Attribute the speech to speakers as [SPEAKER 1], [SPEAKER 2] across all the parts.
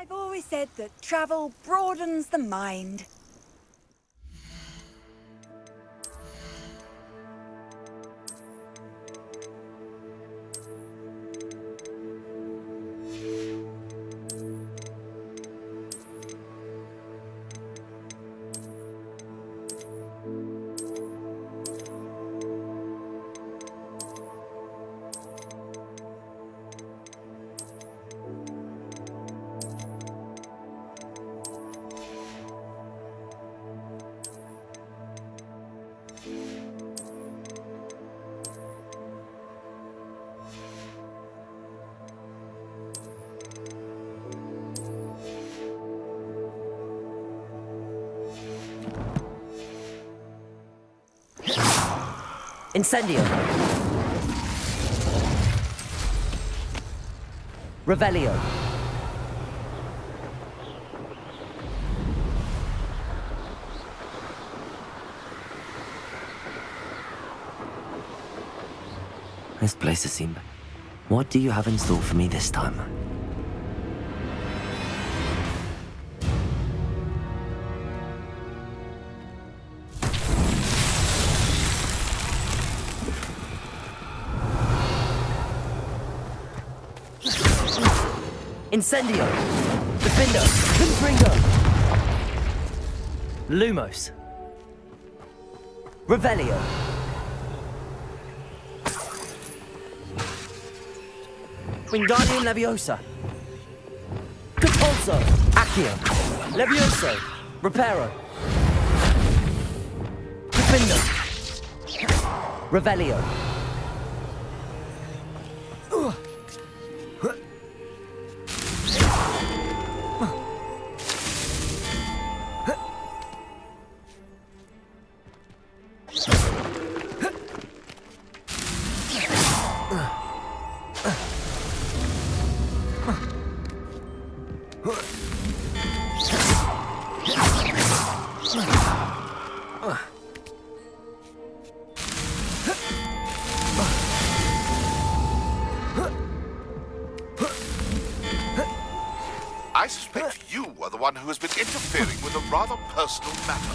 [SPEAKER 1] I've always said that travel broadens the mind.
[SPEAKER 2] Incendio. Revelio. This place has seen. What do you have in store for me this time? Incendio! Defindo! Confringo! Lumos! Revelio! Wingardium Leviosa! Capulso! Accio! Levioso! Reparo! Defindo! Revelio!
[SPEAKER 3] I suspect you are the one who has been interfering with a rather personal matter.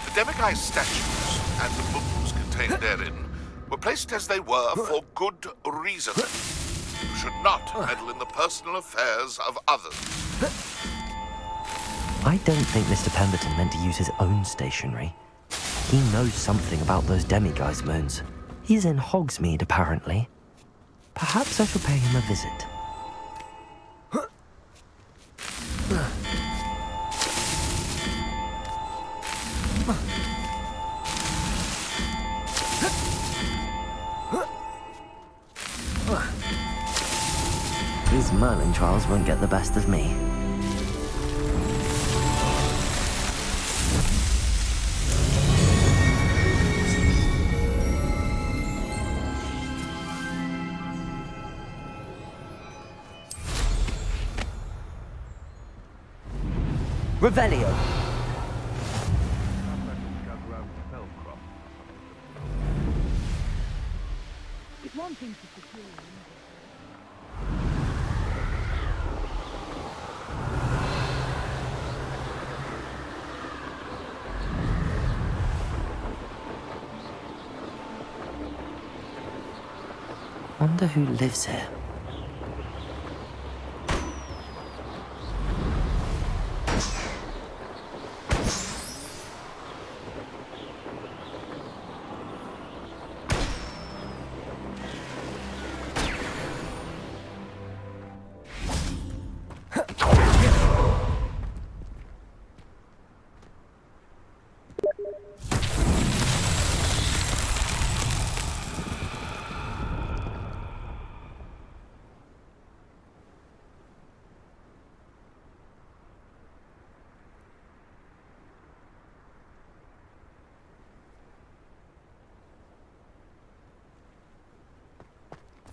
[SPEAKER 3] The Demiguise statues and the books contained therein were placed as they were for good reason. You should not meddle in the personal affairs of others.
[SPEAKER 2] I don't think Mr. Pemberton meant to use his own stationery. He knows something about those Demiguise moons. He's in Hogsmeade, apparently. Perhaps I shall pay him a visit. These Merlin trials won't get the best of me. Revelio.
[SPEAKER 1] It's one thing to secure.
[SPEAKER 2] Wonder who lives here.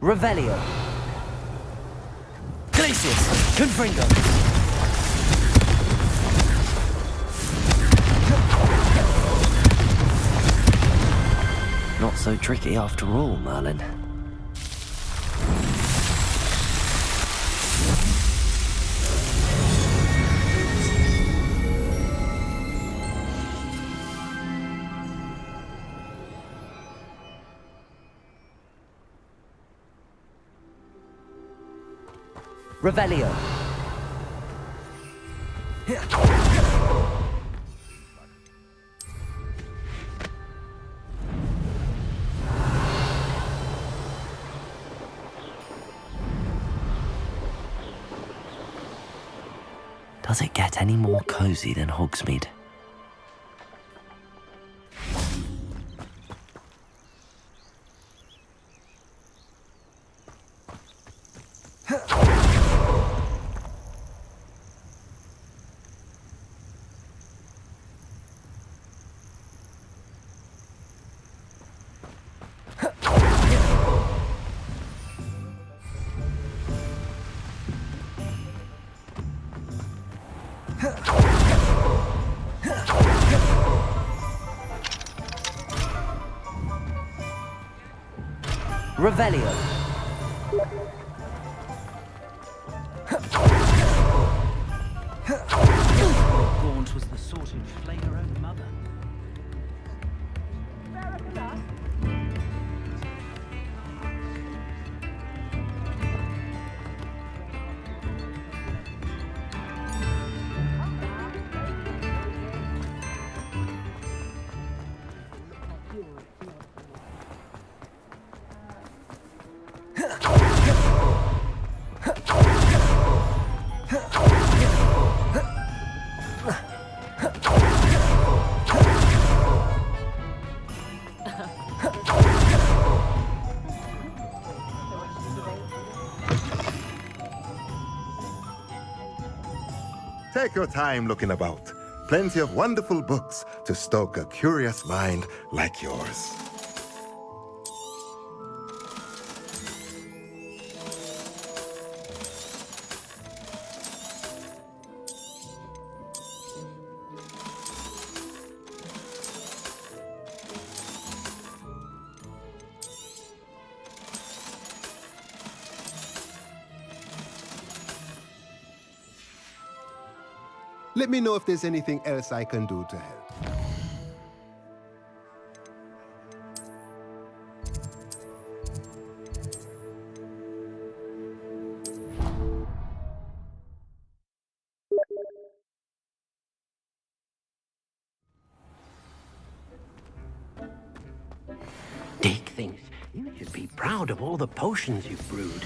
[SPEAKER 2] Revelio. Glacius. Confringo. Not so tricky after all, Merlin. Revelio. Does it get any more cozy than Hogsmeade? Revelio.
[SPEAKER 4] Gaunt was the sort who'd flay her own mother.
[SPEAKER 5] Take your time looking about. Plenty of wonderful books to stoke a curious mind like yours.
[SPEAKER 6] Let me know if there's anything else I can do to help.
[SPEAKER 4] Dick thinks you should be proud of all the potions you've brewed.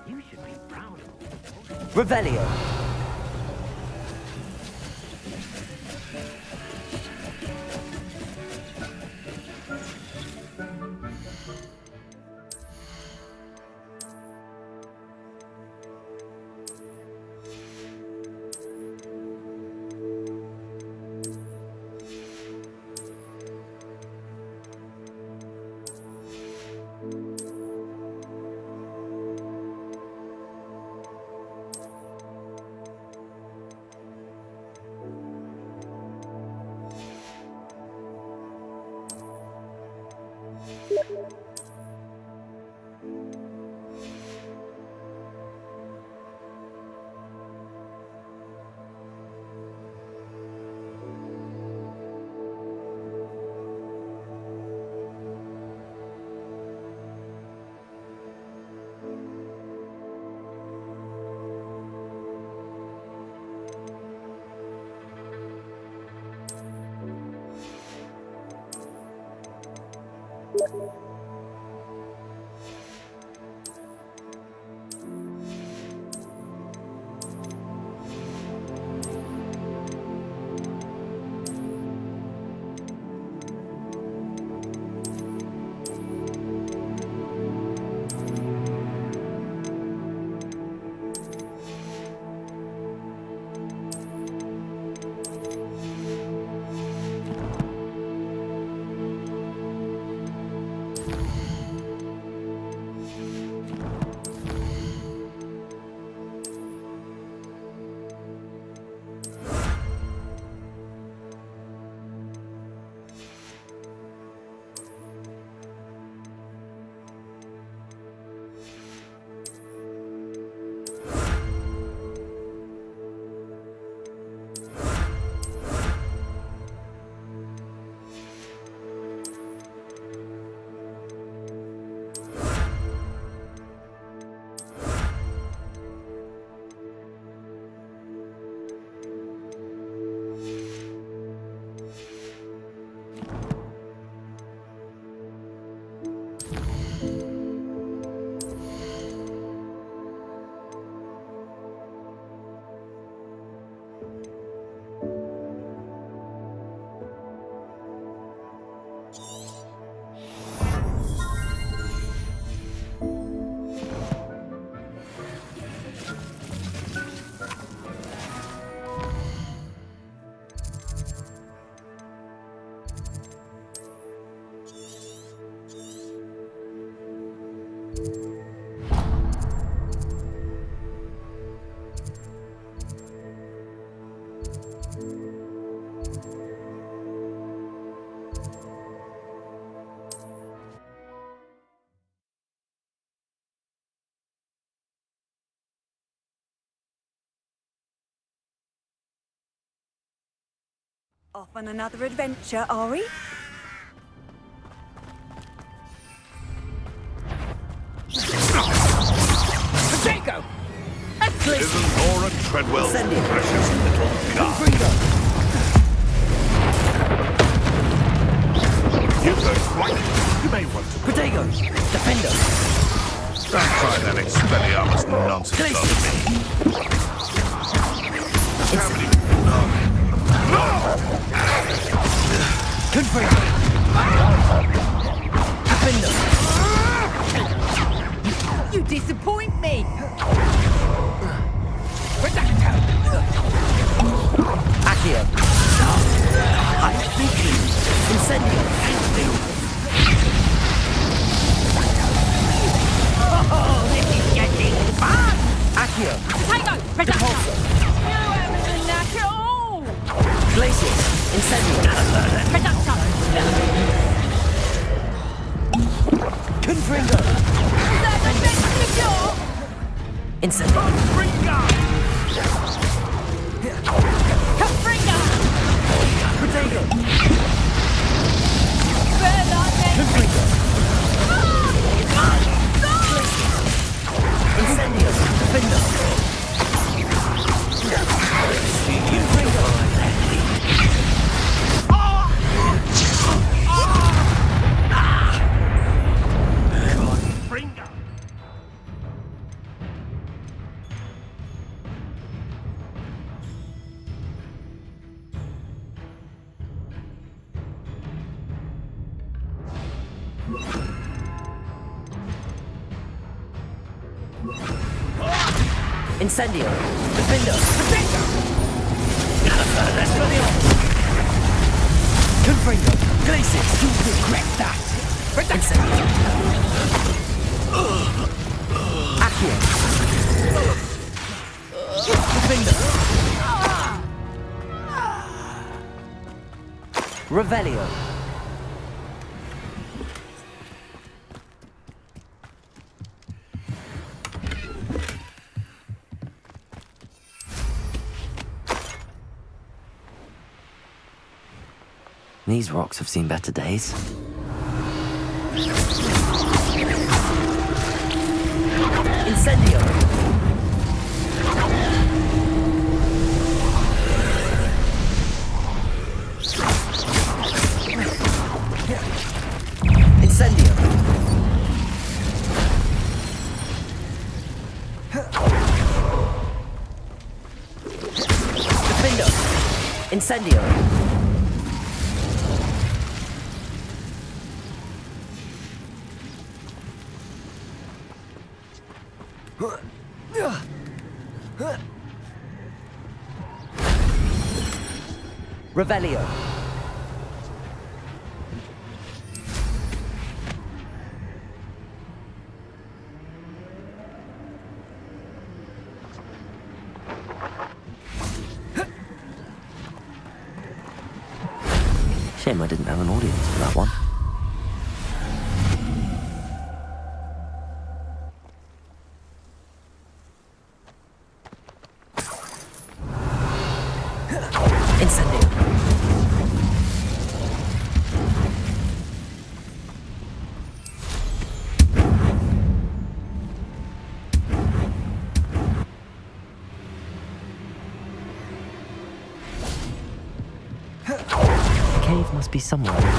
[SPEAKER 4] You should be proud of all the potions.
[SPEAKER 2] Revelio.
[SPEAKER 1] Off on another adventure, are we?
[SPEAKER 2] Potato!
[SPEAKER 3] Isn't Laura Treadwell
[SPEAKER 2] Send it.
[SPEAKER 3] precious little guy?
[SPEAKER 2] Freedom!
[SPEAKER 3] You don't quite. You may want to
[SPEAKER 2] Potato! Defender!
[SPEAKER 3] don't try that Expelliarmus nonsense
[SPEAKER 2] Glacier.
[SPEAKER 3] on me. Family.
[SPEAKER 2] Confringo! Defender!
[SPEAKER 1] You disappoint me!
[SPEAKER 2] Accio! Ice Beacon! Incendio!
[SPEAKER 1] Oh, this is getting fun!
[SPEAKER 2] Accio!
[SPEAKER 1] Potato! Repulsor! You haven't enough at all!
[SPEAKER 2] Glacius! Incendio!
[SPEAKER 1] Reductor!
[SPEAKER 2] Confringo!
[SPEAKER 1] Is that the best you've got?
[SPEAKER 2] Incendio!
[SPEAKER 1] Confringo!
[SPEAKER 2] Potato!
[SPEAKER 1] Better than
[SPEAKER 2] Confringo! Incendio! Defender! Confringo! Incendio! Defendo! Defendo! Confringo! Glacis! You regret that! Incendio! Accio! Defendo! Revelio! These rocks have seen better days. Incendio! Incendio! Defendo! Incendio! Revelio. Shame I didn't have an audience for that one. Incendio. The cave must be somewhere in this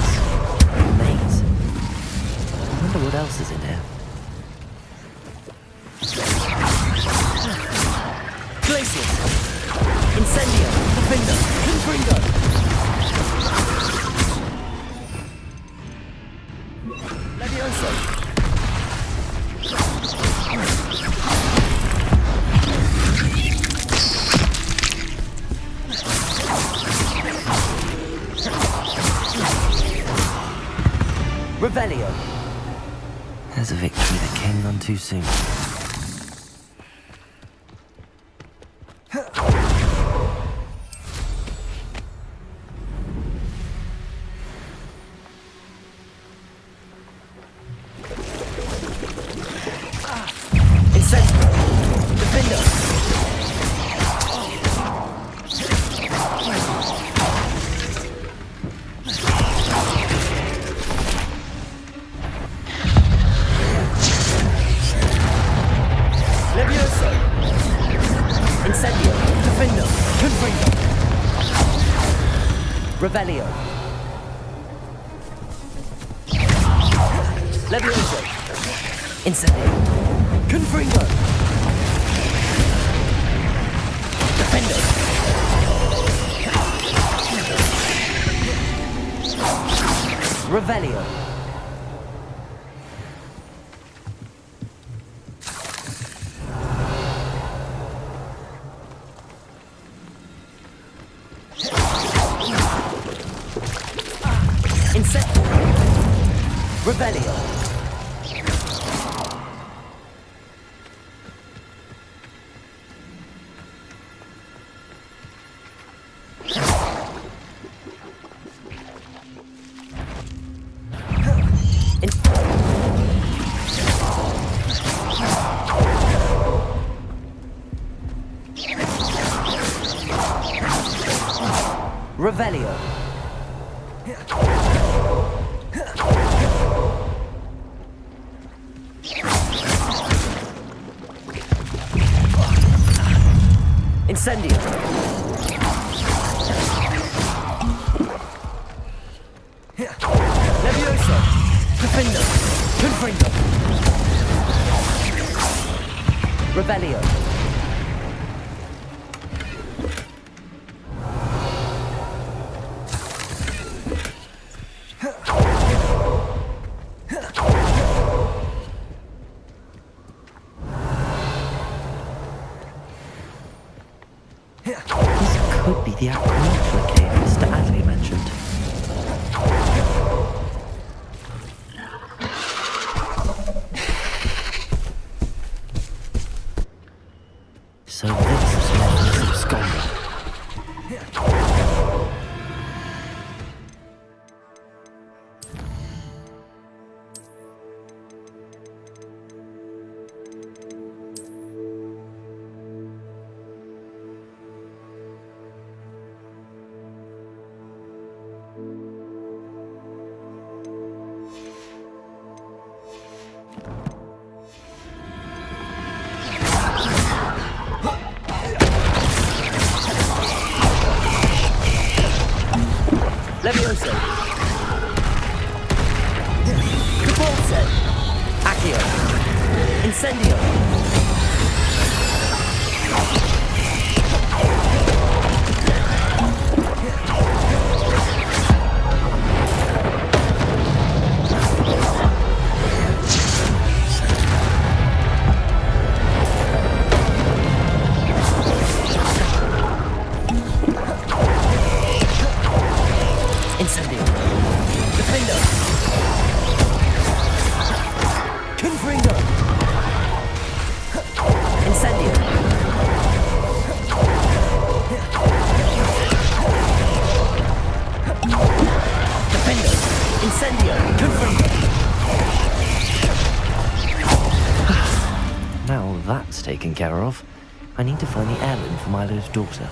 [SPEAKER 2] maze. I wonder what else is in here. Glacius! Incendio! Defendo! Confringo! Levioso! Revelio! There's a victory that came none too soon. Revelio. Levioso. Incendio. Confringo. Defendo. Revelio. Revelio. Revelio. Incendio. Levioso. Defendo. Confringo. Revelio. This could be the Aquanautica cave Mr. Adley mentioned. So this is Levin's absconder.
[SPEAKER 7] Levioso. Repulse. Accio. Incendio. Incendio. Defendo. Confringo. Incendio. Defendo. Incendio. Confringo.
[SPEAKER 2] Now that's taken care of, I need to find the heirloom for Milo's daughter.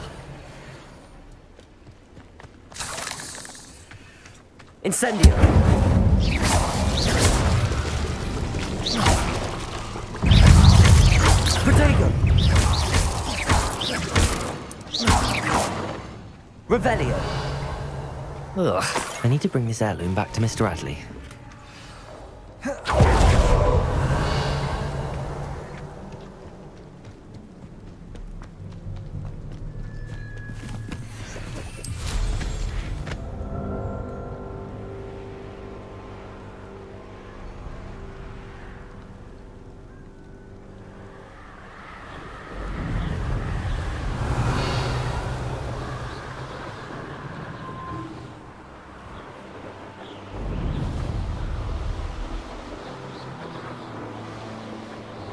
[SPEAKER 7] Incendio. Protego. Revelio.
[SPEAKER 2] Ugh, I need to bring this heirloom back to Mr. Adley.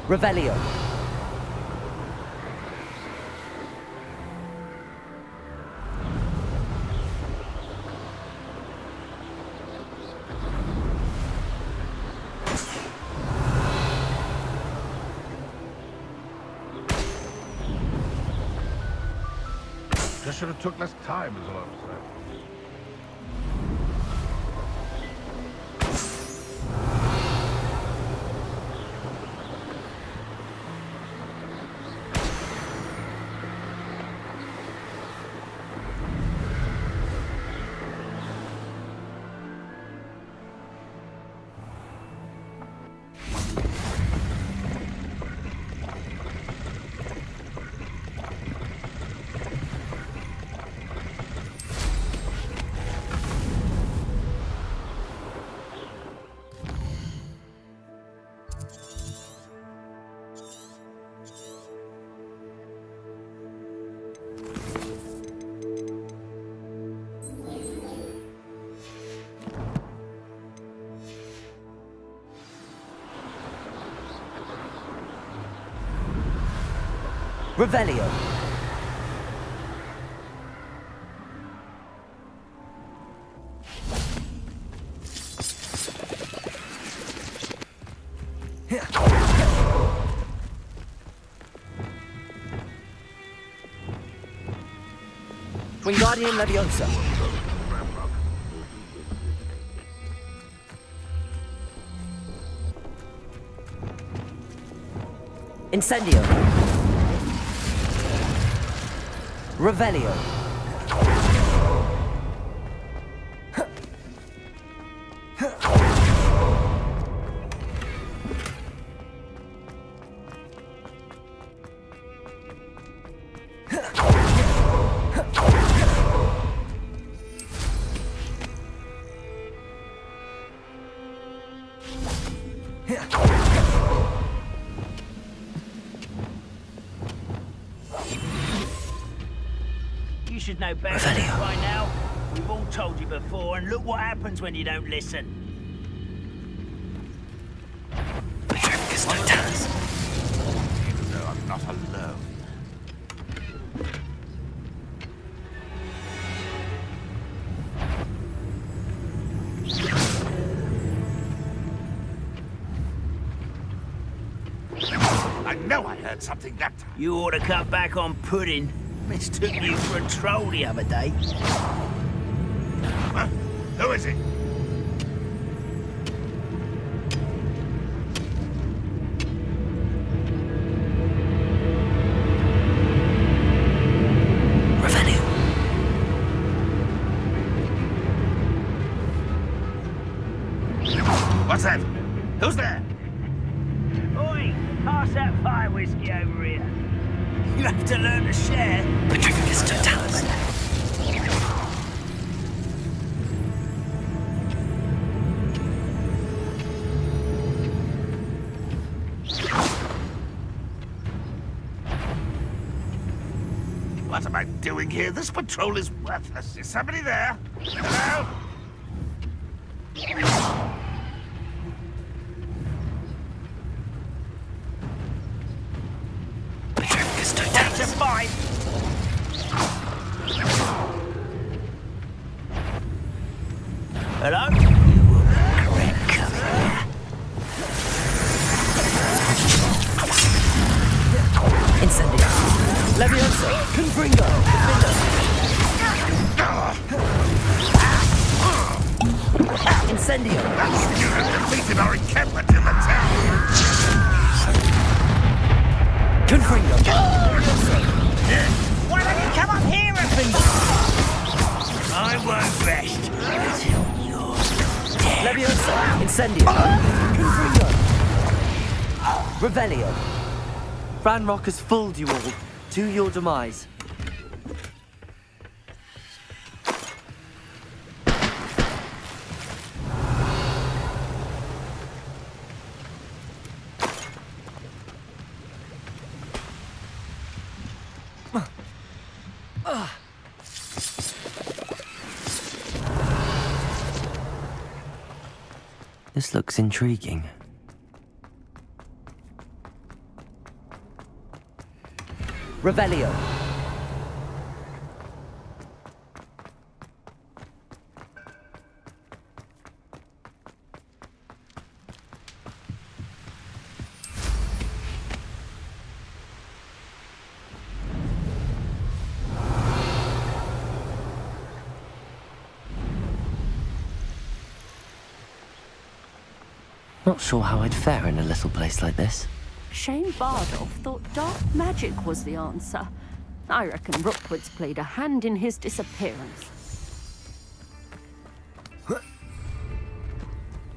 [SPEAKER 7] Revelio.
[SPEAKER 3] Just should have took less time, is all I'm saying.
[SPEAKER 7] Revelio. Wingardium Leviosa. Incendio. Revelio.
[SPEAKER 8] You should know better
[SPEAKER 2] Revelio.
[SPEAKER 8] by now. We've all told you before, and look what happens when you don't listen.
[SPEAKER 2] Patroclus, don't tell us.
[SPEAKER 3] Even though I'm not alone. I know I heard something that time.
[SPEAKER 8] You ought to cut back on pudding. Mistook you for a troll the other day.
[SPEAKER 3] Huh? Who is it?
[SPEAKER 2] Revelio.
[SPEAKER 3] What's that? Who's there?
[SPEAKER 8] Oi, pass that fire whiskey over here. You have to learn to share.
[SPEAKER 2] Patroclus, don't tell us.
[SPEAKER 3] What am I doing here? This patrol is worthless. Is somebody there? Hello?
[SPEAKER 2] Patroclus, don't tell
[SPEAKER 8] That's a
[SPEAKER 2] us.
[SPEAKER 8] fight. Hello?
[SPEAKER 2] You will regret coming here. Incendio. Leviosa. Confringo. Incendio.
[SPEAKER 3] That student defeated our encampment in the town.
[SPEAKER 2] Confringo.
[SPEAKER 8] Why don't you come up here and be... I won't rest until you're dead.
[SPEAKER 7] Leviosa. Incendio. Confringo. Revelio.
[SPEAKER 2] Ranrock has fooled you all. To your demise. This looks intriguing.
[SPEAKER 7] Revelio.
[SPEAKER 2] Not sure how I'd fare in a little place like this.
[SPEAKER 9] Shane Bardolph thought dark magic was the answer. I reckon Rookwood's played a hand in his disappearance.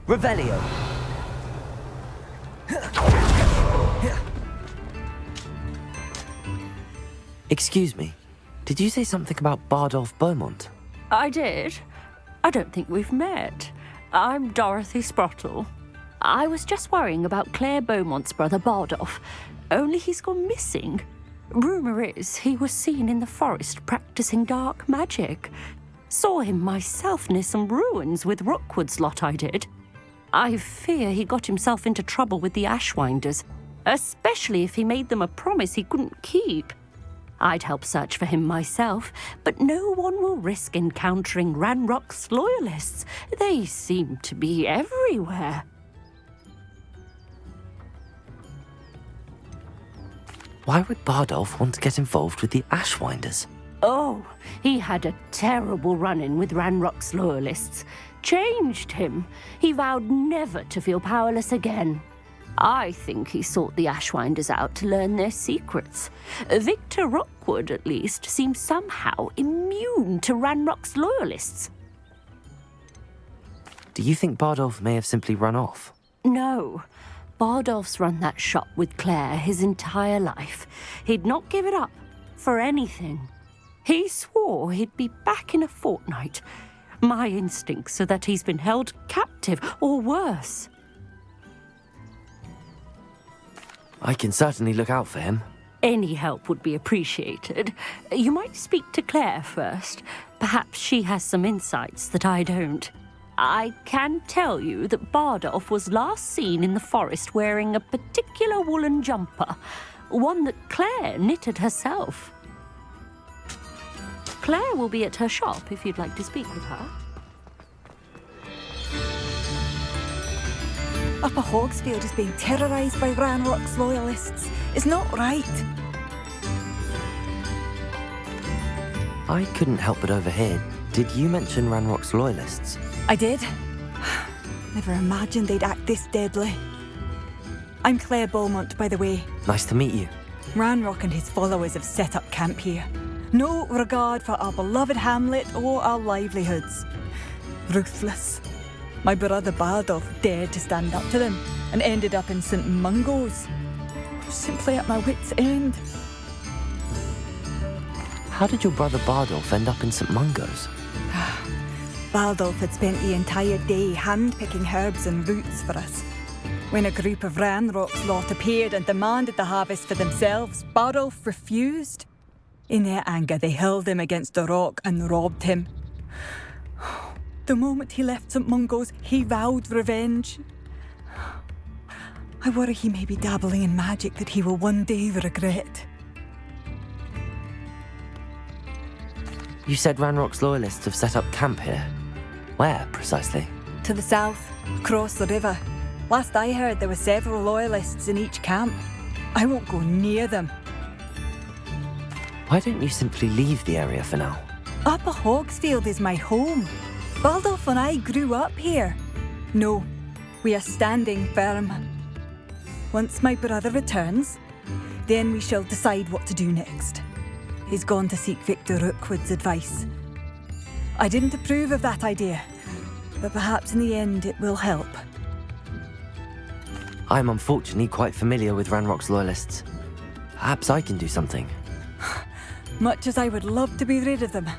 [SPEAKER 7] Revelio.
[SPEAKER 2] Excuse me. Did you say something about Bardolph Beaumont?
[SPEAKER 9] I did. I don't think we've met. I'm Dorothy Sprottle. I was just worrying about Claire Beaumont's brother Bardolph, only he's gone missing. Rumour is he was seen in the forest practicing dark magic. Saw him myself near some ruins with Rookwood's lot I did. I fear he got himself into trouble with the Ashwinders, especially if he made them a promise he couldn't keep. I'd help search for him myself, but no one will risk encountering Ranrock's loyalists. They seem to be everywhere.
[SPEAKER 2] Why would Bardolph want to get involved with the Ashwinders?
[SPEAKER 9] Oh, he had a terrible run-in with Ranrock's loyalists. Changed him. He vowed never to feel powerless again. I think he sought the Ashwinders out to learn their secrets. Victor Rookwood, at least, seems somehow immune to Ranrock's loyalists.
[SPEAKER 2] Do you think Bardolph may have simply run off?
[SPEAKER 9] No. Bardolph's run that shop with Claire his entire life. He'd not give it up for anything. He swore he'd be back in a fortnight. My instincts are that he's been held captive, or worse.
[SPEAKER 2] I can certainly look out for him.
[SPEAKER 9] Any help would be appreciated. You might speak to Claire first. Perhaps she has some insights that I don't. I can tell you that Bardolph was last seen in the forest wearing a particular woolen jumper, one that Claire knitted herself. Claire will be at her shop if you'd like to speak with her.
[SPEAKER 1] Upper Hogsfield is being terrorised by Ranrock's loyalists. It's not right.
[SPEAKER 2] I couldn't help but overhear. Did you mention Ranrock's loyalists?
[SPEAKER 1] I did. Never imagined they'd act this deadly. I'm Claire Beaumont, by the way.
[SPEAKER 2] Nice to meet you.
[SPEAKER 1] Ranrock and his followers have set up camp here. No regard for our beloved hamlet or our livelihoods. Ruthless. My brother Bardolph dared to stand up to them and ended up in St. Mungo's. I'm simply at my wit's end.
[SPEAKER 2] How did your brother Bardolph end up in St. Mungo's?
[SPEAKER 1] Bardolph had spent the entire day hand-picking herbs and roots for us. When a group of Ranrock's lot appeared and demanded the harvest for themselves, Bardolph refused. In their anger, they hurled him against the rock and robbed him. The moment he left St. Mungo's, he vowed revenge. I worry he may be dabbling in magic that he will one day regret.
[SPEAKER 2] You said Ranrock's loyalists have set up camp here. Where, precisely?
[SPEAKER 1] To the south, across the river. Last I heard, there were several loyalists in each camp. I won't go near them.
[SPEAKER 2] Why don't you simply leave the area for now?
[SPEAKER 1] Upper Hogsfield is my home. Bardolph and I grew up here. No, we are standing firm. Once my brother returns, then we shall decide what to do next. He's gone to seek Victor Rookwood's advice. I didn't approve of that idea, but perhaps in the end it will help.
[SPEAKER 2] I'm unfortunately quite familiar with Ranrock's loyalists. Perhaps I can do something.
[SPEAKER 1] Much as I would love to be rid of them,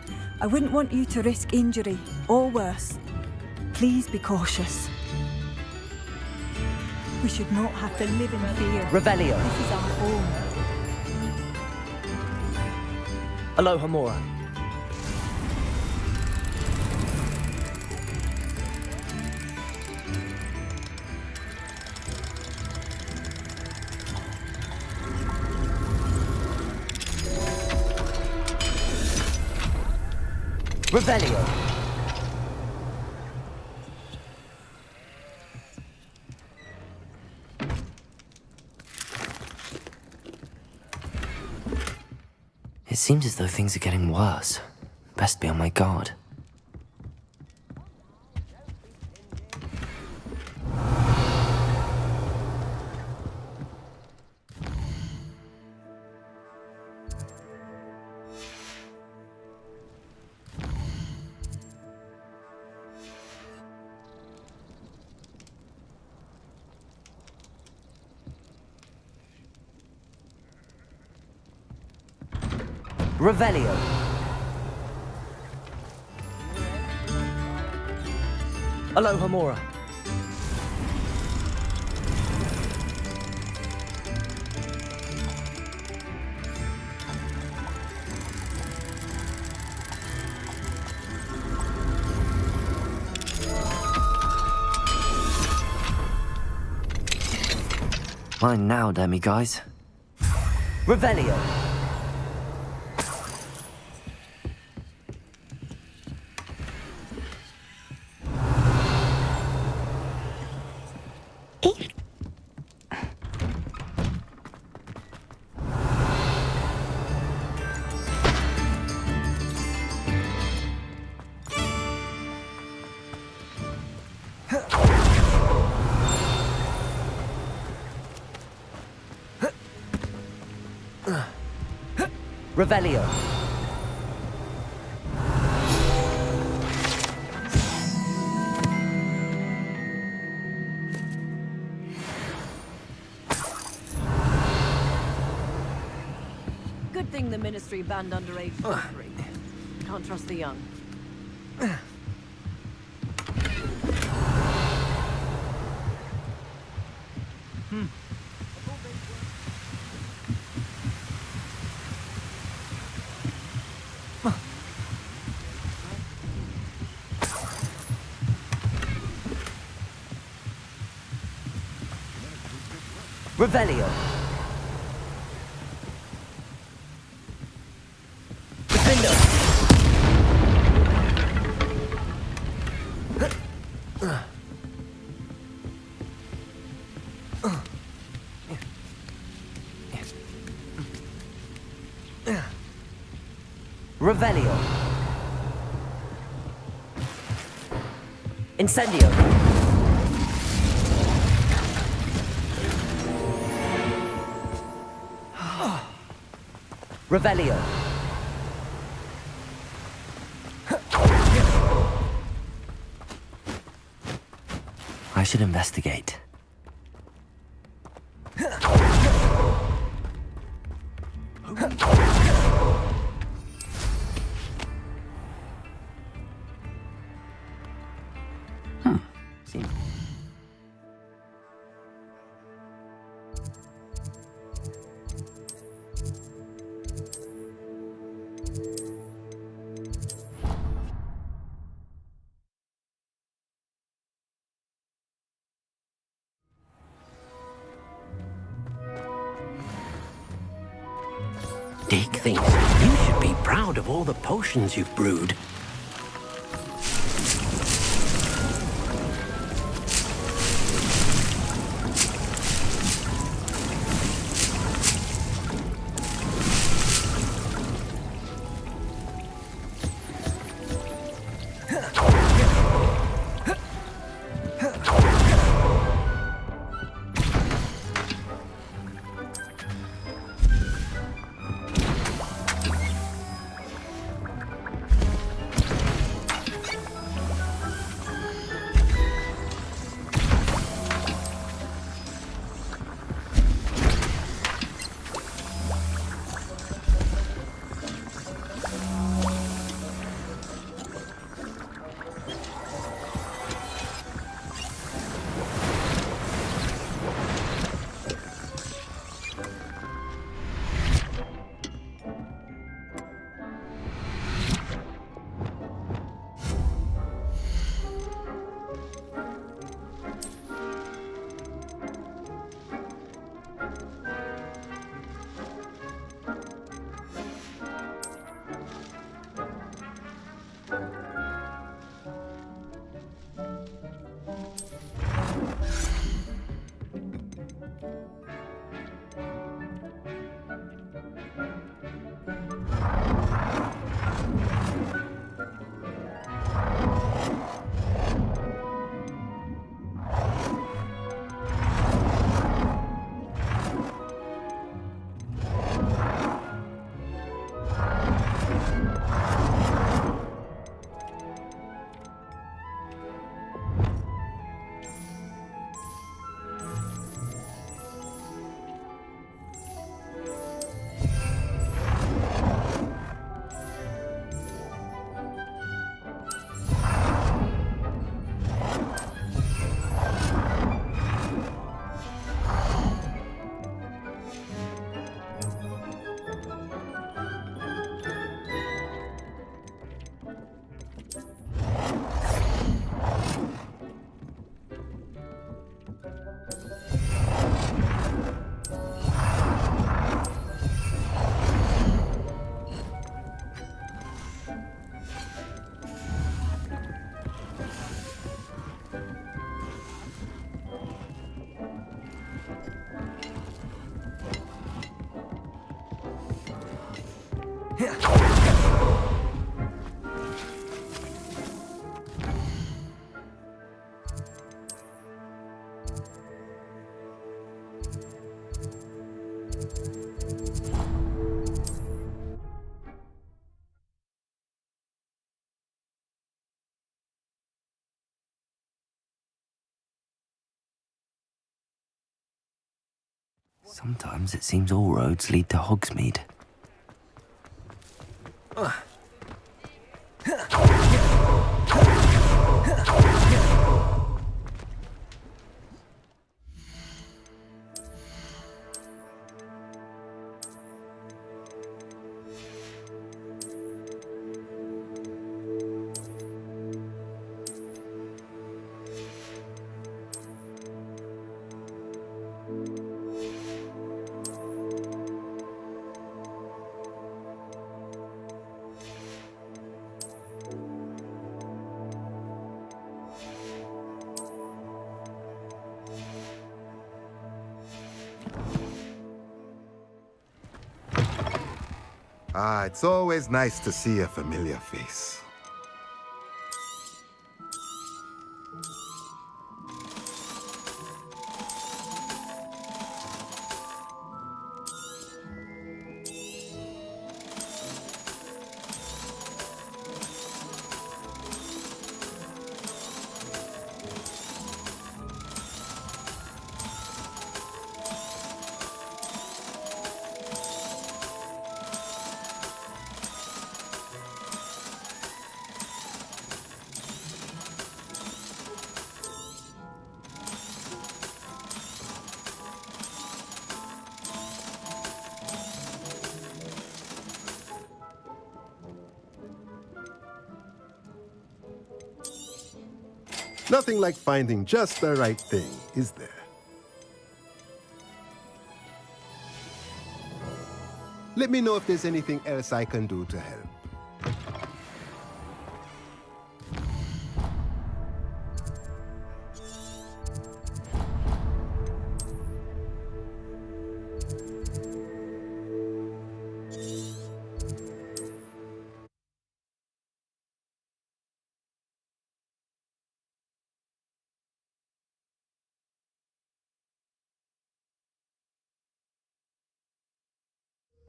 [SPEAKER 1] I wouldn't want you to risk injury, or worse. Please be cautious. We should not have to live in fear.
[SPEAKER 7] Revelio.
[SPEAKER 1] This is our home.
[SPEAKER 7] Aloha Mora. Revelio.
[SPEAKER 2] It seems as though things are getting worse. Best be on my guard.
[SPEAKER 7] Revelio. Aloha Mora.
[SPEAKER 2] Mine now, demi-guys.
[SPEAKER 7] Revelio. Revelio.
[SPEAKER 10] Good thing the Ministry banned underage drinking. Can't trust the young.
[SPEAKER 7] Revelio. Defender. Revelio. Incendio. Revelio.
[SPEAKER 2] I should investigate. Seems
[SPEAKER 4] Dick thinks you should be proud of all the potions you've brewed.
[SPEAKER 2] Sometimes it seems all roads lead to Hogsmeade.
[SPEAKER 5] Ah, it's always nice to see a familiar face. Nothing like finding just the right thing, is there? Let me know if there's anything else I can do to help.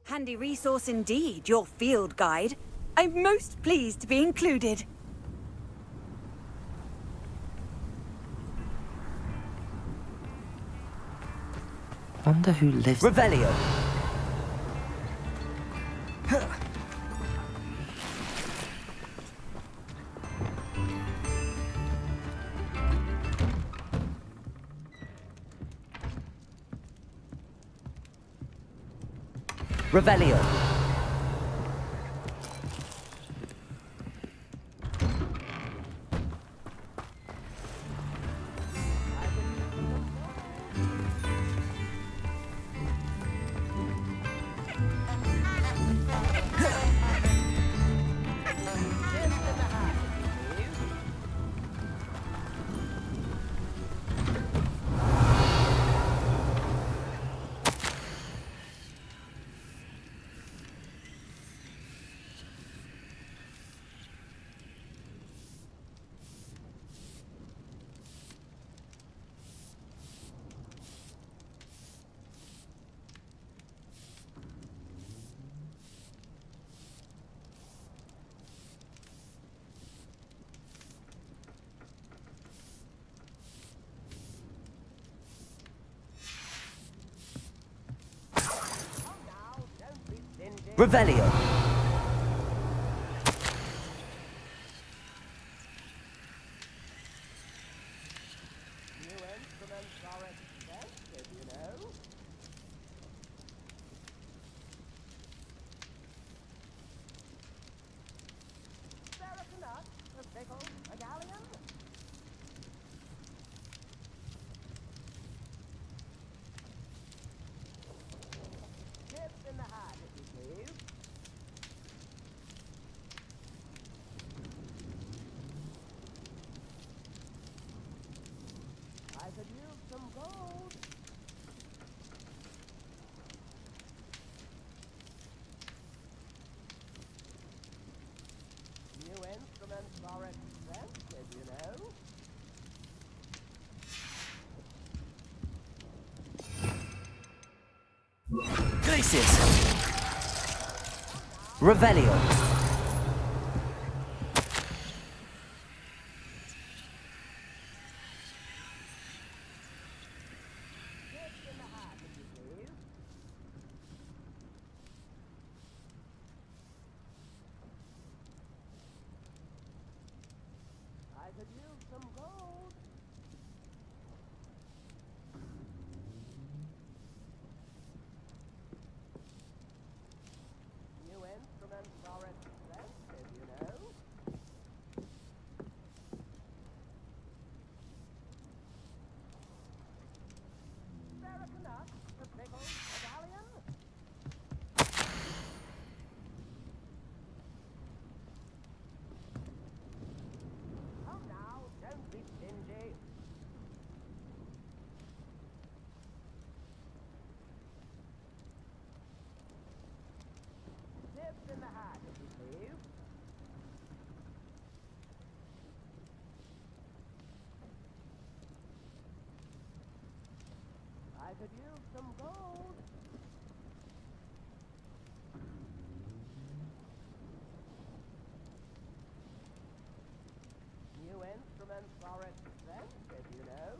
[SPEAKER 1] Handy resource indeed, your field guide. I'm most pleased to be included.
[SPEAKER 2] Wonder who lives...
[SPEAKER 7] Revelio. Revelio. Revelio. Glacius. Revelio.
[SPEAKER 4] could use some gold. New instruments are expensive, you know.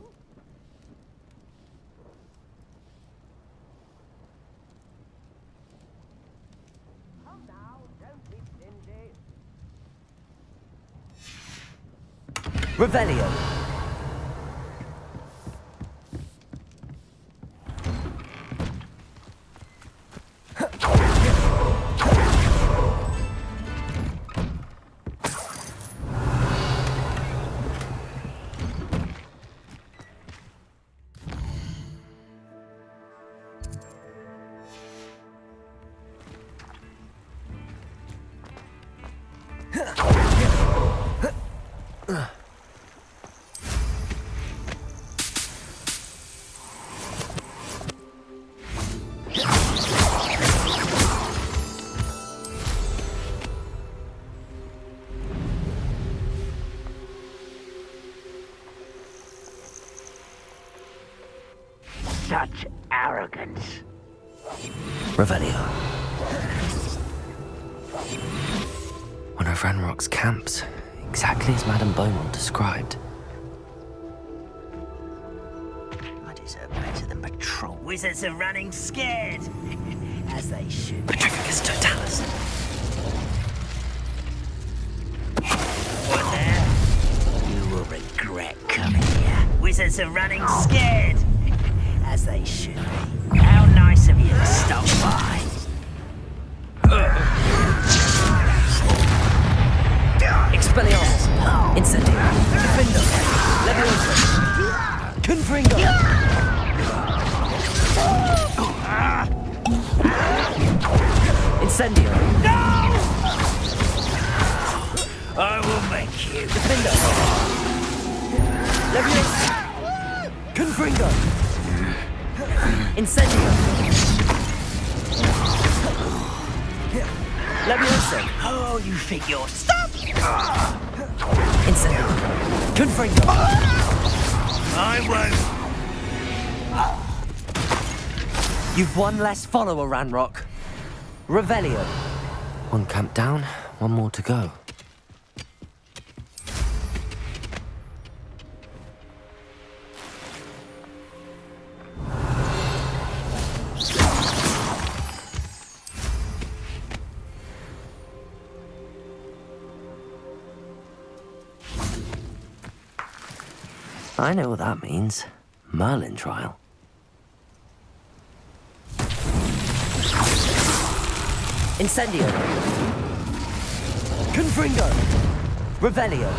[SPEAKER 4] Come now, don't be stingy.
[SPEAKER 7] Revelio.
[SPEAKER 8] Such arrogance.
[SPEAKER 2] Revelio. One of Ranrock's camps, exactly as Madame Beaumont described.
[SPEAKER 8] I deserve better than patrol. Wizards are running scared. As they should.
[SPEAKER 2] Petrificus totalis.
[SPEAKER 8] What there? You will regret coming here. Wizards are running scared. As they should be. How nice of you to stop by.
[SPEAKER 7] Expelliarmus. Incendio. Defender. Leviosa. Confringo. Incendio.
[SPEAKER 8] No! I will make you.
[SPEAKER 7] Defender. Leviosa. Confringo. Incendio. Leviosa.
[SPEAKER 8] Oh, you think you're stop!
[SPEAKER 7] Incendio. Confringo.
[SPEAKER 8] I won't.
[SPEAKER 7] You've one less follower, Ranrock. Revelio.
[SPEAKER 2] One camp down, one more to go. I know what that means. Merlin trial.
[SPEAKER 7] Incendio. Confringo. Revelio.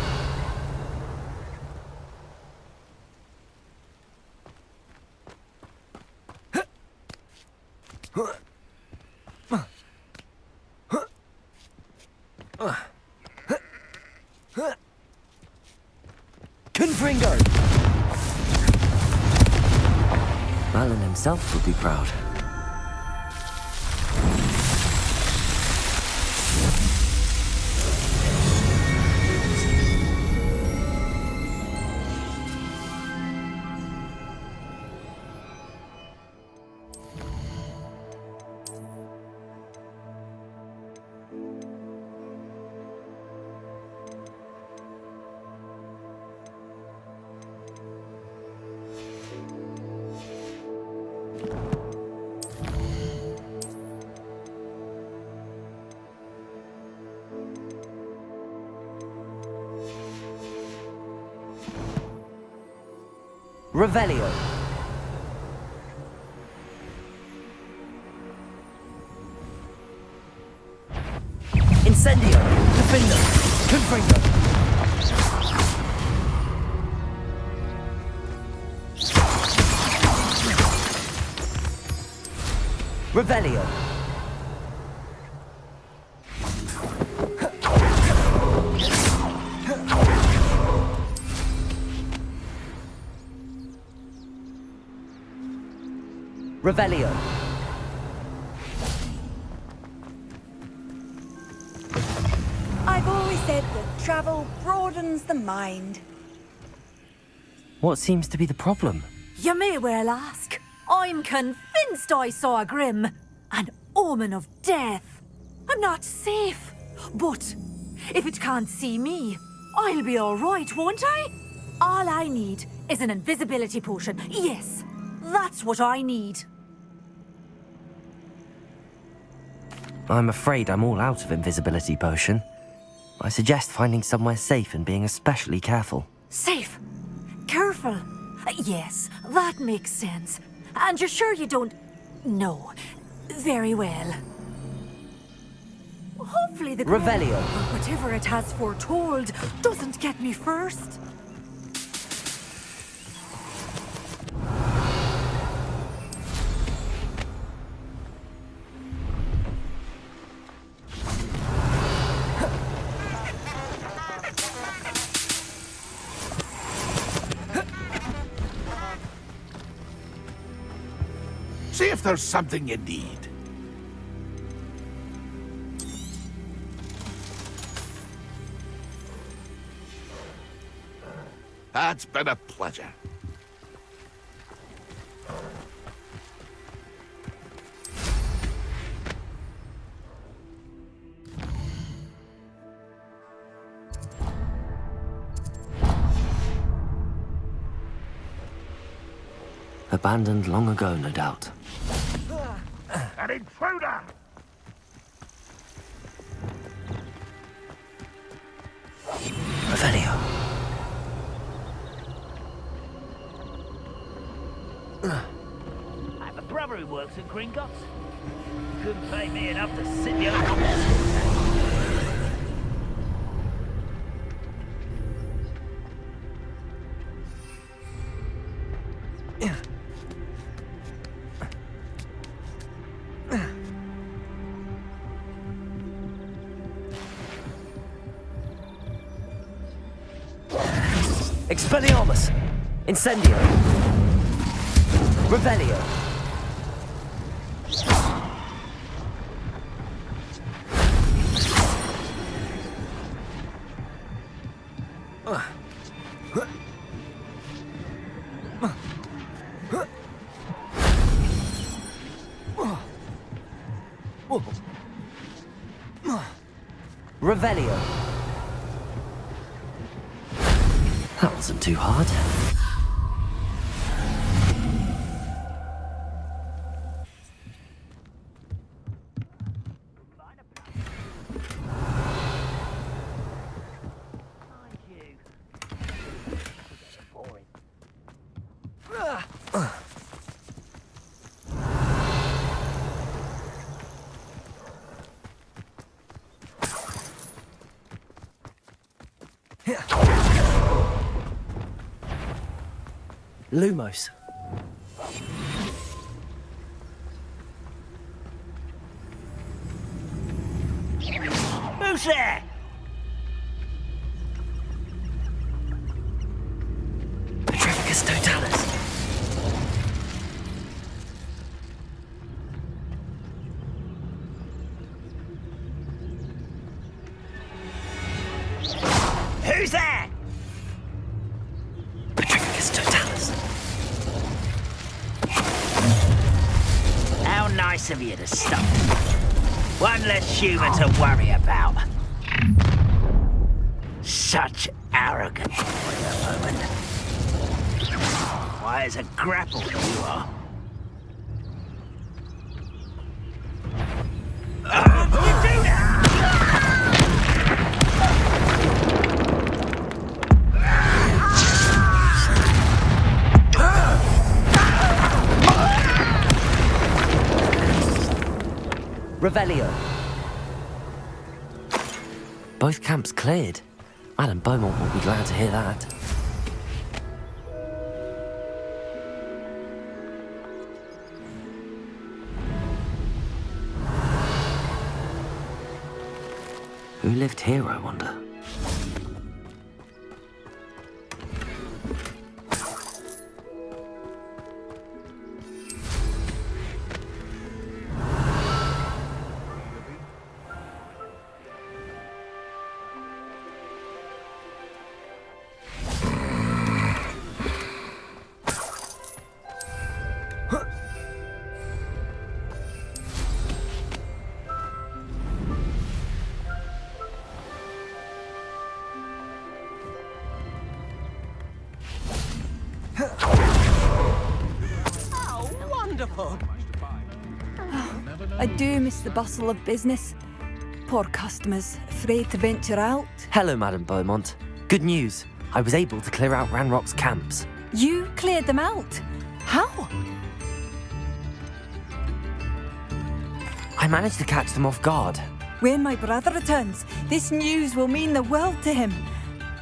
[SPEAKER 7] Confringo.
[SPEAKER 2] Merlin himself would be proud.
[SPEAKER 7] Revelio. Incendio. Defender. Confringo. Revelio. Revelio.
[SPEAKER 1] I've always said that travel broadens the mind.
[SPEAKER 2] What seems to be the problem?
[SPEAKER 1] You may well ask.
[SPEAKER 11] I'm convinced I saw a grim, an omen of death. I'm not safe, but if it can't see me, I'll be all right, won't I? All I need is an invisibility potion. Yes, that's what I need.
[SPEAKER 2] I'm afraid I'm all out of invisibility potion. I suggest finding somewhere safe and being especially careful.
[SPEAKER 11] Safe? Careful? Yes, that makes sense. And you're sure you don't... No. Very well. Hopefully the...
[SPEAKER 7] Revelio.
[SPEAKER 11] Whatever it has foretold doesn't get me first.
[SPEAKER 3] See if there's something you need. It's been a pleasure.
[SPEAKER 2] Abandoned long ago, no doubt.
[SPEAKER 3] An intruder!
[SPEAKER 2] Revelio.
[SPEAKER 8] I have a brother who works at Gringotts. Couldn't pay me enough to sit the other.
[SPEAKER 7] Expelliarmus! Incendio! Revelio! Revelio!
[SPEAKER 2] That wasn't too hard.
[SPEAKER 7] Lumos.
[SPEAKER 8] Who's there?
[SPEAKER 2] Petrificus totalis.
[SPEAKER 8] Who's there?
[SPEAKER 2] Petrificus totalis.
[SPEAKER 8] How nice of you to stop. One less human to worry about. Such arrogance for a moment. Why, as a grapple you are.
[SPEAKER 7] Revelio.
[SPEAKER 2] Both camps cleared. Madame Beaumont will be glad to hear that. Who lived here, I wonder?
[SPEAKER 1] I do miss the bustle of business. Poor customers, afraid to venture out.
[SPEAKER 2] Hello, Madame Beaumont. Good news. I was able to clear out Ranrock's camps.
[SPEAKER 1] You cleared them out? How?
[SPEAKER 2] I managed to catch them off guard.
[SPEAKER 1] When my brother returns, this news will mean the world to him.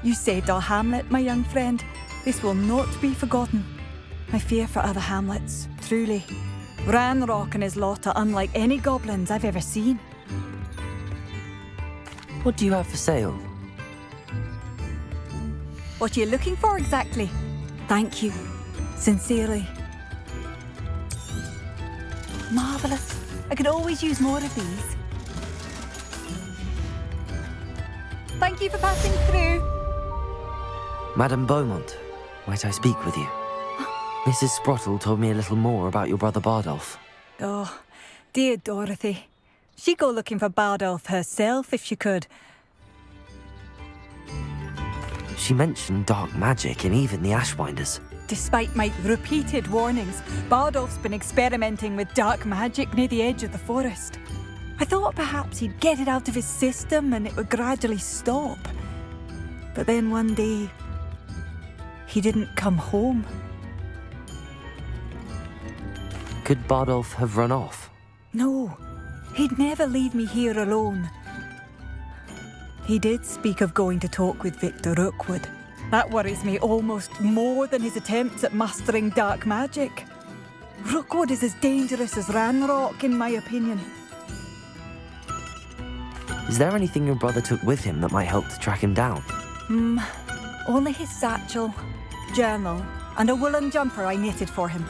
[SPEAKER 1] You saved our hamlet, my young friend. This will not be forgotten. I fear for other hamlets, truly. Ranrock and his lot are unlike any goblins I've ever seen.
[SPEAKER 2] What do you have for sale?
[SPEAKER 1] What are you looking for exactly? Thank you. Sincerely. Marvellous. I could always use more of these. Thank you for passing through.
[SPEAKER 2] Madame Beaumont, might I speak with you? Mrs. Sprottle told me a little more about your brother Bardolph.
[SPEAKER 1] Oh, dear Dorothy. She'd go looking for Bardolph herself if she could.
[SPEAKER 2] She mentioned dark magic and even the Ashwinders.
[SPEAKER 1] Despite my repeated warnings, Bardolph's been experimenting with dark magic near the edge of the forest. I thought perhaps he'd get it out of his system and it would gradually stop. But then one day, he didn't come home.
[SPEAKER 2] Could Bardolph have run off?
[SPEAKER 1] No, he'd never leave me here alone. He did speak of going to talk with Victor Rookwood. That worries me almost more than his attempts at mastering dark magic. Rookwood is as dangerous as Ranrock, in my opinion.
[SPEAKER 2] Is there anything your brother took with him that might help to track him down?
[SPEAKER 1] Only his satchel, journal, and a woolen jumper I knitted for him.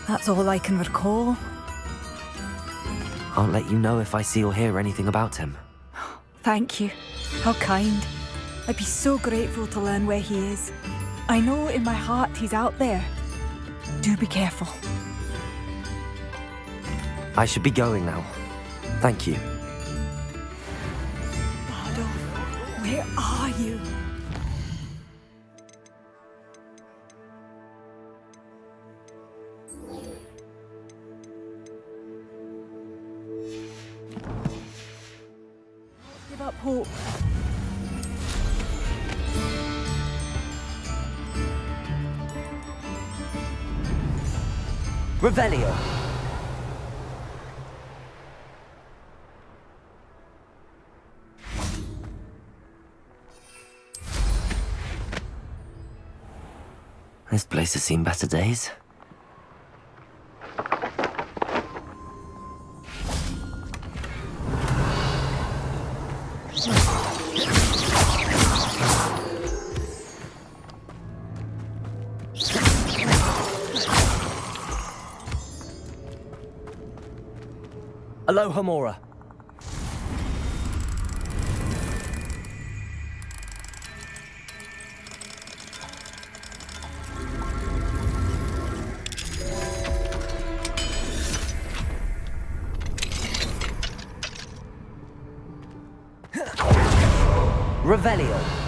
[SPEAKER 1] That's all I can recall.
[SPEAKER 2] I'll let you know if I see or hear anything about him.
[SPEAKER 1] Thank you. How kind. I'd be so grateful to learn where he is. I know in my heart he's out there. Do be careful.
[SPEAKER 2] I should be going now. Thank you.
[SPEAKER 1] Bardolph, where are you? Give up hope.
[SPEAKER 7] Revelio.
[SPEAKER 2] This place has seen better days.
[SPEAKER 7] Aloha Mora. Revelio.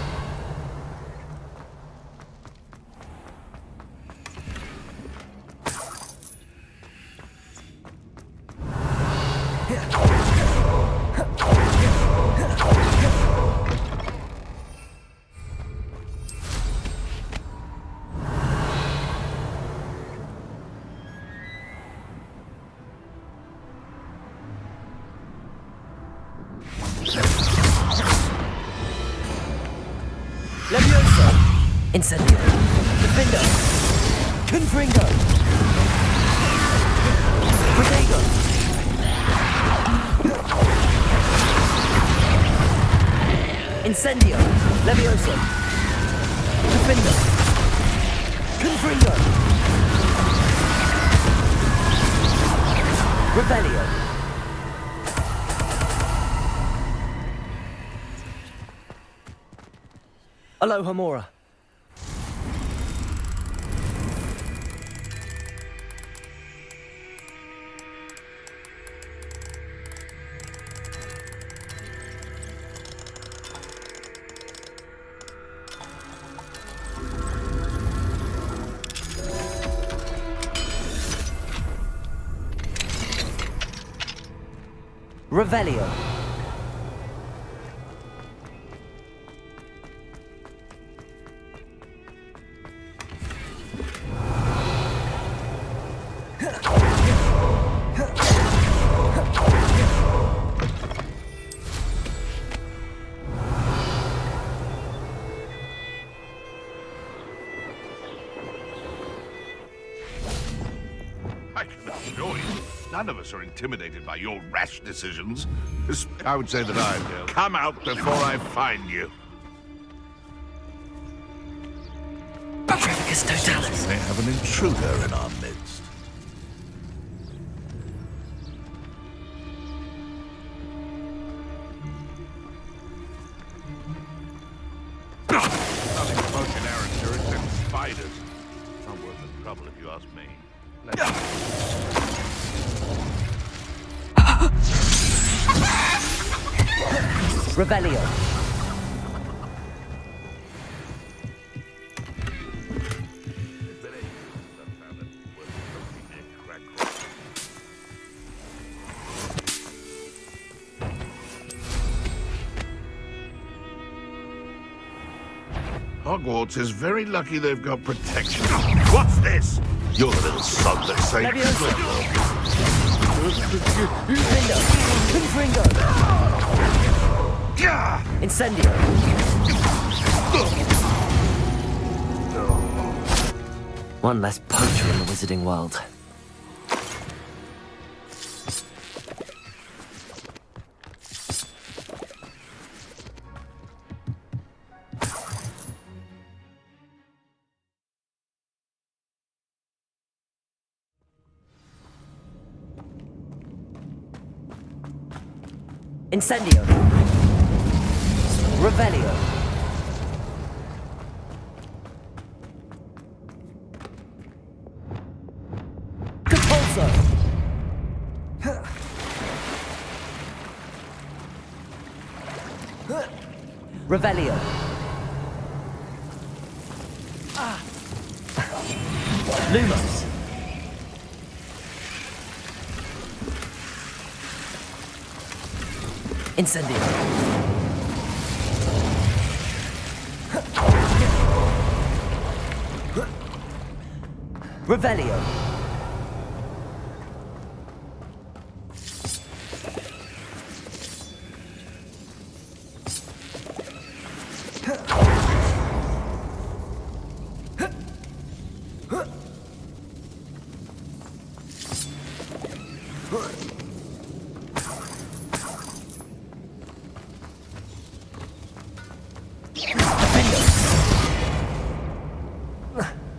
[SPEAKER 7] Levioso. Incendio. Defender. Confringo. Protego. Incendio. Levioso. Defender. Confringo. Revelio. Aloha Mora. Revelio.
[SPEAKER 3] I can assure you, none of us are intimidated by your rash decisions. I would say that I'd come out before I find you.
[SPEAKER 2] Trevicus Totalis.
[SPEAKER 3] We may have an intruder in our midst. Nothing potion errands here except spiders. Not worth the trouble if you ask me.
[SPEAKER 7] Revelio.
[SPEAKER 3] Hogwarts is very lucky they've got protection. What's this? You're the little sod that saved
[SPEAKER 7] Leviosa. Confringo. Confringo. Incendio.
[SPEAKER 2] One less poacher in the wizarding world.
[SPEAKER 7] Incendio. Revelio. Compulso. Revelio. Lumos. Incendio. Revelio.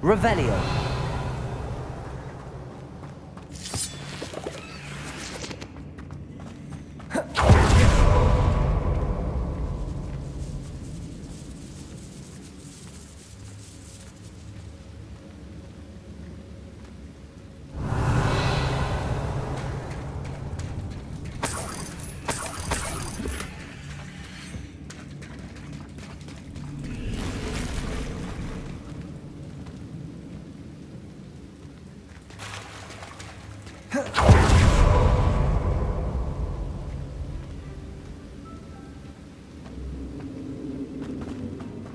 [SPEAKER 7] Revelio.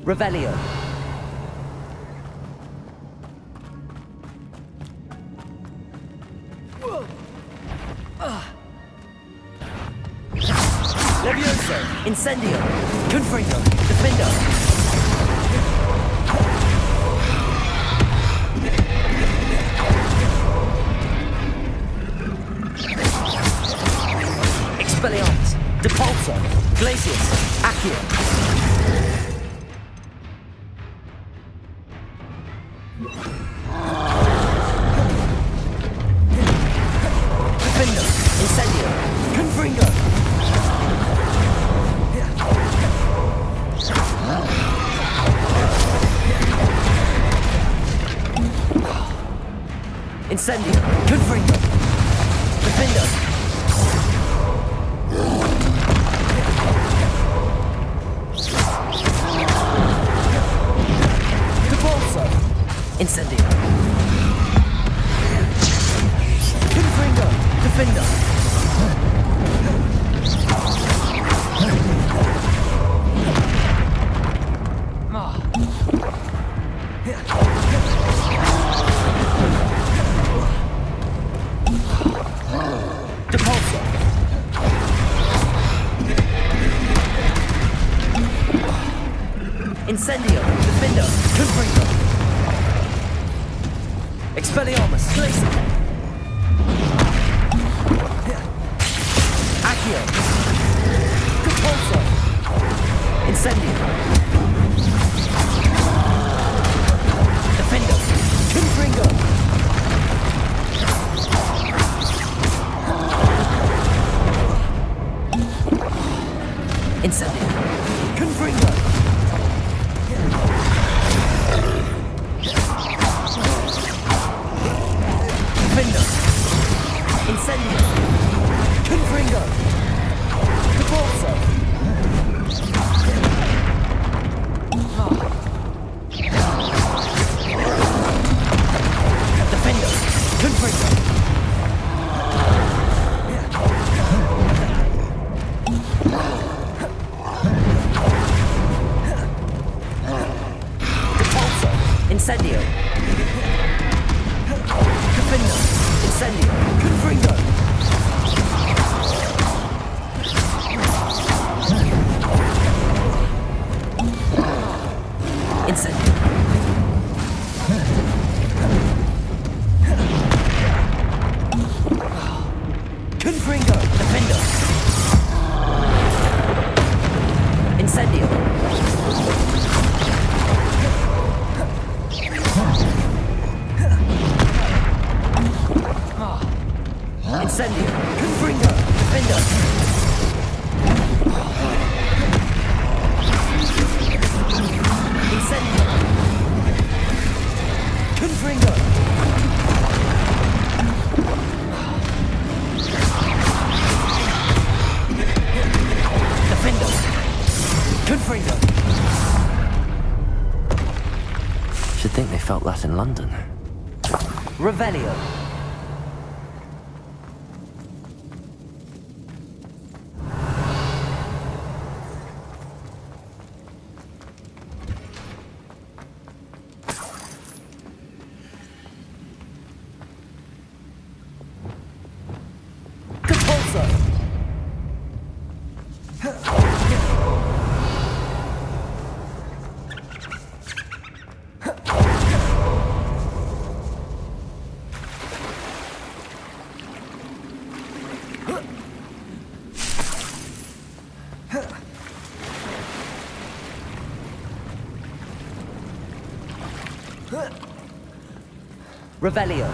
[SPEAKER 7] Revelio. Leviosa. Incendio. Confringo. Defendo. Expelliarmus. Depulso. Glacius. Accio. Defendo. Incendio. Confringo. Incendio. Confringo. Defendo. Depulso. Incendio. Confringo. Defendo. Incendio. Defender. Confringo. Expelliarmus. Glacier. Accio. Repulsor. Incendio. Defender. Confringo. Incendio. Confringo. Defender. Incendio. Confringo. Repulsor. Defender. Confringo. Incendio. Defender. Incendio. Confringo. Incendio. Confringo. Defender. Incendio. Incendio. Confringo. Defender. Incendio. Confringo. Defender. Confringo.
[SPEAKER 2] Should think they felt that in London.
[SPEAKER 7] Revelio. Revelio.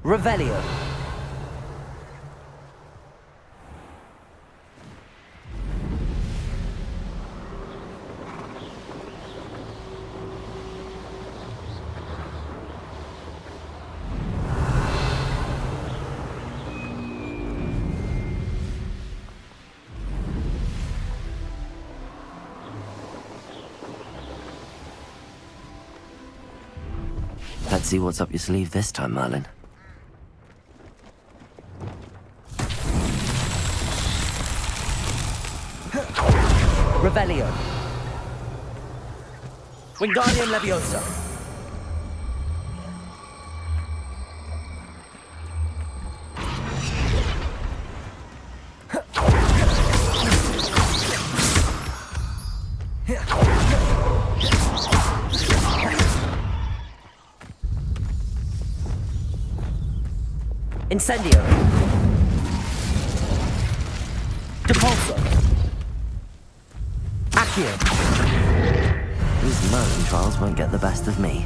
[SPEAKER 7] Revelio.
[SPEAKER 2] Let's see what's up your sleeve this time, Merlin.
[SPEAKER 7] Revelio. Wingardium Leviosa. Incendio. Depulso. Accio.
[SPEAKER 2] These Merlin trials won't get the best of me.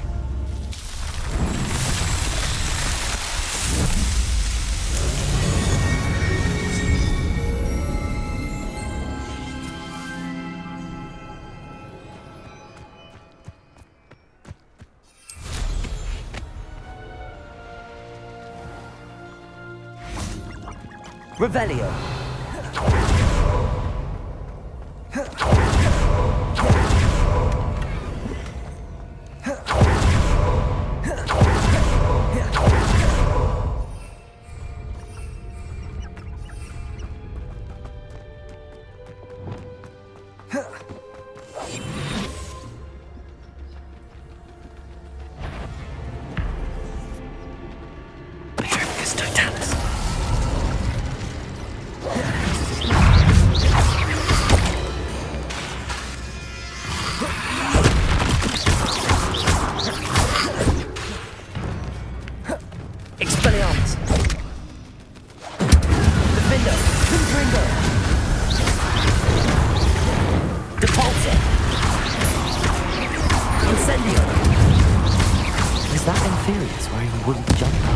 [SPEAKER 7] Revelio. Expelliarmus. Defender. Confringo. Depulsor. Incendio.
[SPEAKER 2] Is that Inferius wearing a wooden jumper?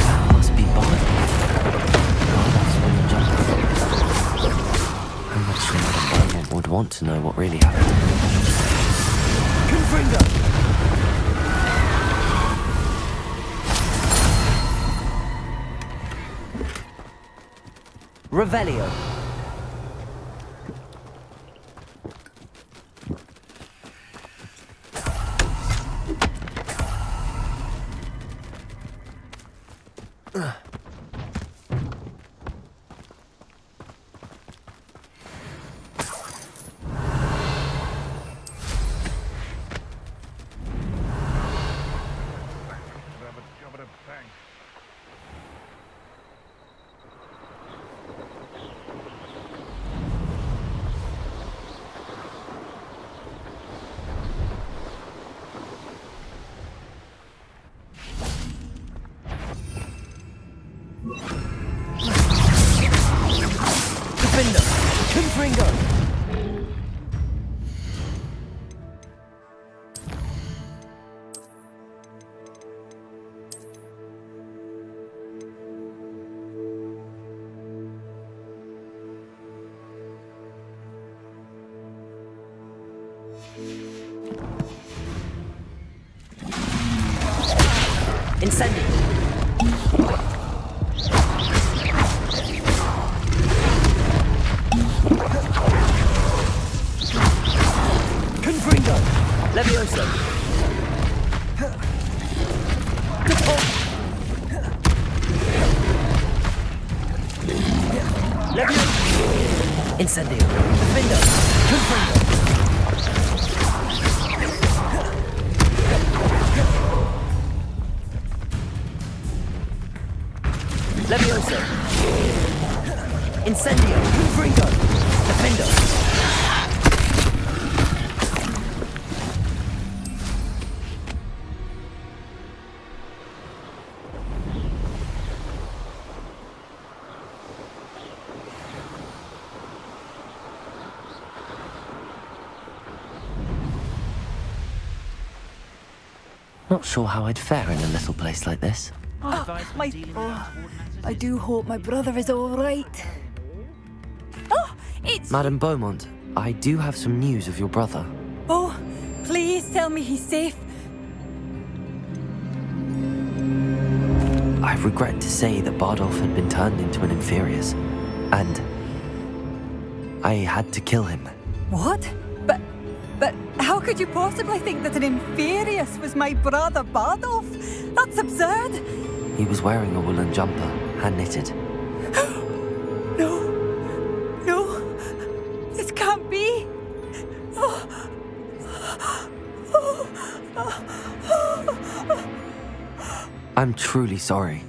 [SPEAKER 2] That must be Bard. Bardolph's wooden jumper. I'm not sure Madame Beaumont would want to know what really happened.
[SPEAKER 7] Confringo. Revelio. Defender. Confringo. Incendio. Confringo. Levioso. Levioso. Incendio. Defender. Confringo. Levioso. Incendio. Confringo. Defender.
[SPEAKER 2] Not sure how I'd fare in a little place like this.
[SPEAKER 1] I do hope my brother is all right. Oh, it's...
[SPEAKER 2] Madame Beaumont, I do have some news of your brother.
[SPEAKER 1] Oh, please tell me he's safe.
[SPEAKER 2] I regret to say that Bardolph had been turned into an Inferius, and I had to kill him.
[SPEAKER 1] What? But how could you possibly think that an Inferius was my brother Bardolph? That's absurd.
[SPEAKER 2] He was wearing a woolen jumper, hand-knitted.
[SPEAKER 1] No, this can't be.
[SPEAKER 2] I'm truly sorry.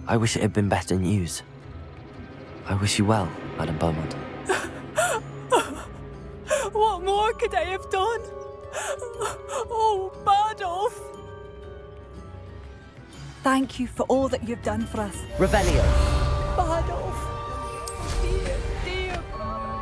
[SPEAKER 2] I wish it had been better news. I wish you well, Madame Beaumont.
[SPEAKER 1] What more could I have done? Oh, Bardolph. Thank you for all that you've done for us.
[SPEAKER 7] Revelio.
[SPEAKER 1] Bardolph. Dear brother.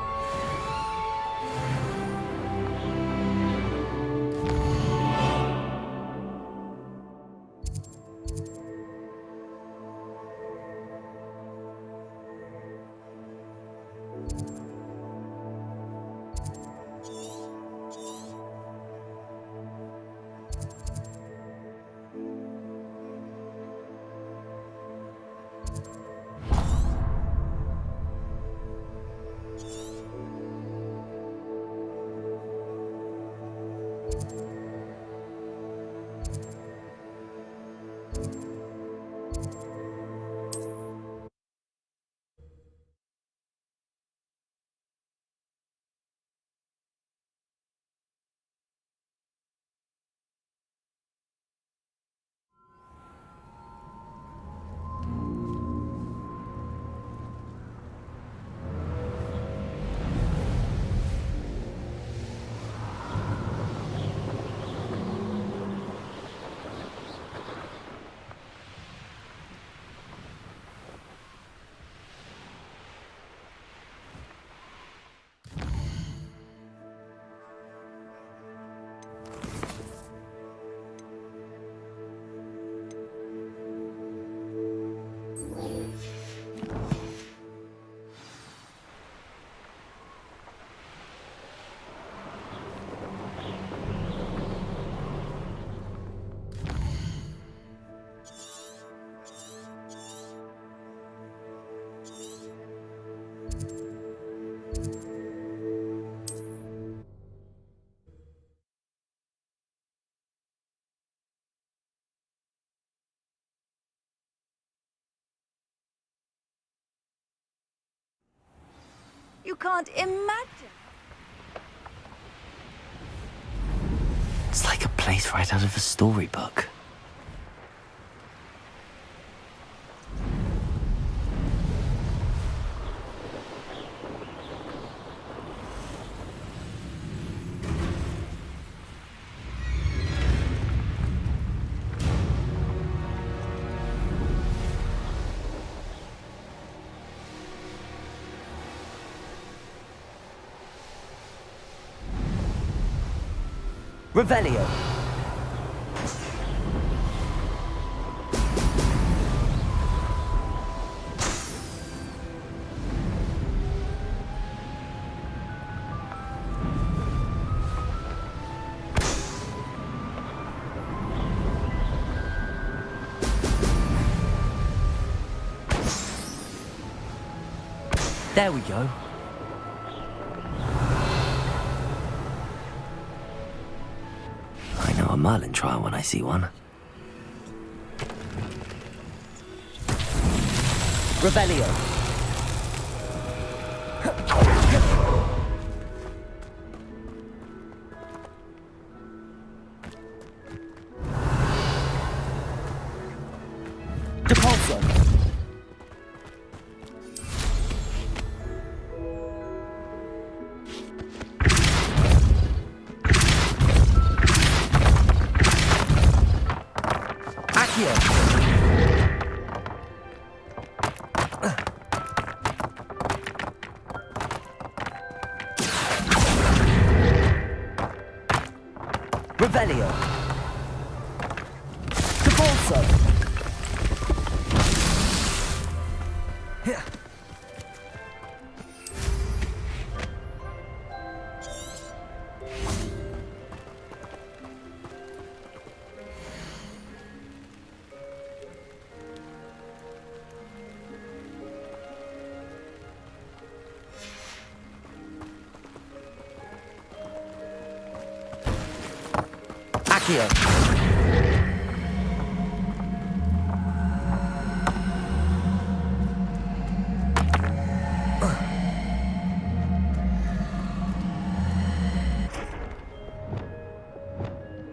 [SPEAKER 1] You can't imagine.
[SPEAKER 2] It's like a place right out of a storybook.
[SPEAKER 7] Revelio.
[SPEAKER 2] There we go. I know a Merlin trial when I see one.
[SPEAKER 7] Revelio. Depulso. Accio. Revelio. Depulso. Accio.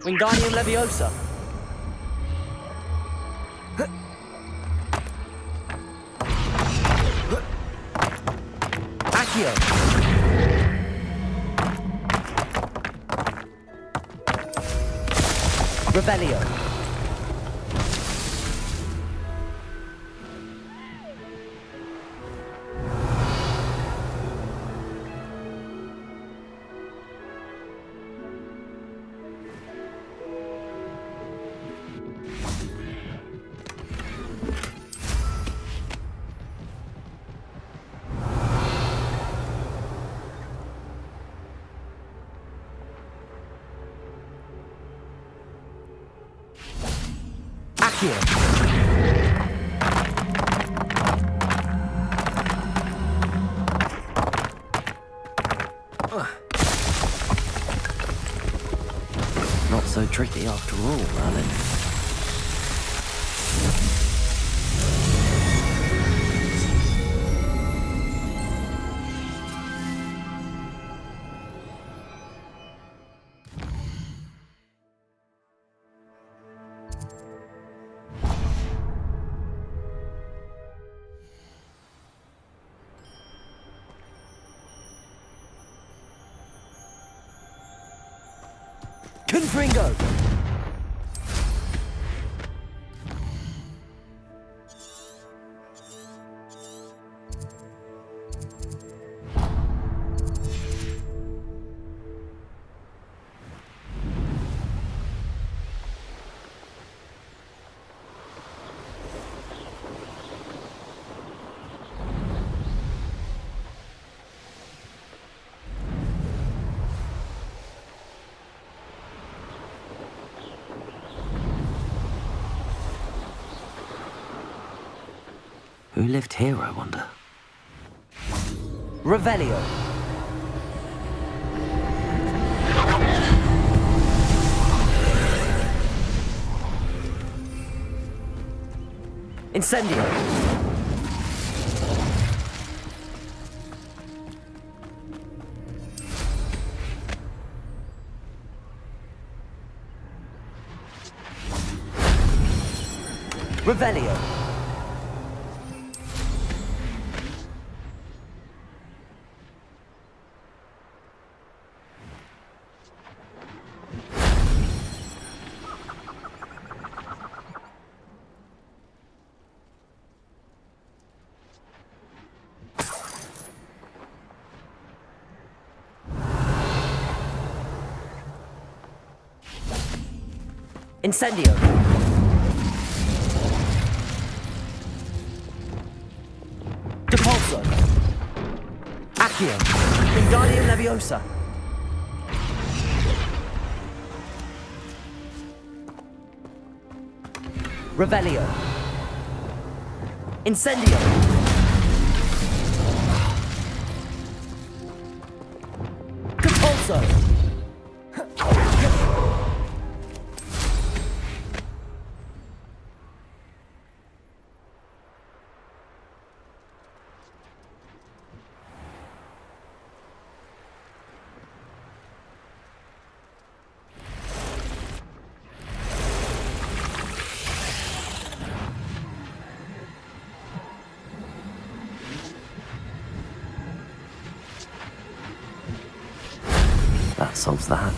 [SPEAKER 7] Wingardium Leviosa. Accio. Revelio. Accio.
[SPEAKER 2] Not so tricky after all, Merlin.
[SPEAKER 7] Confringo.
[SPEAKER 2] Who lived here, I wonder?
[SPEAKER 7] Revelio. Incendio. Revelio. Incendio. Depulso. Accio. Wingardium Leviosa. Revelio. Incendio. Depulso.
[SPEAKER 2] That solves that.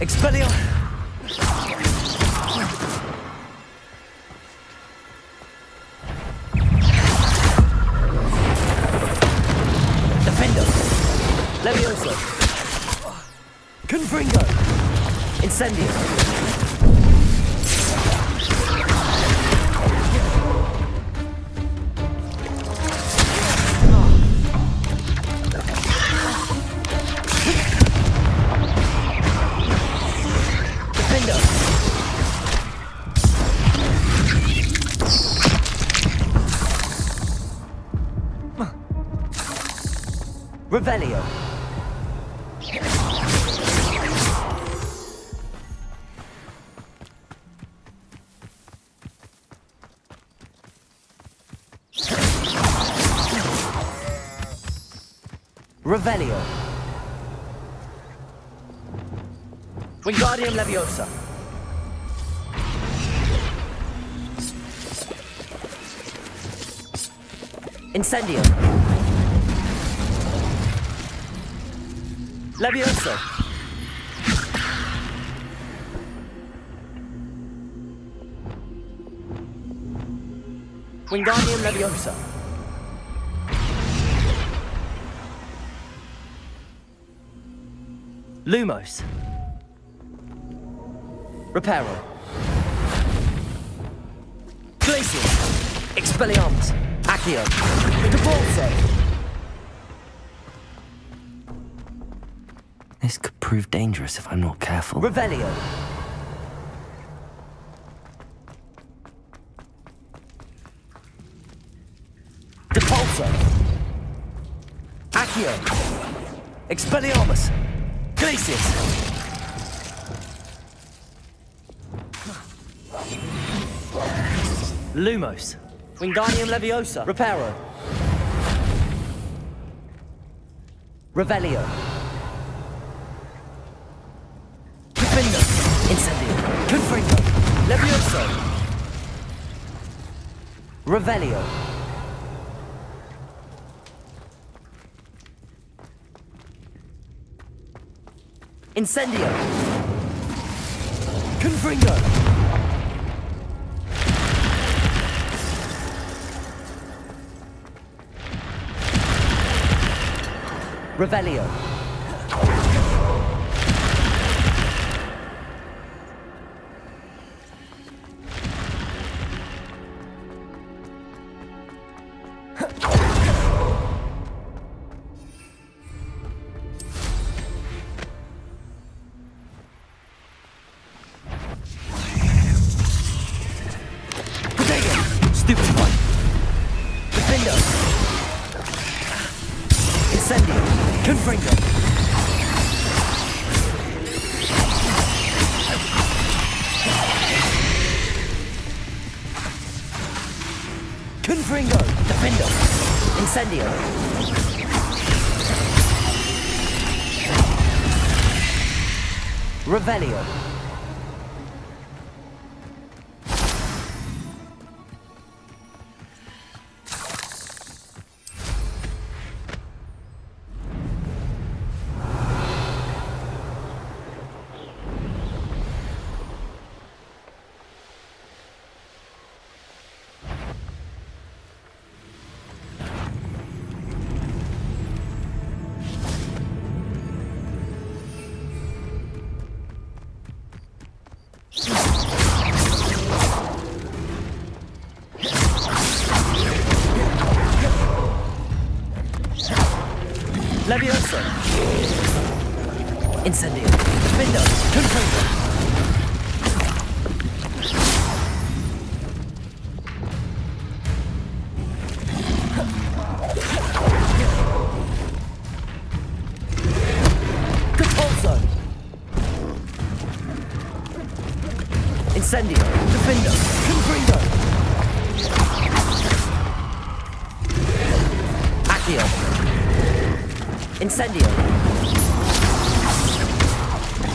[SPEAKER 7] Expelliarmus. Defendo. Levioso. Confringo. Incendio. Revelio. Revelio. Wingardium Leviosa. Incendio. Levioso. Wingardium Leviosa. Lumos. Reparo. Glacius. Expelliarmus. Accio. Depulso.
[SPEAKER 2] This could prove dangerous if I'm not careful.
[SPEAKER 7] Revelio. Depulso. Accio. Expelliarmus. Glacius. Lumos. Wingardium Leviosa. Reparo. Revelio. Incendio. Confringo. Levioso. Revelio. Incendio. Confringo. Revelio. Stupefy. Defendo. Incendio. Confringo. Confringo. Defendo. Incendio. Revelio. Levioso. Incendio. Defendo. Confringo. Capulso. Incendio. Defendo. Confringo. Accio. Incendio.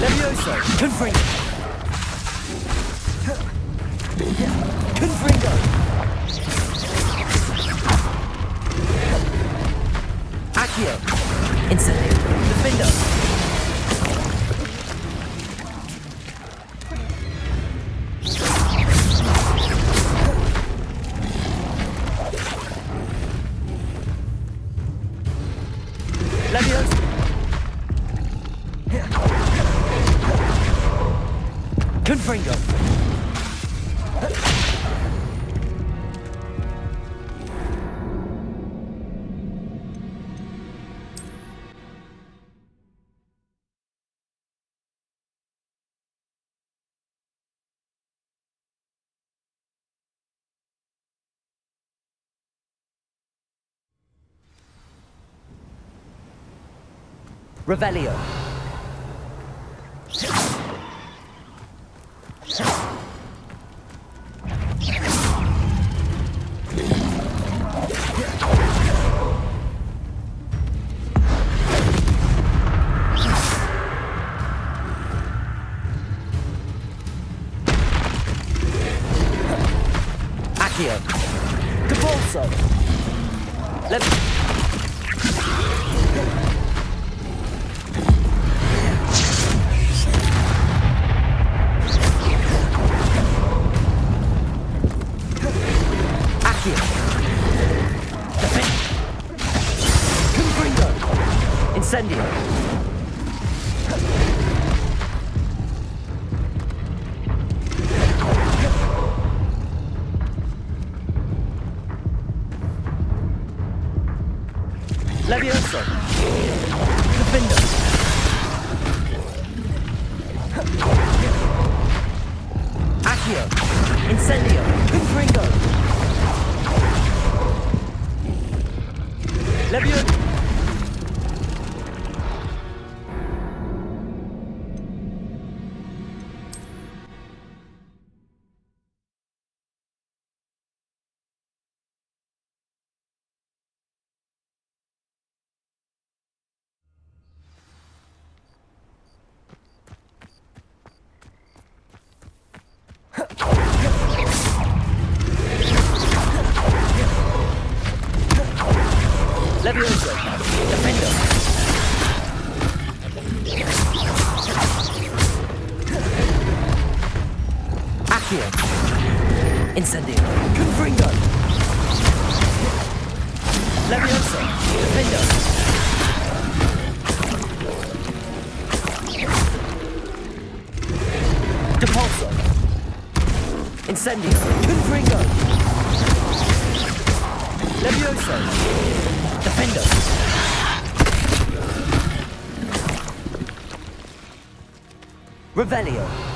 [SPEAKER 7] Levioso. Confringo. Confringo. Accio. Incendio. Defendo. Levioso. Confringo. Revelio. Accio. Capulso. Accio. Defend. Confringo. Incendio. Levioso. Defendo. Accio. Incendio. Confringo. Levioso. Levioso. Defendo. Accio. Incendio. Confringo. Levioso. Defendo. Depulso. Incendio. Confringo. Levioso. Defendo. Revelio.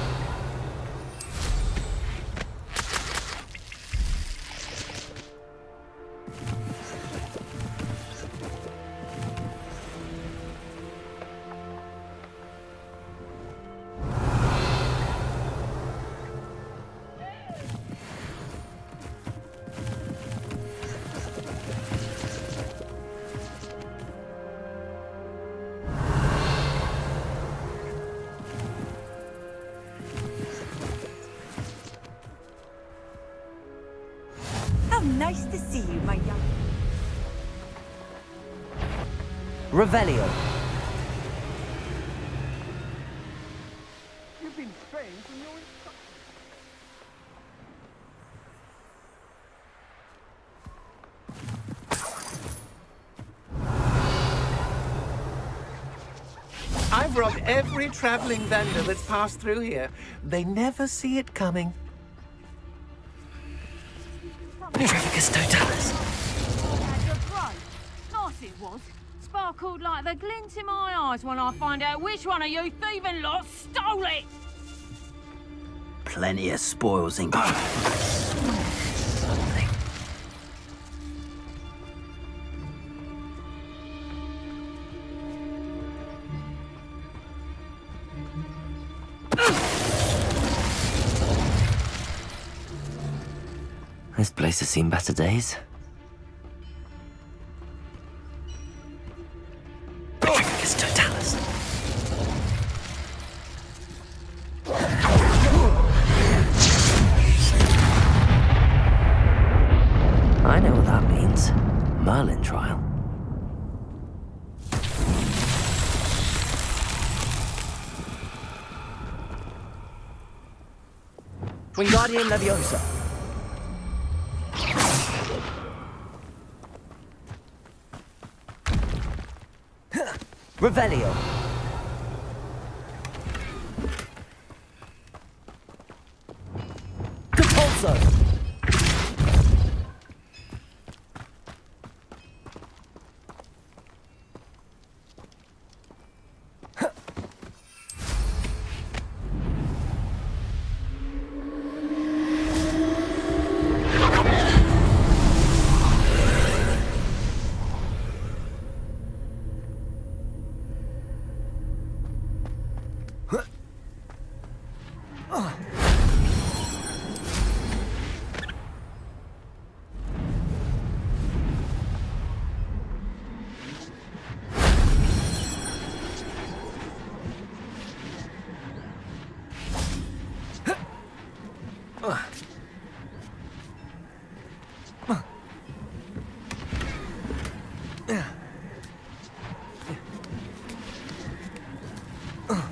[SPEAKER 1] Nice to see you, my young...
[SPEAKER 7] Revelio.
[SPEAKER 4] You've been straying from your
[SPEAKER 12] I've robbed every traveling vendor that's passed through here. They never see it coming.
[SPEAKER 2] Trafficus totalis.
[SPEAKER 10] Nice it was. Sparkled like the glint in my eyes when I find out which one of you thieving lot stole it.
[SPEAKER 8] Plenty of spoils in.
[SPEAKER 2] Something. This place has seen better days. Trafficus totalis. I know what that means. Merlin trial.
[SPEAKER 7] Wingardium Leviosa. Revelio. Compulso.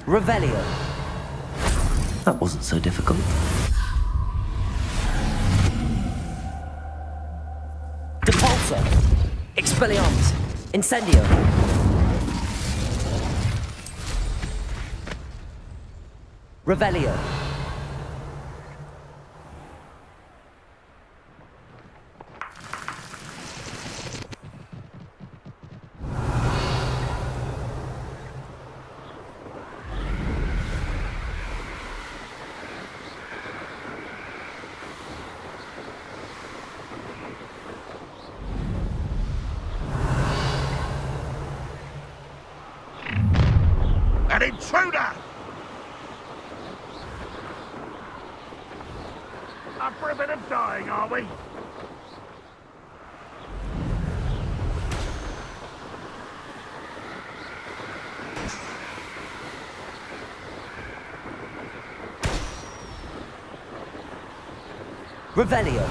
[SPEAKER 7] Revelio.
[SPEAKER 2] That wasn't so difficult.
[SPEAKER 7] Depulso. Expelliarmus. Incendio. Revelio.
[SPEAKER 3] An intruder! Up for a bit of dying, are we?
[SPEAKER 7] Revelio.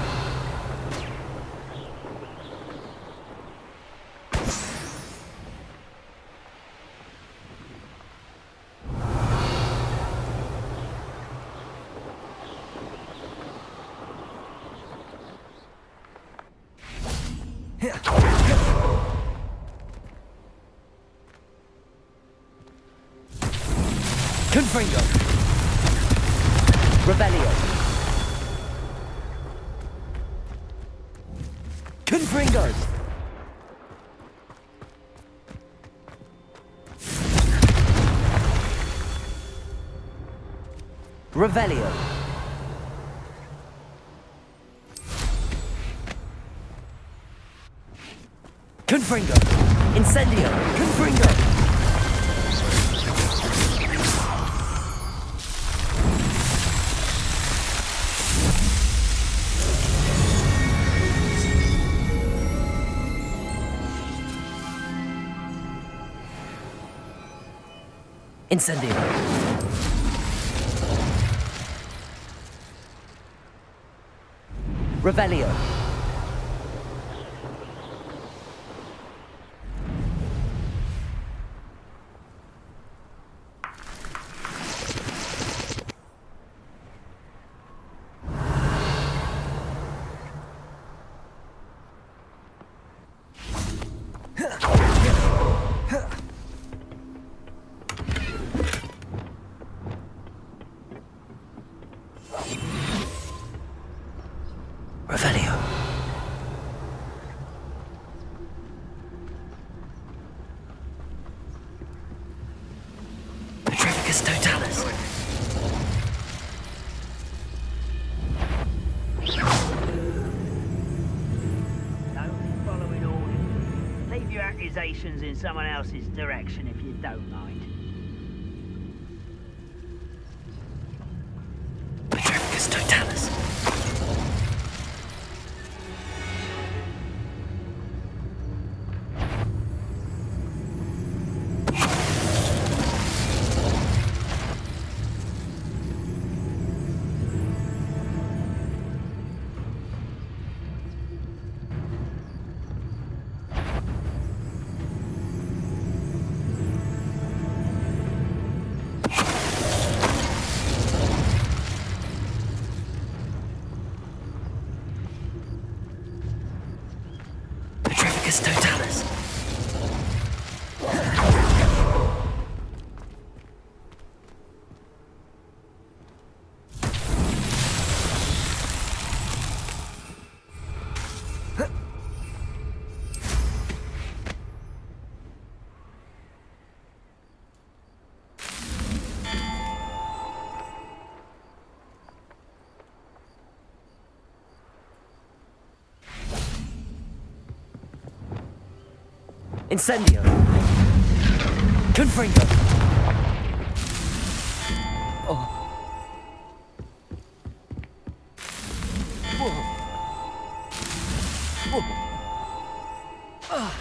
[SPEAKER 7] Confringo. Revelio. Confringos. Revelio. Confringo. Incendio. Confringo. Incendio. Revelio.
[SPEAKER 8] potions in someone else's direction if you don't mind.
[SPEAKER 2] Petrificus totalis. Petrificus totalis. Incendio. Confringo. Oh. Whoa. Whoa. Ah.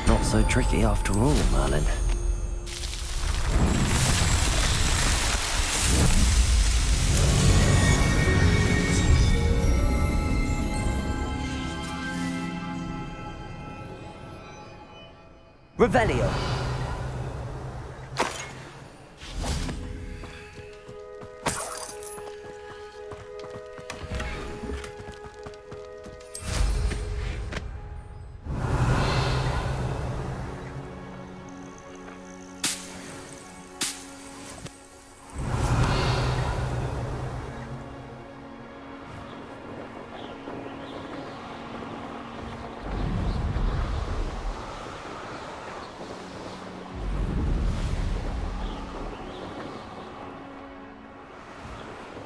[SPEAKER 2] Not so tricky after all, Merlin. Revelio.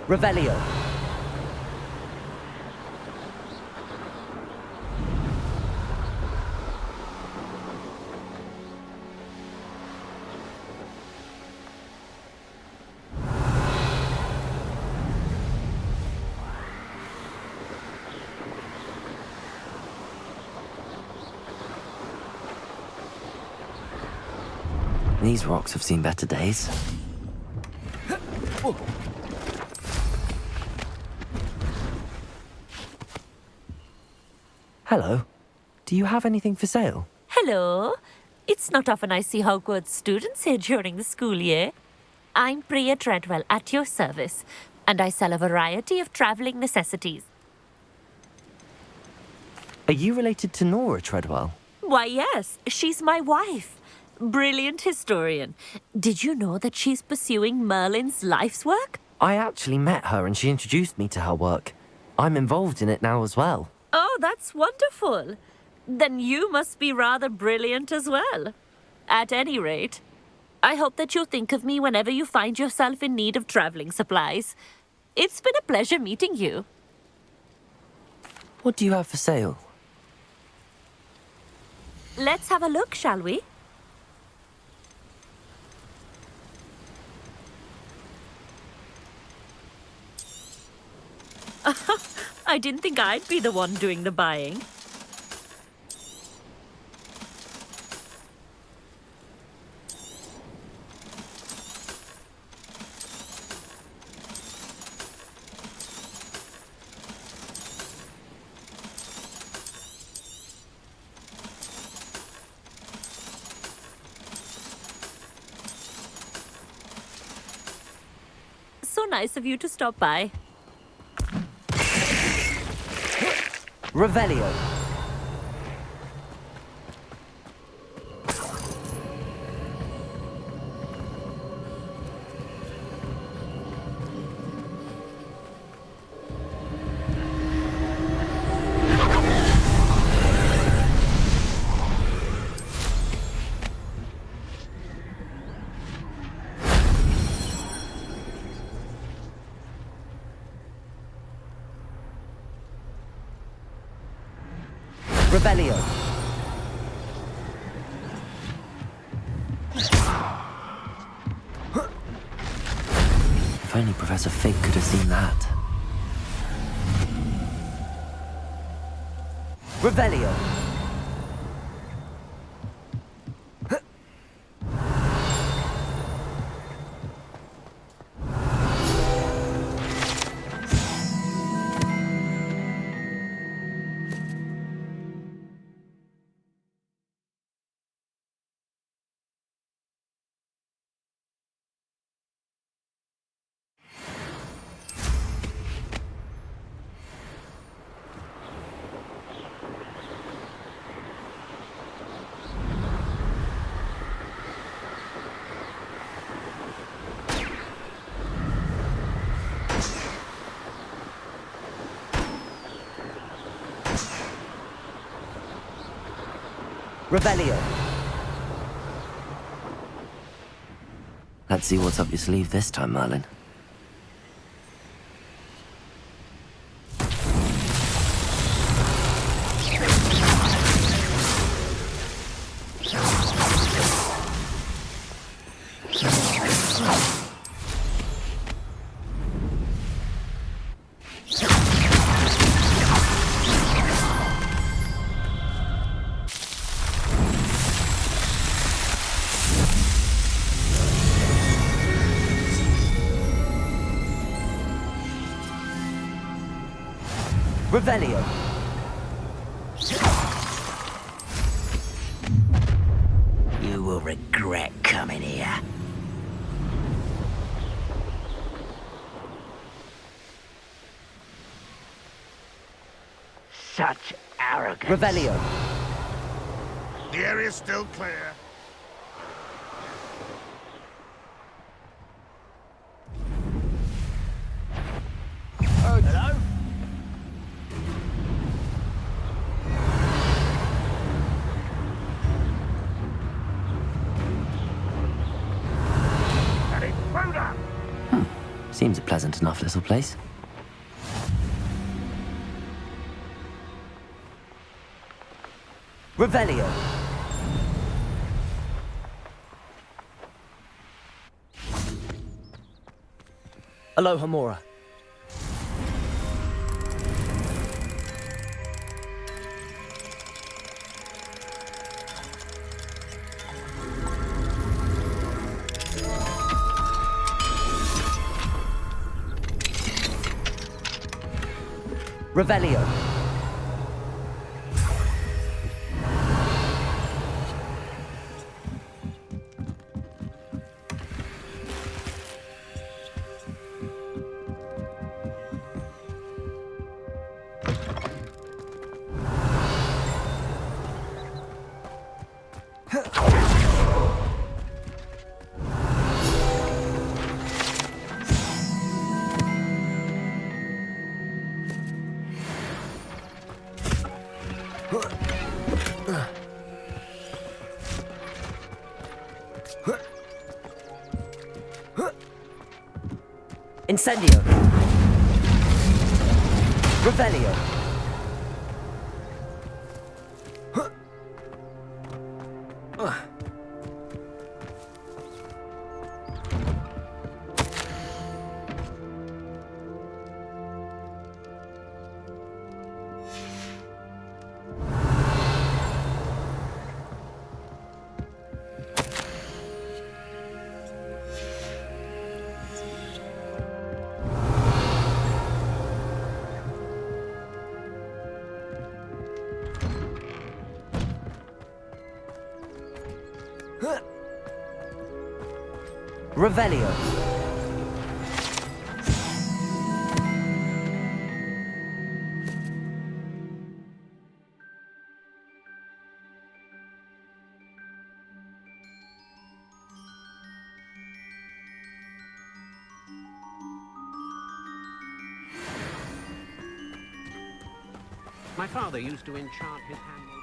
[SPEAKER 2] Revelio. These rocks have seen better days. Hello. Do you have anything for sale?
[SPEAKER 13] Hello. It's not often I see Hogwarts students here during the school year. I'm Priya Treadwell, at your service, and I sell a variety of travelling necessities.
[SPEAKER 2] Are you related to Nora Treadwell?
[SPEAKER 13] Why, yes. She's my wife. Brilliant historian. Did you know that she's pursuing Merlin's life's work?
[SPEAKER 2] I actually met her and she introduced me to her work. I'm involved in it now as well.
[SPEAKER 13] Oh, that's wonderful. Then you must be rather brilliant as well. At any rate, I hope that you'll think of me whenever you find yourself in need of travelling supplies. It's been a pleasure meeting you.
[SPEAKER 2] What do you have for sale?
[SPEAKER 13] Let's have a look, shall we? I didn't think I'd be the one doing the buying. So nice of you to stop by.
[SPEAKER 2] Revelio. Revelio. If only Professor Fig could have seen that. Revelio. Revelio. Let's see what's up your sleeve this time, Merlin. Revelio.
[SPEAKER 8] You will regret coming here. Such arrogance.
[SPEAKER 2] Revelio.
[SPEAKER 3] The area's still clear.
[SPEAKER 8] Hello?
[SPEAKER 2] Seems a pleasant enough little place. Revelio. Aloha Mora. Revelio. Incendio. Revelio.
[SPEAKER 7] Revelio.
[SPEAKER 4] My father used to enchant his handmade...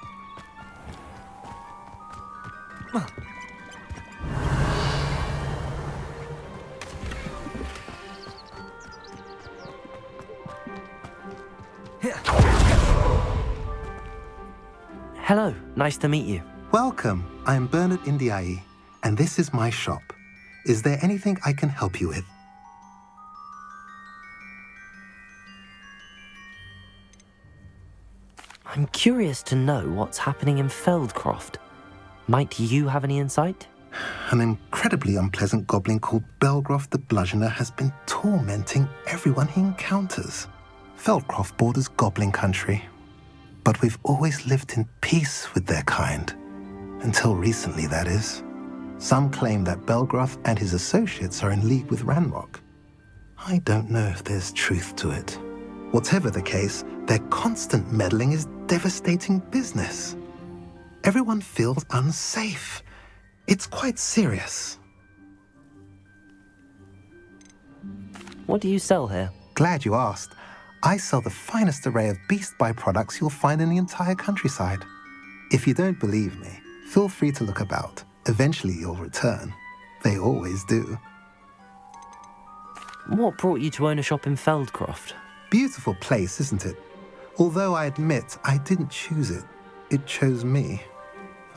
[SPEAKER 2] Hello, nice to meet you.
[SPEAKER 6] Welcome. I'm Bernard Indiai, and this is my shop. Is there anything I can help you with?
[SPEAKER 2] I'm curious to know what's happening in Feldcroft. Might you have any insight?
[SPEAKER 6] An incredibly unpleasant goblin called Belgroth the Bludgeoner has been tormenting everyone he encounters. Feldcroft borders goblin country, but we've always lived in peace with their kind. Until recently, that is. Some claim that Belgroth and his associates are in league with Ranrock. I don't know if there's truth to it. Whatever the case, their constant meddling is devastating business. Everyone feels unsafe. It's quite serious.
[SPEAKER 2] What do you sell here?
[SPEAKER 6] Glad you asked. I sell the finest array of Beast Buy products you'll find in the entire countryside. If you don't believe me, feel free to look about. Eventually you'll return. They always do.
[SPEAKER 2] What brought you to own a shop in Feldcroft?
[SPEAKER 6] Beautiful place, isn't it? Although I admit I didn't choose it. It chose me.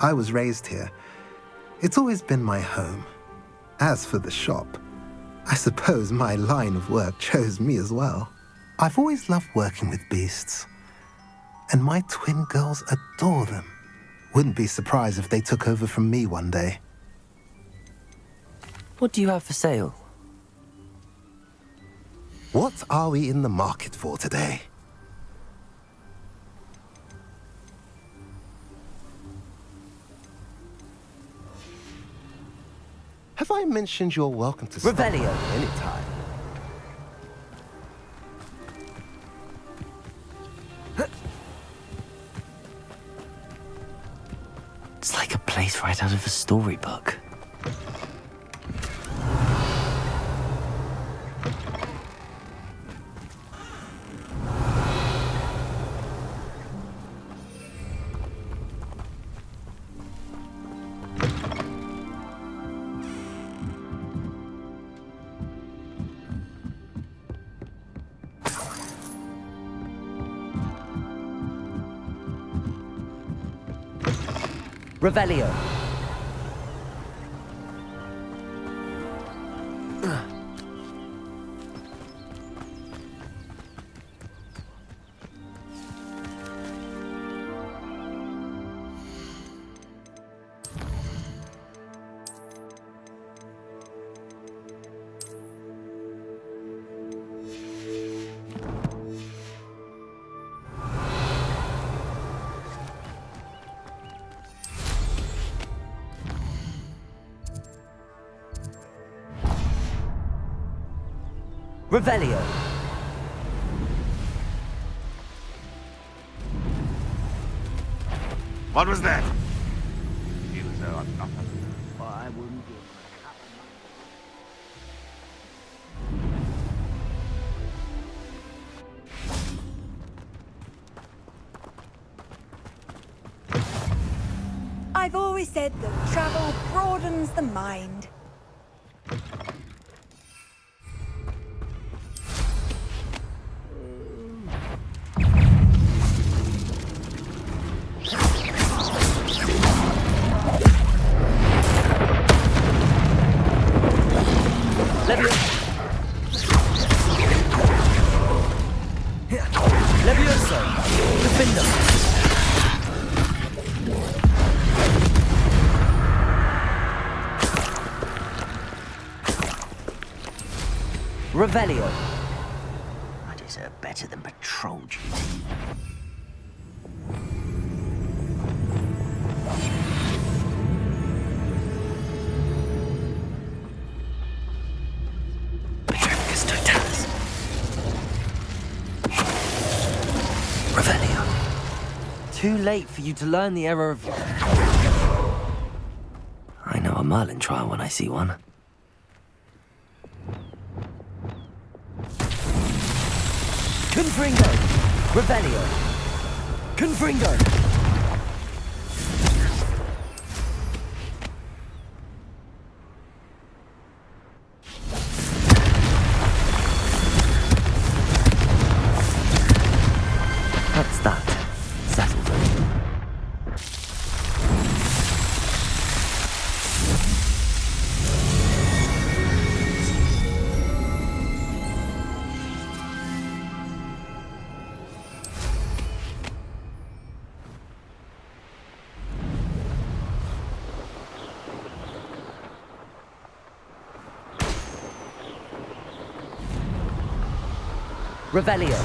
[SPEAKER 6] I was raised here. It's always been my home. As for the shop, I suppose my line of work chose me as well. I've always loved working with beasts. And my twin girls adore them. Wouldn't be surprised if they took over from me one day.
[SPEAKER 2] What do you have for sale?
[SPEAKER 6] What are we in the market for today? Have I mentioned you're welcome to stop
[SPEAKER 7] Revelio.
[SPEAKER 6] anytime?
[SPEAKER 2] It's like a place right out of a storybook.
[SPEAKER 7] Revelio. Revelio.
[SPEAKER 3] What was that? Feel as though I'm not.
[SPEAKER 8] Well, I wouldn't give
[SPEAKER 1] I've always said that travel broadens the mind.
[SPEAKER 7] Levioso. Defender. Revelio.
[SPEAKER 8] I deserve better than patrol duty.
[SPEAKER 2] too late for you to learn the error of... I know a Merlin trial when I see one. Confringo! Revelio! Confringo! That's that. Settled. Revelio.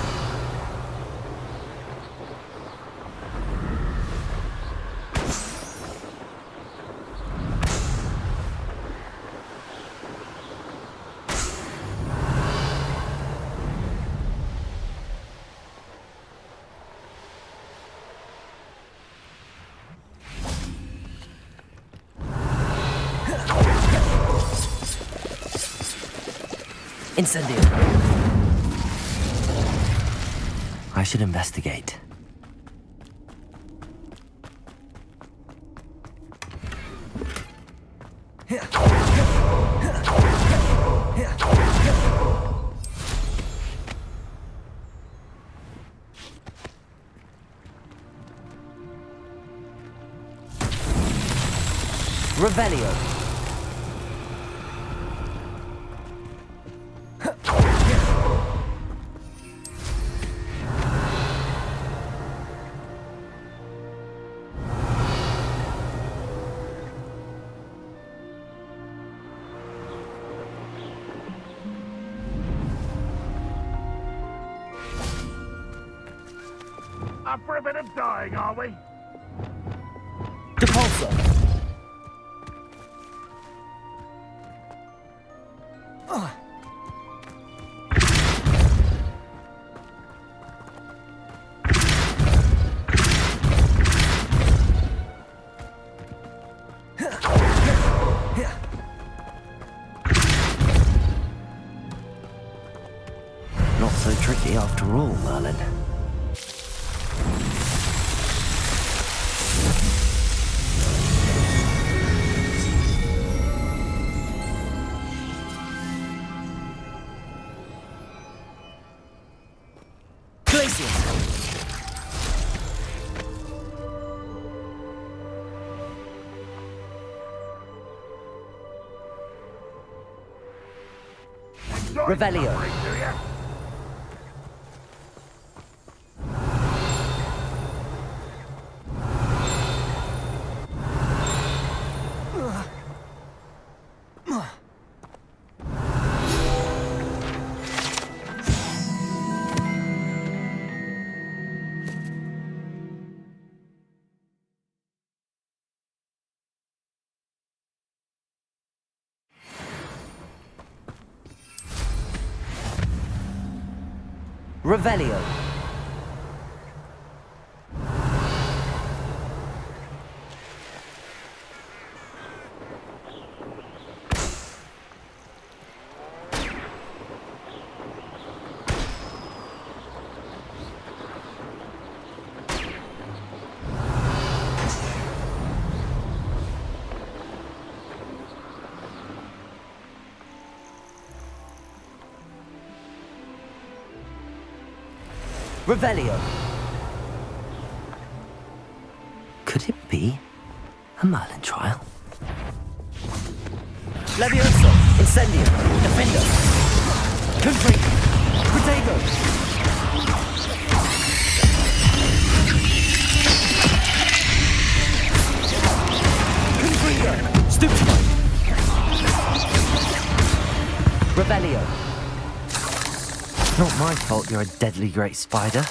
[SPEAKER 2] Incendio. I should investigate. Revelio.
[SPEAKER 3] Up for a bit of dying, are we?
[SPEAKER 2] Depulso. Not so tricky after all, Merlin. Revelio. Revelio. Revelio. Could it be a Merlin trial? Levioso, Incendio, Defendo, Confringo, Protego. Confringo, Stupido. Revelio. Not my fault you're a deadly great spider.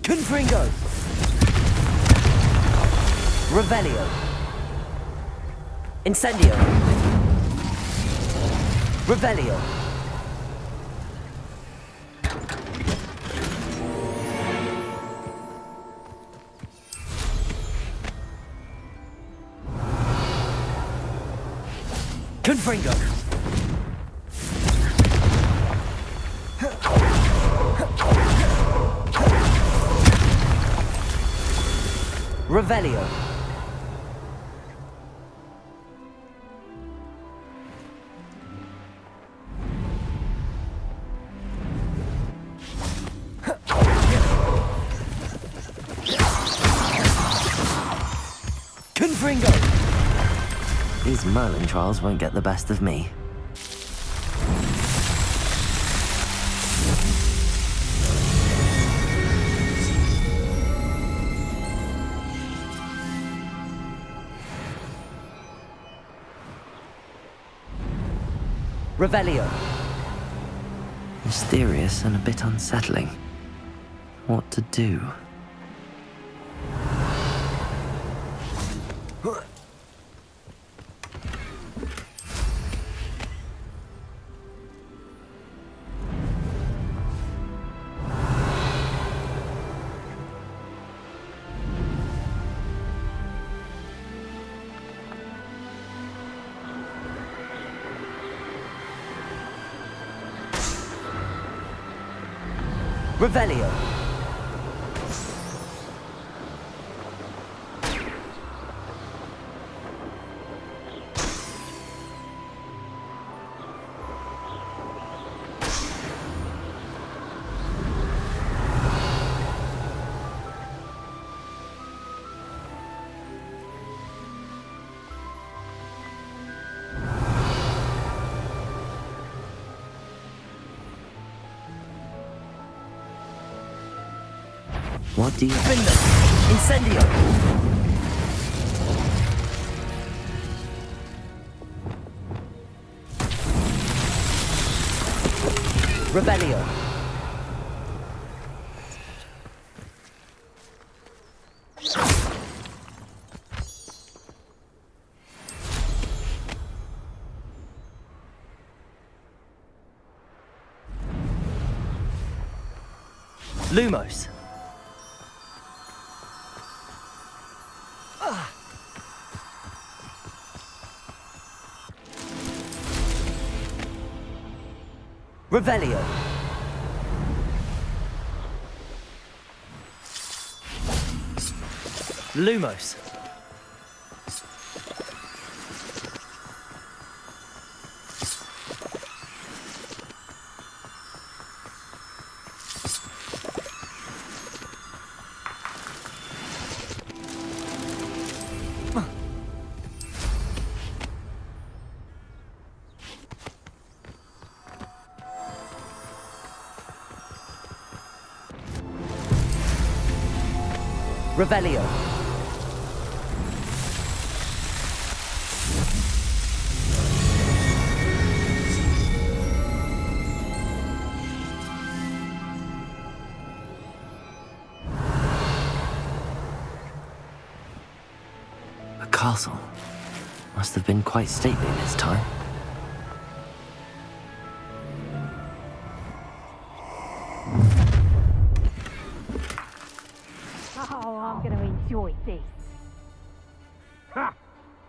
[SPEAKER 7] Confringo! Revelio! Incendio! Revelio! Confringo! Revelio! Confringo!
[SPEAKER 2] These Merlin trials won't get the best of me.
[SPEAKER 7] Revelio!
[SPEAKER 2] Mysterious and a bit unsettling. What to do?
[SPEAKER 7] Revelio!
[SPEAKER 2] What do you...
[SPEAKER 7] Incendio! Revelio! Lumos! Revelio! Lumos! Revelio!
[SPEAKER 2] A castle. Must have been quite stately in its time.
[SPEAKER 10] Oh, I'm going to enjoy this.
[SPEAKER 4] Ha!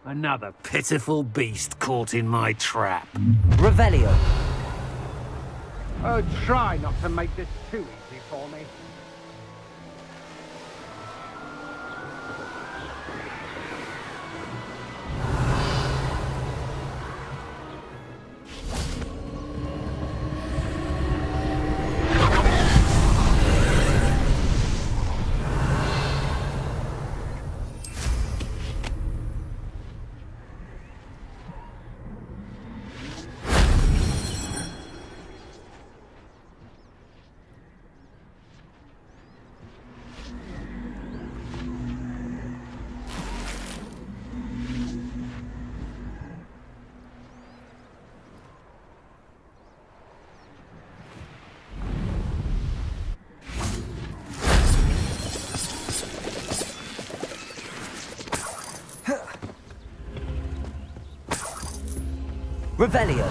[SPEAKER 4] Another pitiful beast caught in my trap.
[SPEAKER 7] Revelio!
[SPEAKER 12] Oh, try not to make this too easy for me.
[SPEAKER 7] Revelio.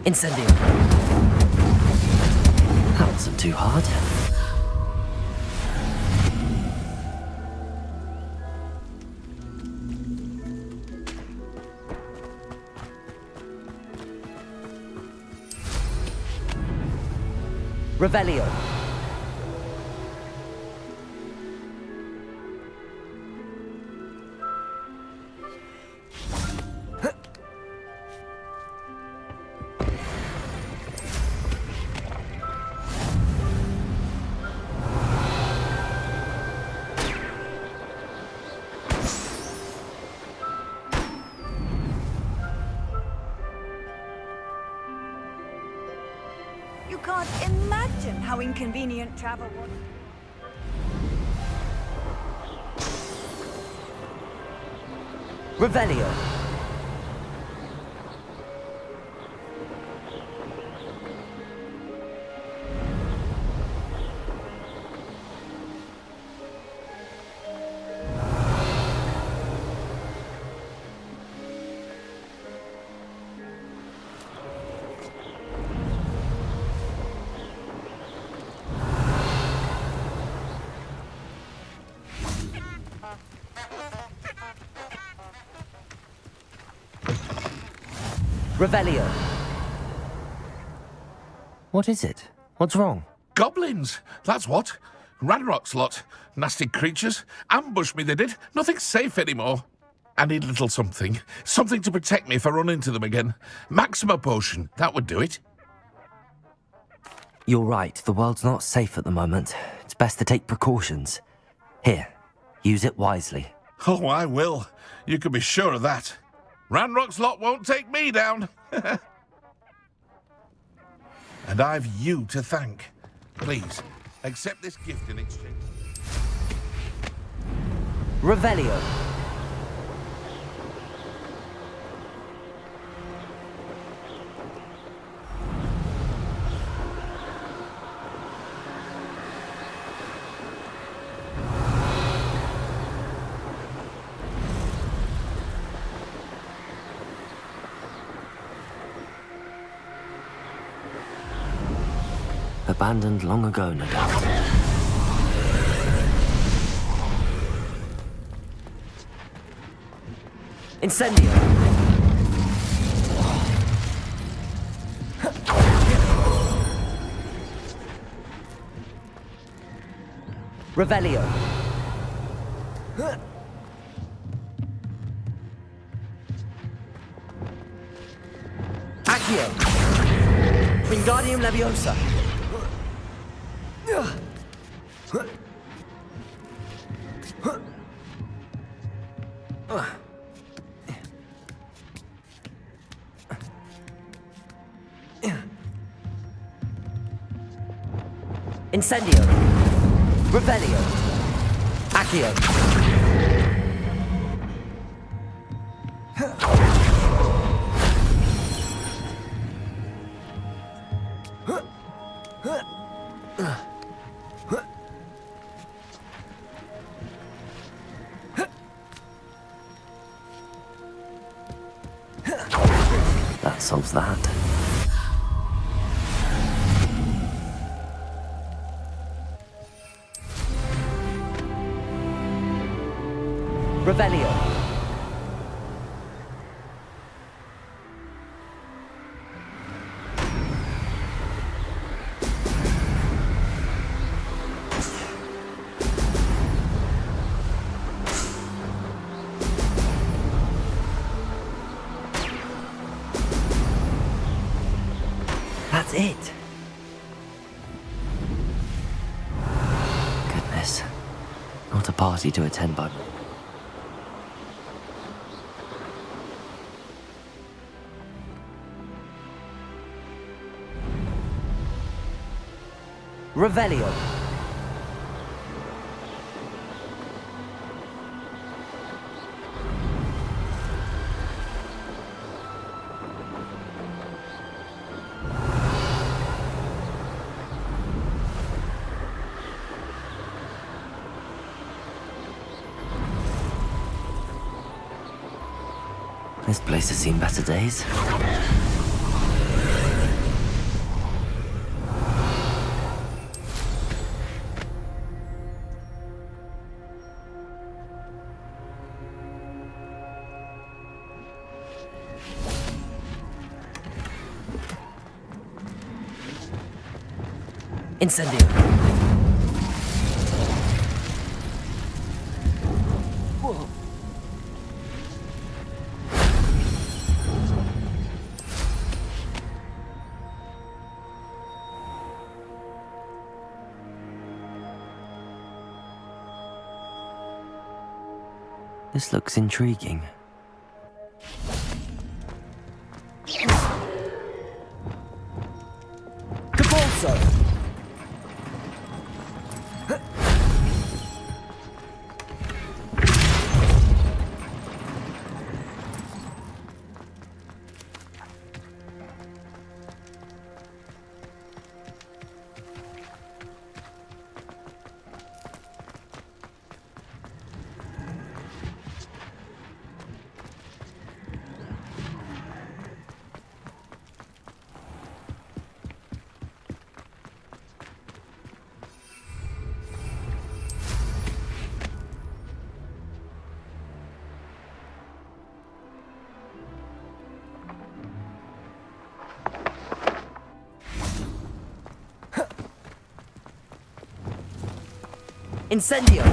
[SPEAKER 7] Incendio.
[SPEAKER 2] That wasn't too hard.
[SPEAKER 7] Revelio.
[SPEAKER 1] You can't imagine how inconvenient travel was.
[SPEAKER 7] Revelio. Revelio.
[SPEAKER 2] What is it? What's wrong?
[SPEAKER 3] Goblins, that's what. Ranrock's lot. Nasty creatures. Ambushed me, they did. Nothing's safe anymore. I need a little something. Something to protect me if I run into them again. Maxima potion, that would do it.
[SPEAKER 2] You're right, the world's not safe at the moment. It's best to take precautions. Here, use it wisely.
[SPEAKER 3] Oh, I will. You can be sure of that. Ranrock's lot won't take me down. And I've you to thank. Please, accept this gift in exchange.
[SPEAKER 7] Revelio.
[SPEAKER 2] Abandoned long ago, no doubt.
[SPEAKER 7] Incendio. Revelio. Accio. Wingardium Leviosa. Incendio. Revelio. Accio.
[SPEAKER 2] That solves that.
[SPEAKER 7] Revelio.
[SPEAKER 2] That's it. Goodness. Not a party to attend, but
[SPEAKER 7] Revelio.
[SPEAKER 2] This place has seen better days.
[SPEAKER 7] Incendio. Whoa.
[SPEAKER 2] This looks intriguing.
[SPEAKER 7] Capulso! Incendio!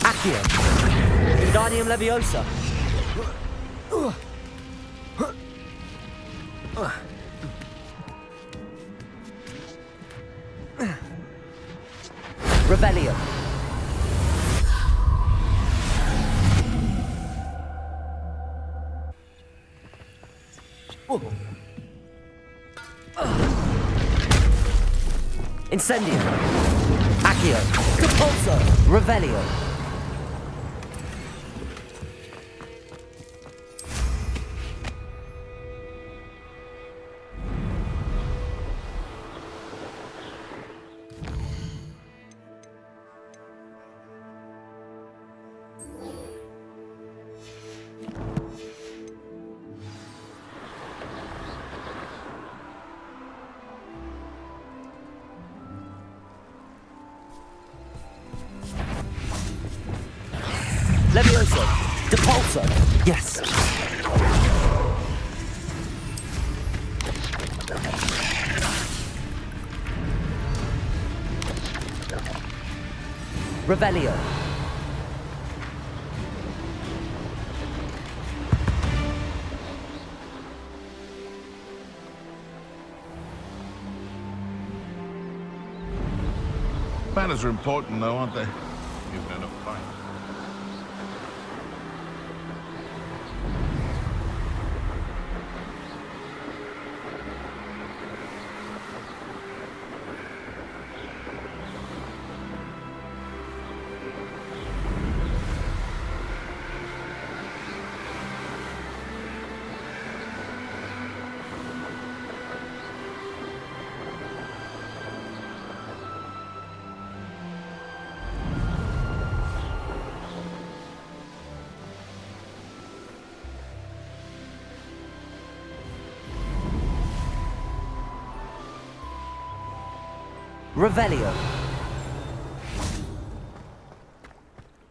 [SPEAKER 7] Accio! Wingardium Leviosa! Revelio. Incendio. Accio. Capulso. Revelio. Levioso! Depulso!
[SPEAKER 2] Yes!
[SPEAKER 7] Revelio!
[SPEAKER 3] Manners are important, though, aren't they? Even in a fight.
[SPEAKER 7] Revelio.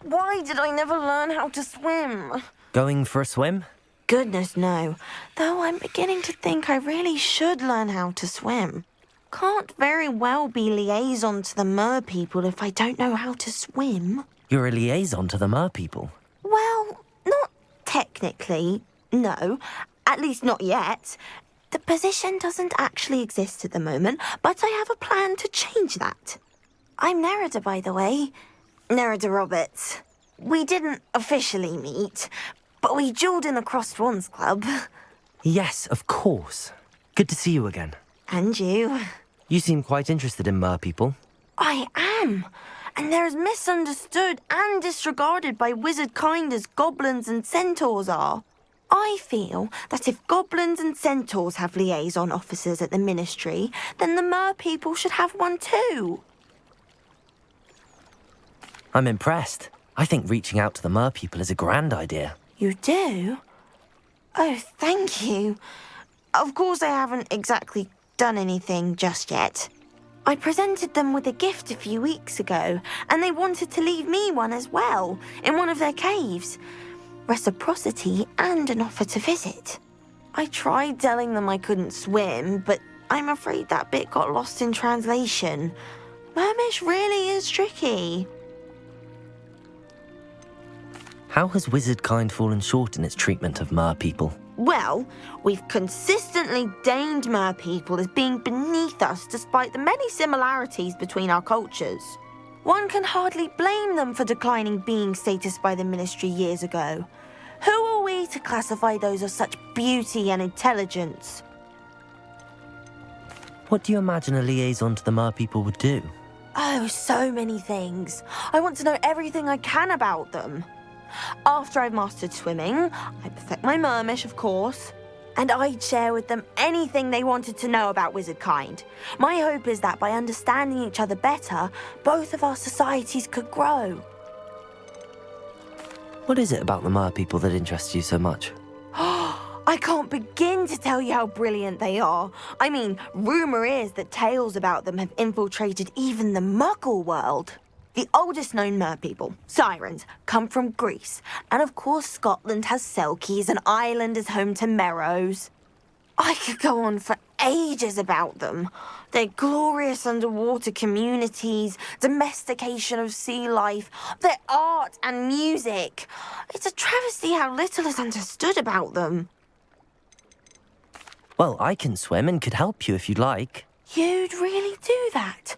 [SPEAKER 14] Why did I never learn how to swim?
[SPEAKER 2] Going for a swim?
[SPEAKER 14] Goodness, no. Though I'm beginning to think I really should learn how to swim. Can't very well be liaison to the mer people if I don't know how to swim.
[SPEAKER 2] You're a liaison to the mer people.
[SPEAKER 14] Well, not technically, no. At least not yet. The position doesn't actually exist at the moment, but I have a plan to change that. I'm Nerida, by the way. Nerida Roberts. We didn't officially meet, but we duelled in the Crossed Wands Club.
[SPEAKER 2] Yes, of course. Good to see you again.
[SPEAKER 14] And you.
[SPEAKER 2] You seem quite interested in mer people.
[SPEAKER 14] I am. and they're as misunderstood and disregarded by wizard kind as goblins and centaurs are. I feel that if goblins and centaurs have liaison officers at the Ministry, then the mer people should have one too.
[SPEAKER 2] I'm impressed. I think reaching out to the mer people is a grand idea.
[SPEAKER 14] You do? Oh, thank you. Of course I haven't exactly done anything just yet. I presented them with a gift a few weeks ago, and they wanted to leave me one as well, in one of their caves. Reciprocity and an offer to visit. I tried telling them I couldn't swim, but I'm afraid that bit got lost in translation. Mermish really is tricky.
[SPEAKER 2] How has wizardkind fallen short in its treatment of mer people?
[SPEAKER 14] Well, we've consistently deemed mer people as being beneath us despite the many similarities between our cultures. One can hardly blame them for declining being status by the Ministry years ago. Who are we to classify those of such beauty and intelligence?
[SPEAKER 2] What do you imagine a liaison to the mer people would do?
[SPEAKER 14] Oh, so many things. I want to know everything I can about them. After I've mastered swimming, I perfect my mermish, of course, and I'd share with them anything they wanted to know about wizardkind. My hope is that by understanding each other better, both of our societies could grow.
[SPEAKER 2] What is it about the mer people that interests you so much?
[SPEAKER 14] I can't begin to tell you how brilliant they are. I mean, rumour is that tales about them have infiltrated even the Muggle world. The oldest known mer people, sirens, come from Greece. And of course Scotland has Selkies and Ireland is home to Merrows. I could go on for ages about them. Their glorious underwater communities, domestication of sea life, their art and music. It's a travesty how little is understood about them.
[SPEAKER 2] Well, I can swim and could help you if you'd like.
[SPEAKER 14] You'd really do that?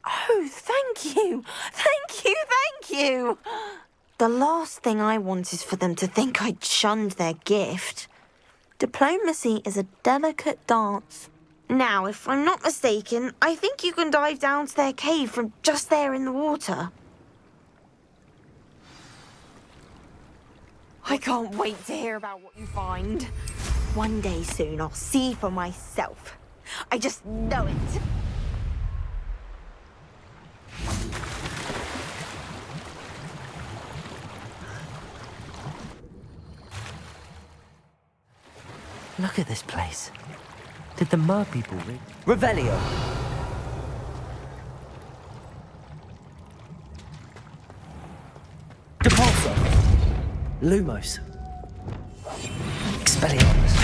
[SPEAKER 14] Oh, thank you. Thank you, thank you. The last thing I want is for them to think I'd shunned their gift. Diplomacy is a delicate dance. Now, if I'm not mistaken, I think you can dive down to their cave from just there in the water. I can't wait to hear about what you find. One day soon, I'll see for myself. I just know it.
[SPEAKER 2] Look at this place. Did the mer people Revelio! Depulso! Lumos! Expelliarmus!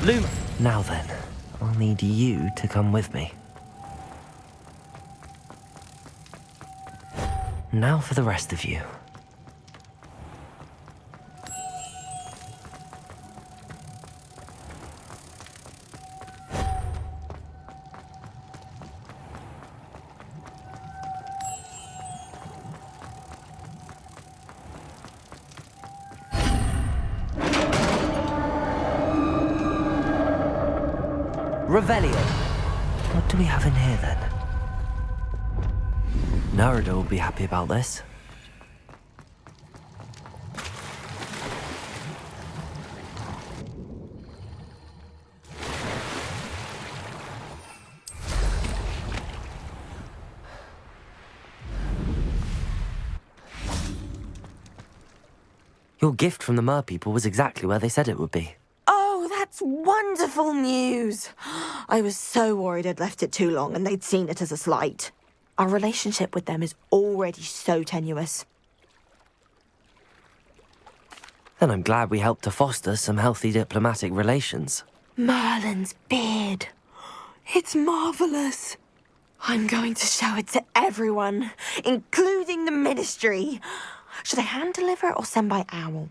[SPEAKER 2] Luma! Now then, I'll need you to come with me. Now for the rest of you. Revelio. What do we have in here then? Narada will be happy about this. Your gift from the mer people was exactly where they said it would be.
[SPEAKER 14] Oh, that's wonderful news. I was so worried I'd left it too long and they'd seen it as a slight. Our relationship with them is already so tenuous.
[SPEAKER 2] Then I'm glad we helped to foster some healthy diplomatic relations.
[SPEAKER 14] Merlin's beard. It's marvellous. I'm going to show it to everyone, including the Ministry. Should I hand deliver it or send by owl?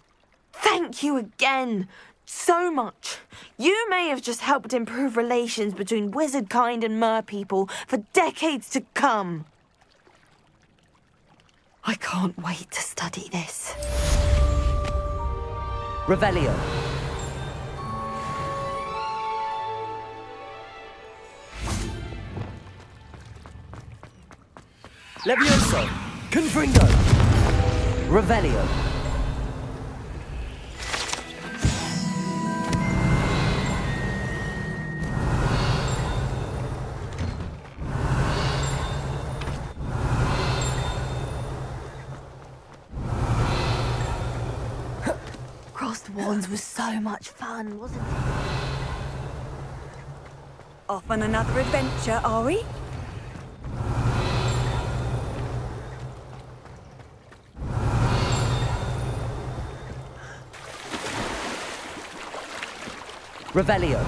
[SPEAKER 14] Thank you again. So much. You may have just helped improve relations between wizardkind and mer people for decades to come. I can't wait to study this.
[SPEAKER 7] Revelio. Levioso! Confringo! Revelio!
[SPEAKER 11] Crossed Wands was so much fun, wasn't it?
[SPEAKER 1] Off on another adventure, are we?
[SPEAKER 7] Revelio!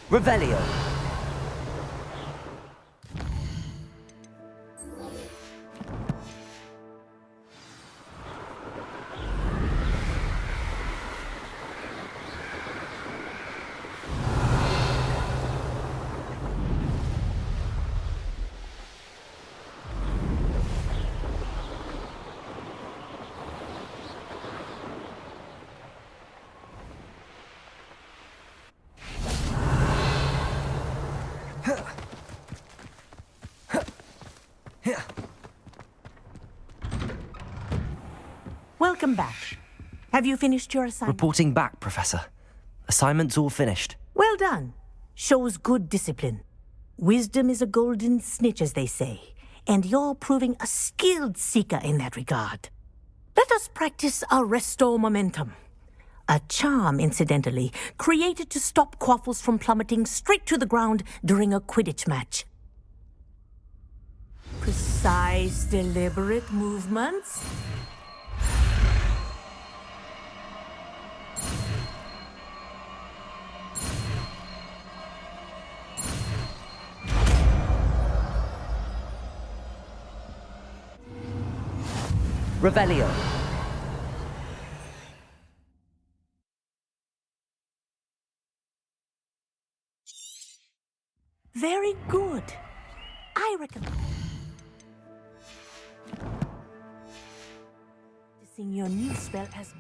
[SPEAKER 7] Revelio!
[SPEAKER 8] Welcome back. Have you finished your assignment?
[SPEAKER 2] Reporting back, Professor. Assignment's all finished.
[SPEAKER 8] Well done. Shows good discipline. Wisdom is a golden snitch, as they say, and you're proving a skilled seeker in that regard. Let us practice our Restore Momentum. A charm, incidentally, created to stop Quaffles from plummeting straight to the ground during a Quidditch match. Precise, deliberate movements.
[SPEAKER 7] Revelio!
[SPEAKER 8] Very good. I recommend practicing your new spell as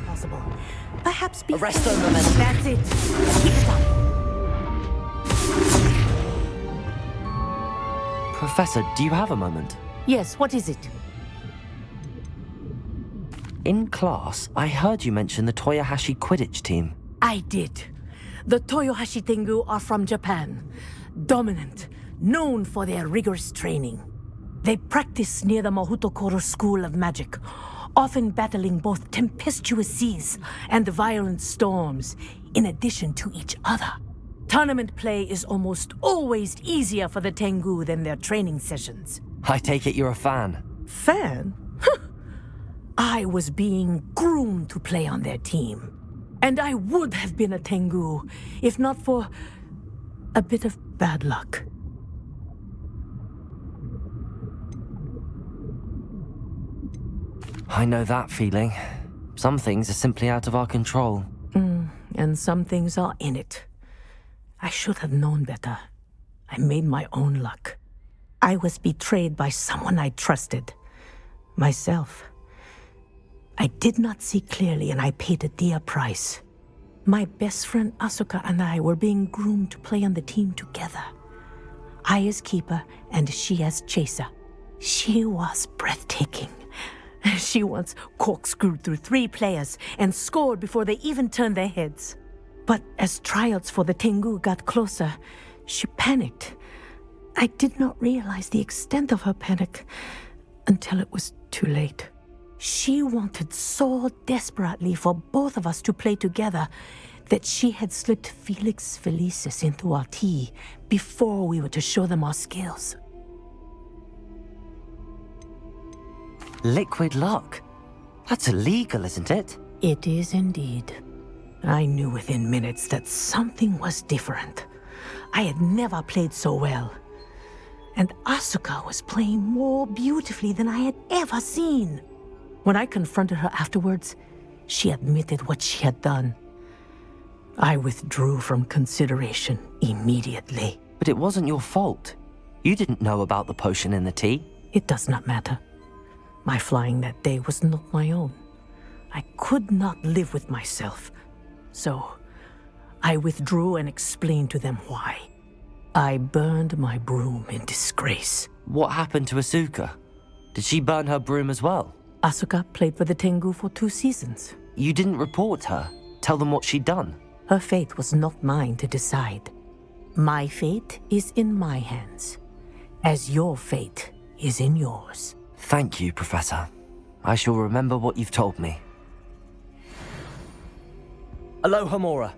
[SPEAKER 8] possible. Perhaps be
[SPEAKER 7] Arresto Momentum.
[SPEAKER 8] That's it. Keep it up.
[SPEAKER 2] Professor, do you have a moment?
[SPEAKER 8] Yes, what is it?
[SPEAKER 2] In class, I heard you mention the Toyohashi Quidditch team.
[SPEAKER 8] I did. The Toyohashi Tengu are from Japan. Dominant, known for their rigorous training. They practice near the Mahutokoro School of Magic, often battling both tempestuous seas and violent storms, in addition to each other. Tournament play is almost always easier for the Tengu than their training sessions.
[SPEAKER 2] I take it you're a fan.
[SPEAKER 8] Fan? I was being groomed to play on their team. And I would have been a Tengu, if not for a bit of bad luck.
[SPEAKER 2] I know that feeling. Some things are simply out of our control.
[SPEAKER 8] And some things are in it. I should have known better. I made my own luck. I was betrayed by someone I trusted. Myself. I did not see clearly, and I paid a dear price. My best friend Asuka and I were being groomed to play on the team together. I as keeper, and she as chaser. She was breathtaking. She once corkscrewed through 3 players and scored before they even turned their heads. But as tryouts for the Tengu got closer, she panicked. I did not realize the extent of her panic until it was too late. She wanted so desperately for both of us to play together that she had slipped Felix Felicis into our tea before we were to show them our skills.
[SPEAKER 2] Liquid luck? That's illegal, isn't it?
[SPEAKER 8] It is indeed. I knew within minutes that something was different. I had never played so well. And Asuka was playing more beautifully than I had ever seen. When I confronted her afterwards, she admitted what she had done. I withdrew from consideration immediately.
[SPEAKER 2] But it wasn't your fault. You didn't know about the potion in the tea.
[SPEAKER 8] It does not matter. My flying that day was not my own. I could not live with myself. So, I withdrew and explained to them why. I burned my broom in disgrace.
[SPEAKER 2] What happened to Asuka? Did she burn her broom as well?
[SPEAKER 8] Asuka played for the Tengu for 2 seasons.
[SPEAKER 2] You didn't report her? Tell them what she'd done?
[SPEAKER 8] Her fate was not mine to decide. My fate is in my hands, as your fate is in yours.
[SPEAKER 2] Thank you, Professor. I shall remember what you've told me. Aloha Mora.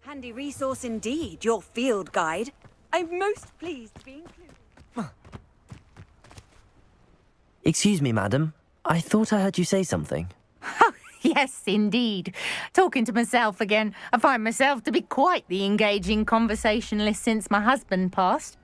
[SPEAKER 1] Handy resource indeed, your field guide. I'm most pleased to be included.
[SPEAKER 2] Excuse me, madam. I thought I heard you say something.
[SPEAKER 15] Yes, indeed. Talking to myself again. I find myself to be quite the engaging conversationalist since my husband passed.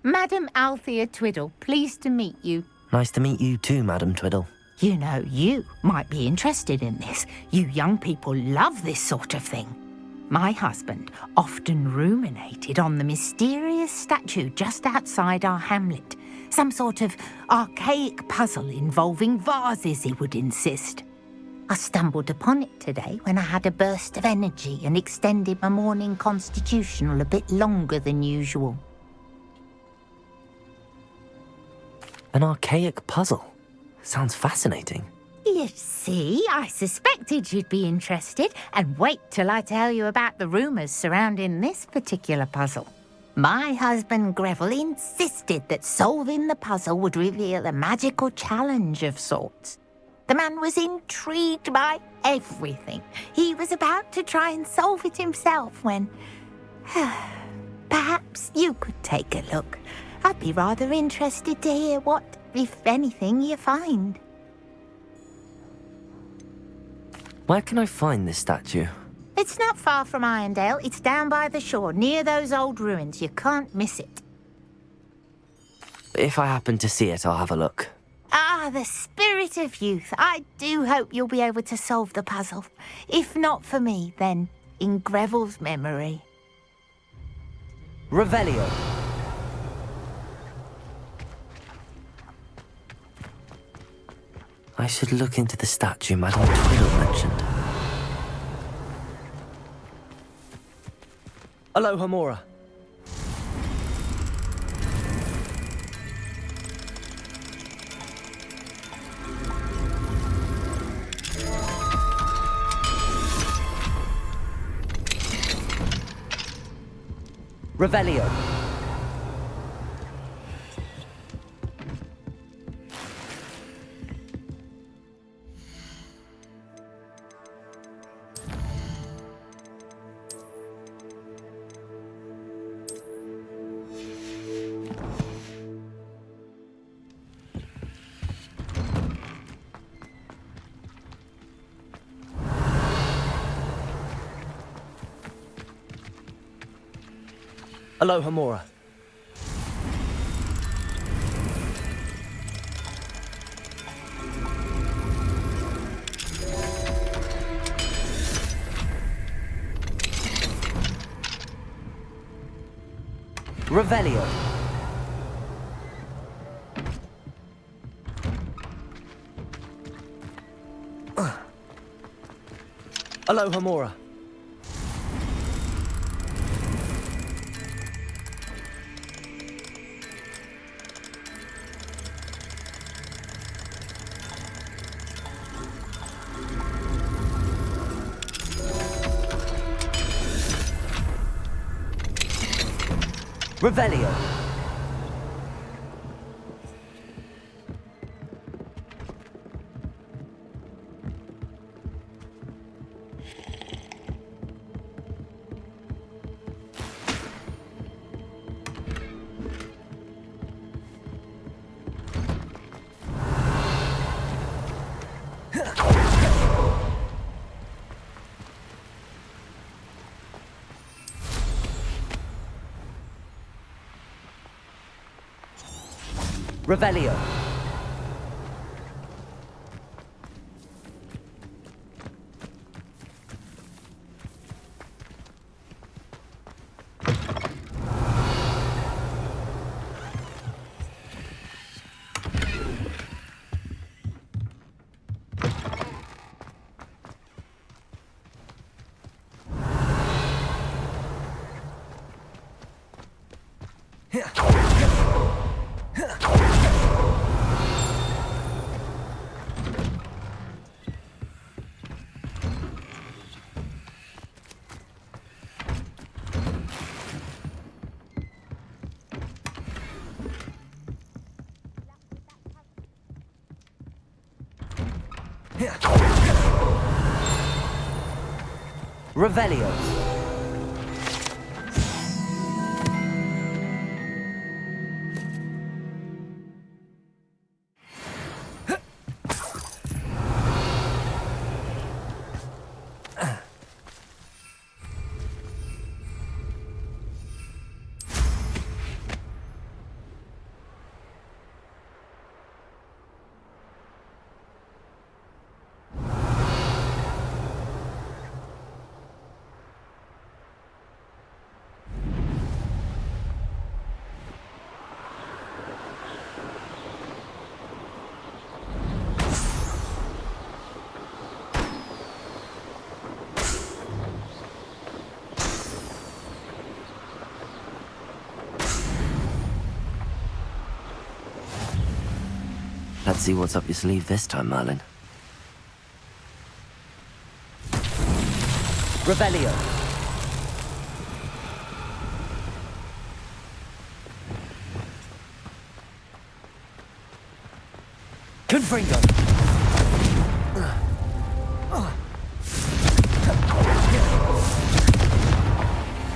[SPEAKER 15] Madam Althea Twiddle, pleased to meet you.
[SPEAKER 2] Nice to meet you too, Madam Twiddle.
[SPEAKER 15] You know, you might be interested in this. You young people love this sort of thing. My husband often ruminated on the mysterious statue just outside our hamlet. Some sort of archaic puzzle involving vases, he would insist. I stumbled upon it today when I had a burst of energy and extended my morning constitutional a bit longer than usual.
[SPEAKER 2] An archaic puzzle? Sounds fascinating.
[SPEAKER 15] You see, I suspected you'd be interested, and wait till I tell you about the rumours surrounding this particular puzzle. My husband Greville insisted that solving the puzzle would reveal a magical challenge of sorts. The man was intrigued by everything. He was about to try and solve it himself when... Perhaps you could take a look. I'd be rather interested to hear what, if anything, you find.
[SPEAKER 2] Where can I find this statue?
[SPEAKER 15] It's not far from Irondale. It's down by the shore, near those old ruins. You can't miss it.
[SPEAKER 2] If I happen to see it, I'll have a look.
[SPEAKER 15] Ah, the spirit of youth. I do hope you'll be able to solve the puzzle. If not for me, then in Greville's memory.
[SPEAKER 2] Revelio. I should look into the statue Madame Twiddle mentioned. Aloha Mora.
[SPEAKER 7] Revelio. Aloha Mora. Revelio. Aloha Mora. Revelio. Revelio. Revelio.
[SPEAKER 2] Let's see what's up your sleeve this time, Merlin.
[SPEAKER 7] Revelio. Confringo.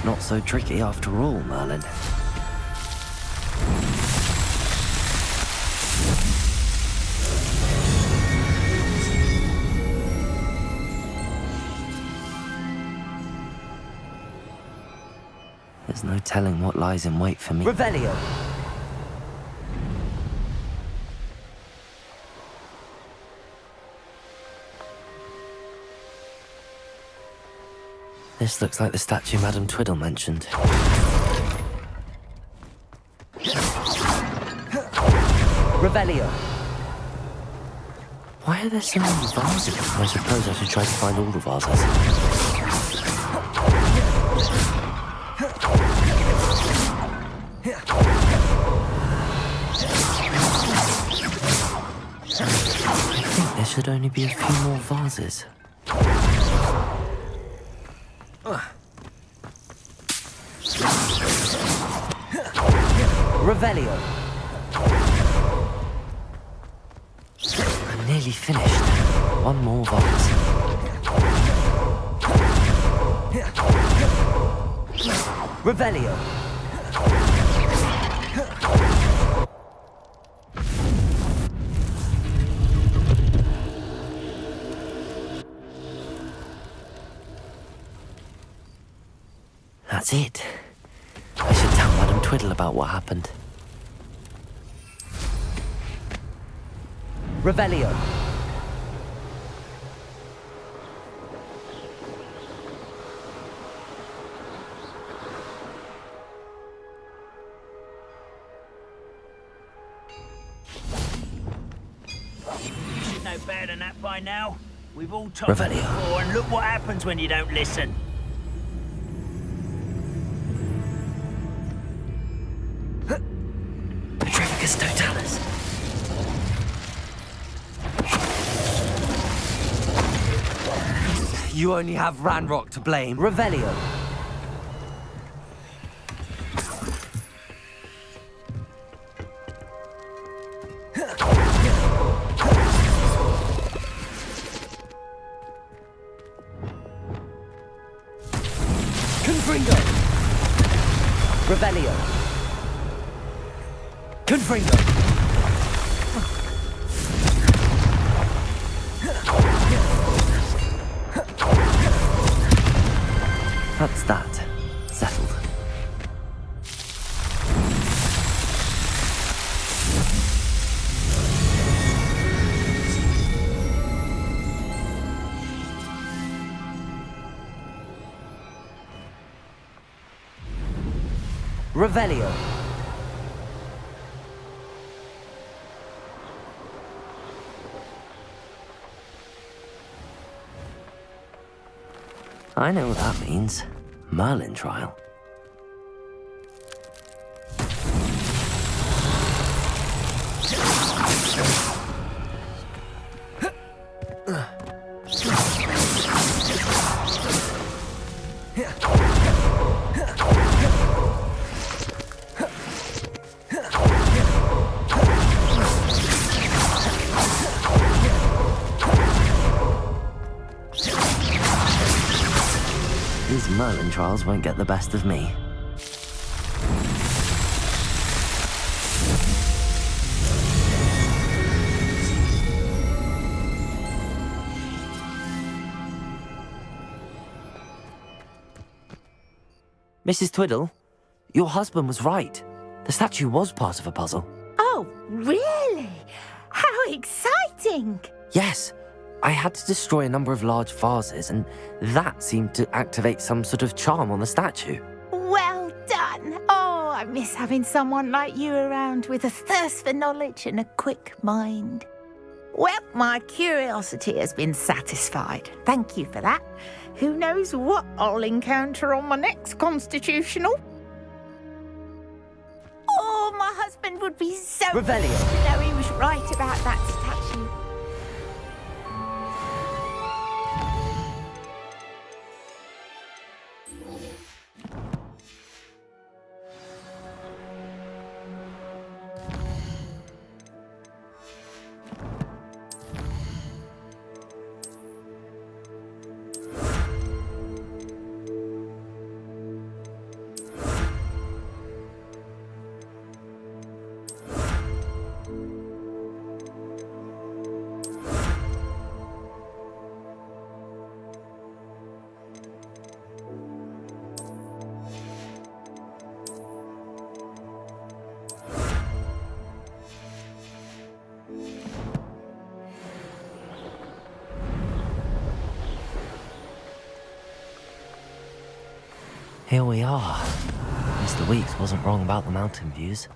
[SPEAKER 2] Not so tricky after all, Merlin. There's no telling what lies in wait for me.
[SPEAKER 7] Revelio.
[SPEAKER 2] This looks like the statue Madame Twiddle mentioned.
[SPEAKER 7] Revelio.
[SPEAKER 2] Why are there so many vases? I suppose I should try to find all the vases. I think there should only be a few more vases.
[SPEAKER 7] Revelio.
[SPEAKER 2] I'm nearly finished. One more vase.
[SPEAKER 7] Revelio.
[SPEAKER 2] That's it. I should tell Madame Twiddle about what happened.
[SPEAKER 7] Revelio.
[SPEAKER 16] You should know better than that by now. We've all told you
[SPEAKER 2] Revelio.
[SPEAKER 16] before, and look what happens when you don't listen.
[SPEAKER 2] Petrificus totalis. You only have Ranrock to blame.
[SPEAKER 7] Revelio. Confringo. Revelio. Confringo.
[SPEAKER 2] That's that. Settled.
[SPEAKER 7] Revelio.
[SPEAKER 2] I know what that means. Merlin trial. These Merlin trials won't get the best of me. Mrs. Twiddle, your husband was right. The statue was part of a puzzle.
[SPEAKER 15] Oh, really? How exciting!
[SPEAKER 2] Yes, I had to destroy a number of large vases, and that seemed to activate some sort of charm on the statue.
[SPEAKER 15] Well done. Oh, I miss having someone like you around with a thirst for knowledge and a quick mind. Well, my curiosity has been satisfied. Thank you for that. Who knows what I'll encounter on my next constitutional? Oh, my husband would be so
[SPEAKER 7] Revelio.
[SPEAKER 15] pleased to know he was right about that statue.
[SPEAKER 2] Here we are. Mr. Weeks wasn't wrong about the mountain views.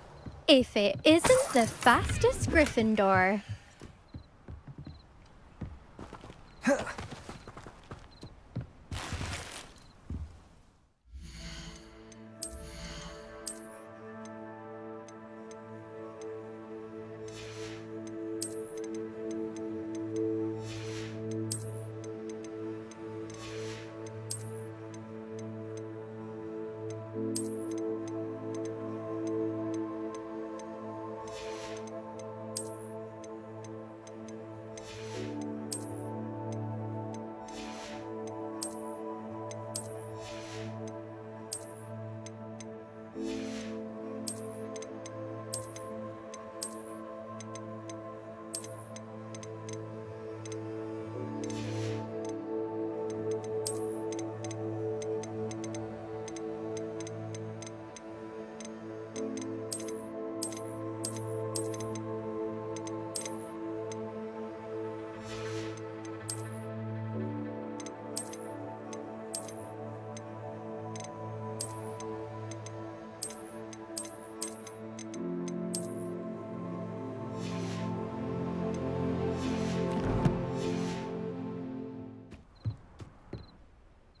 [SPEAKER 17] If it isn't the fastest Gryffindor.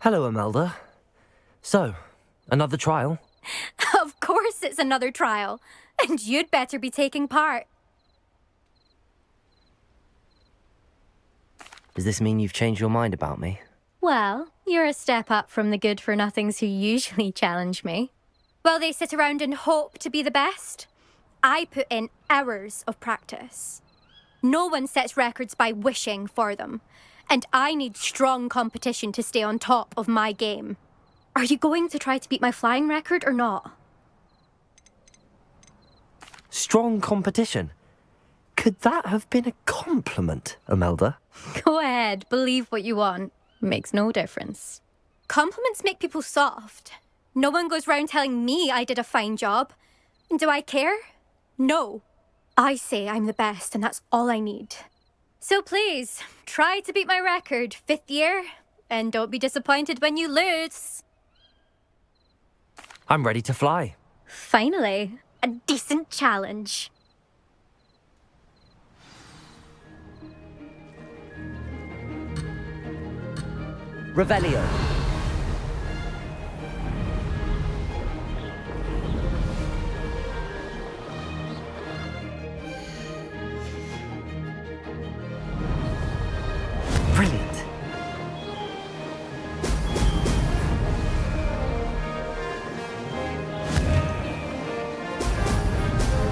[SPEAKER 2] Hello, Imelda. So, another trial?
[SPEAKER 17] Of course it's another trial. And you'd better be taking part.
[SPEAKER 2] Does this mean you've changed your mind about me?
[SPEAKER 17] Well, you're a step up from the good-for-nothings who usually challenge me. While they sit around and hope to be the best, I put in hours of practice. No one sets records by wishing for them, and I need strong competition to stay on top of my game. Are you going to try to beat my flying record or not?
[SPEAKER 2] Strong competition? Could that have been a compliment, Imelda?
[SPEAKER 17] Go ahead, believe what you want. Makes no difference. Compliments make people soft. No one goes round telling me I did a fine job. And do I care? No. I say I'm the best, and that's all I need. So please, try to beat my record, 5th year, and don't be disappointed when you lose.
[SPEAKER 2] I'm ready to fly.
[SPEAKER 17] Finally, a decent challenge.
[SPEAKER 7] Revelio.
[SPEAKER 2] Brilliant.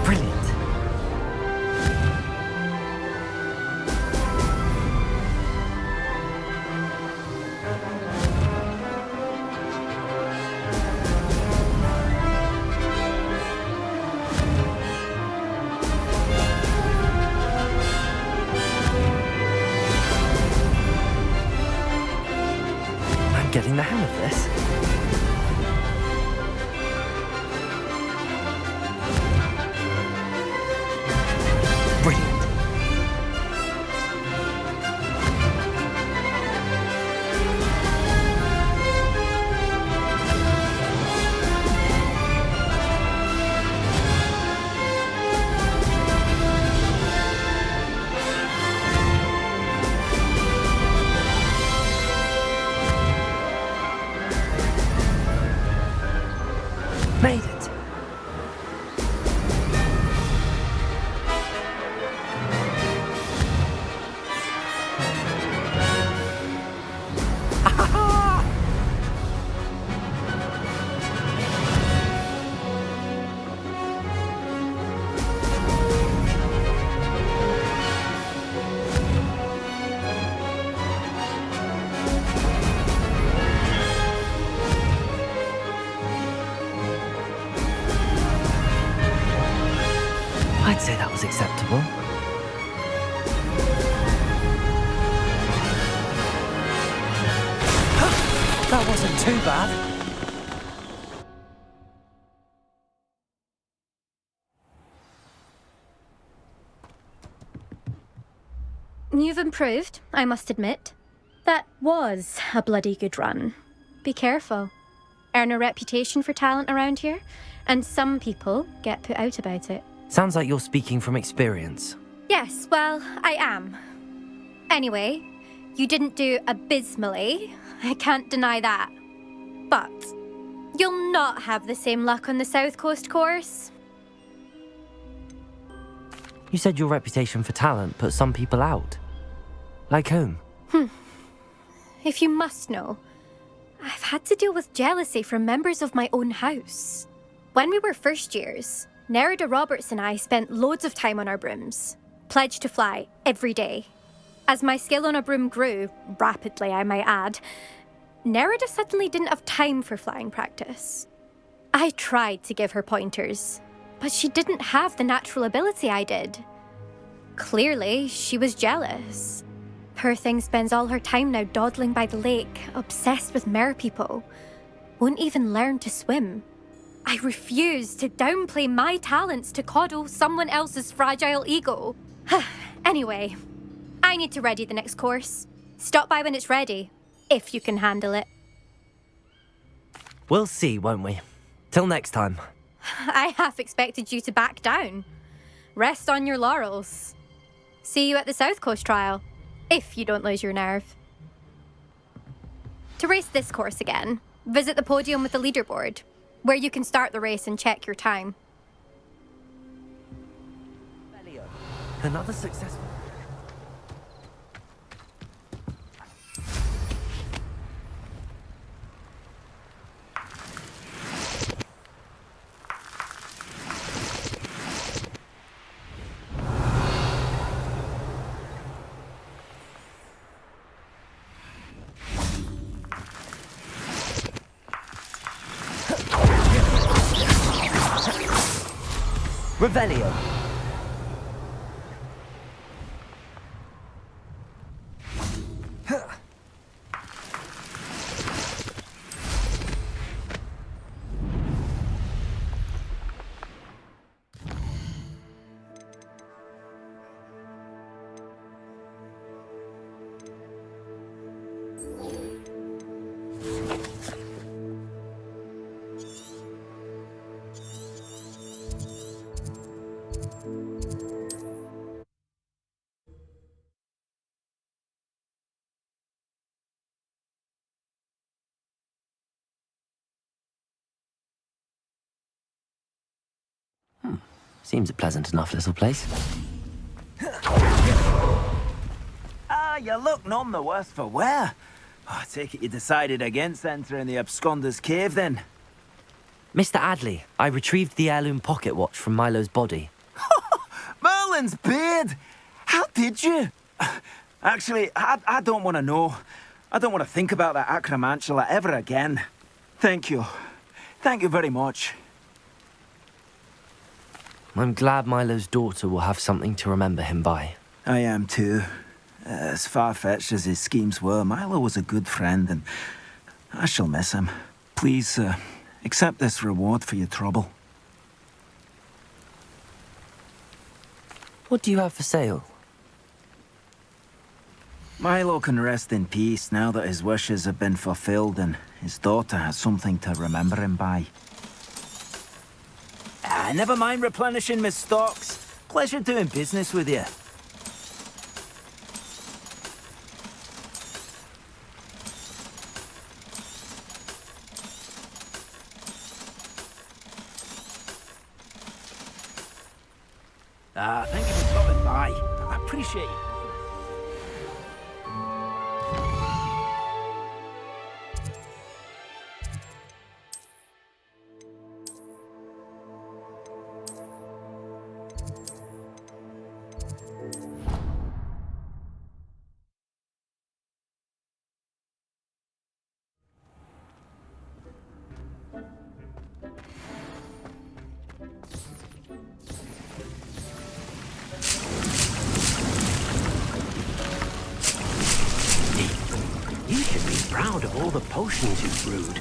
[SPEAKER 2] Brilliant. I'm getting the hang of this. Brilliant. Made it. I'd say that was acceptable. That wasn't too bad.
[SPEAKER 17] You've improved, I must admit. That was a bloody good run. Be careful. Earn a reputation for talent around here, and some people get put out about it.
[SPEAKER 2] Sounds like you're speaking from experience.
[SPEAKER 17] Yes, well, I am. Anyway, you didn't do abysmally. I can't deny that. But you'll not have the same luck on the South Coast course.
[SPEAKER 2] You said your reputation for talent put some people out. Like whom?
[SPEAKER 17] If you must know, I've had to deal with jealousy from members of my own house. When we were first years, Nerida Roberts and I spent loads of time on our brooms, pledged to fly every day. As my skill on a broom grew, rapidly I might add, Nerida suddenly didn't have time for flying practice. I tried to give her pointers, but she didn't have the natural ability I did. Clearly, she was jealous. Poor thing spends all her time now dawdling by the lake, obsessed with merpeople. Won't even learn to swim. I refuse to downplay my talents to coddle someone else's fragile ego. Anyway, I need to ready the next course. Stop by when it's ready, if you can handle it.
[SPEAKER 2] We'll see, won't we? Till next time.
[SPEAKER 17] I half expected you to back down. Rest on your laurels. See you at the South Coast trial, if you don't lose your nerve. To race this course again, visit the podium with the leaderboard, where you can start the race and check your time.
[SPEAKER 2] Another successful... Revelio. Seems a pleasant enough little place.
[SPEAKER 16] Ah, you look none the worse for wear. Oh, I take it you decided against entering the Absconder's Cave, then?
[SPEAKER 2] Mr. Adley, I retrieved the heirloom pocket watch from Milo's body.
[SPEAKER 16] Merlin's beard! How did you? Actually, I don't want to know. I don't want to think about that acromantula ever again. Thank you. Thank you very much.
[SPEAKER 2] I'm glad Milo's daughter will have something to remember him by.
[SPEAKER 16] I am too. As far-fetched as his schemes were, Milo was a good friend, and I shall miss him. Please, accept this reward for your trouble.
[SPEAKER 2] What do you have for sale?
[SPEAKER 16] Milo can rest in peace now that his wishes have been fulfilled and his daughter has something to remember him by. Never mind replenishing my stocks. Pleasure doing business with you. Thank you for stopping by. I appreciate it.
[SPEAKER 4] You should be proud of all the potions you've brewed.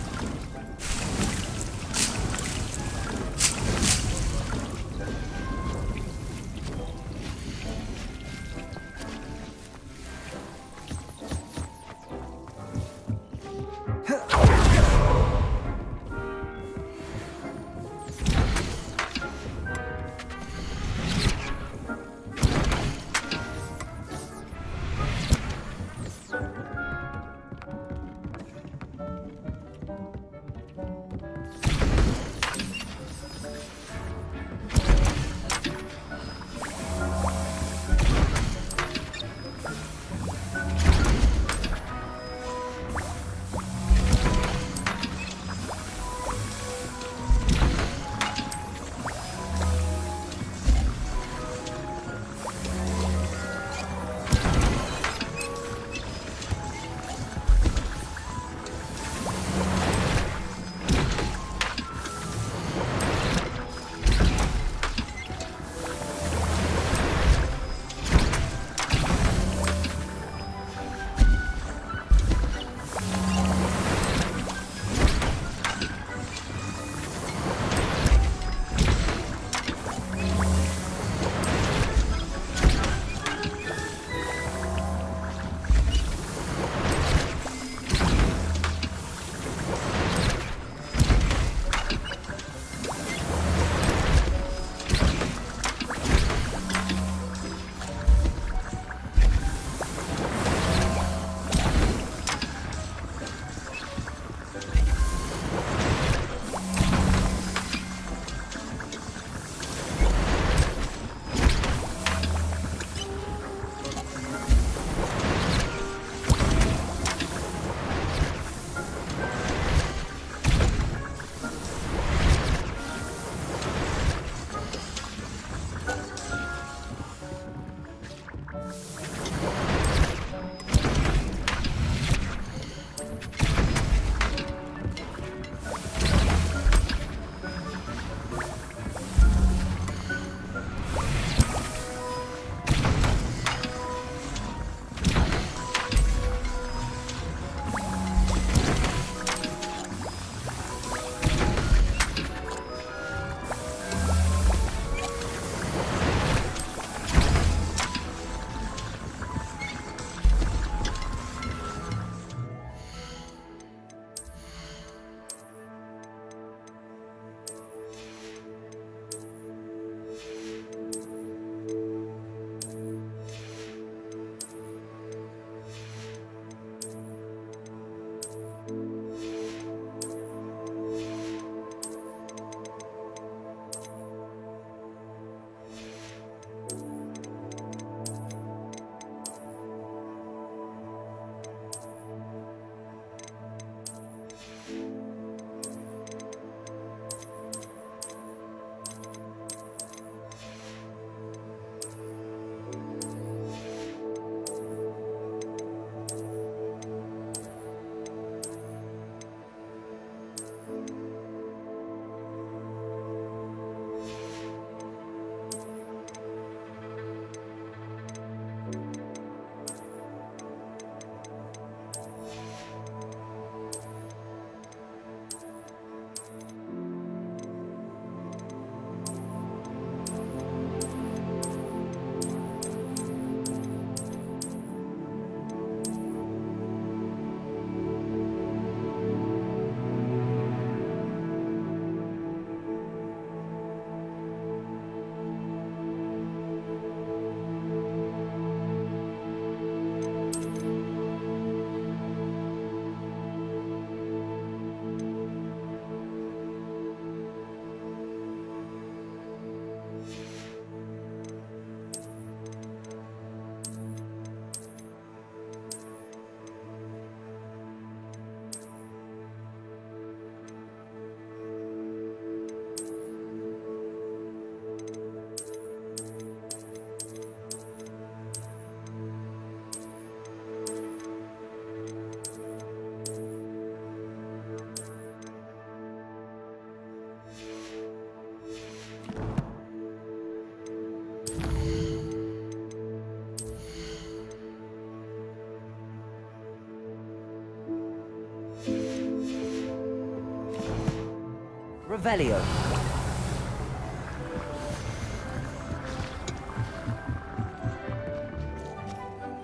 [SPEAKER 2] Revelio.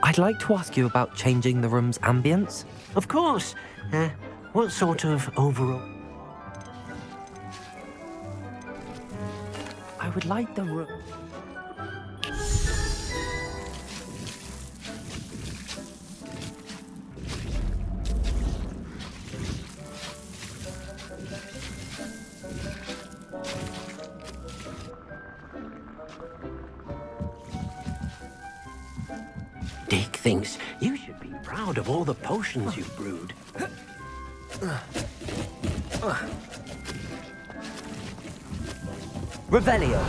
[SPEAKER 2] I'd like to ask you about changing the room's ambience.
[SPEAKER 4] Of course. What sort of overall?
[SPEAKER 2] I would like the room...
[SPEAKER 4] Dick thinks you should be proud of all the potions you've brewed.
[SPEAKER 2] Revelio.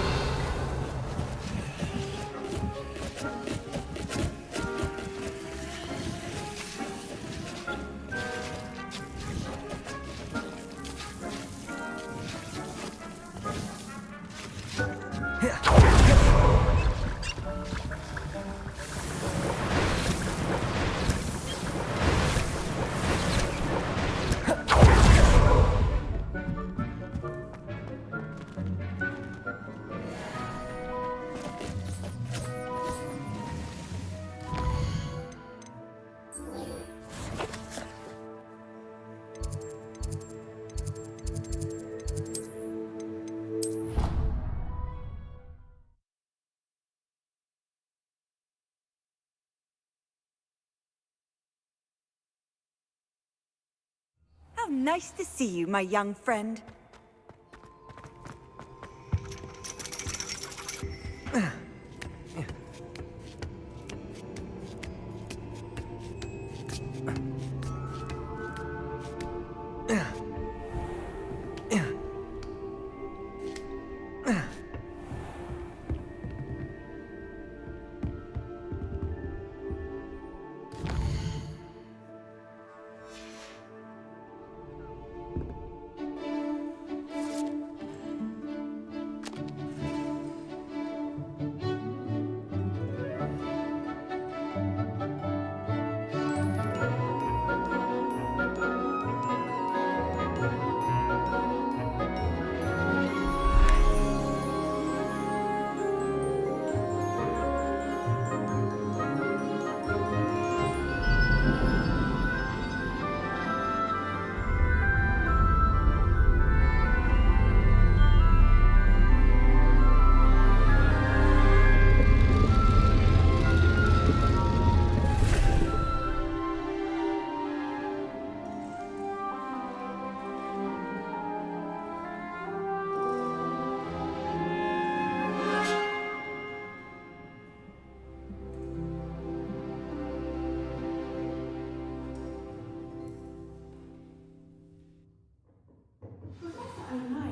[SPEAKER 1] How nice to see you, my young friend.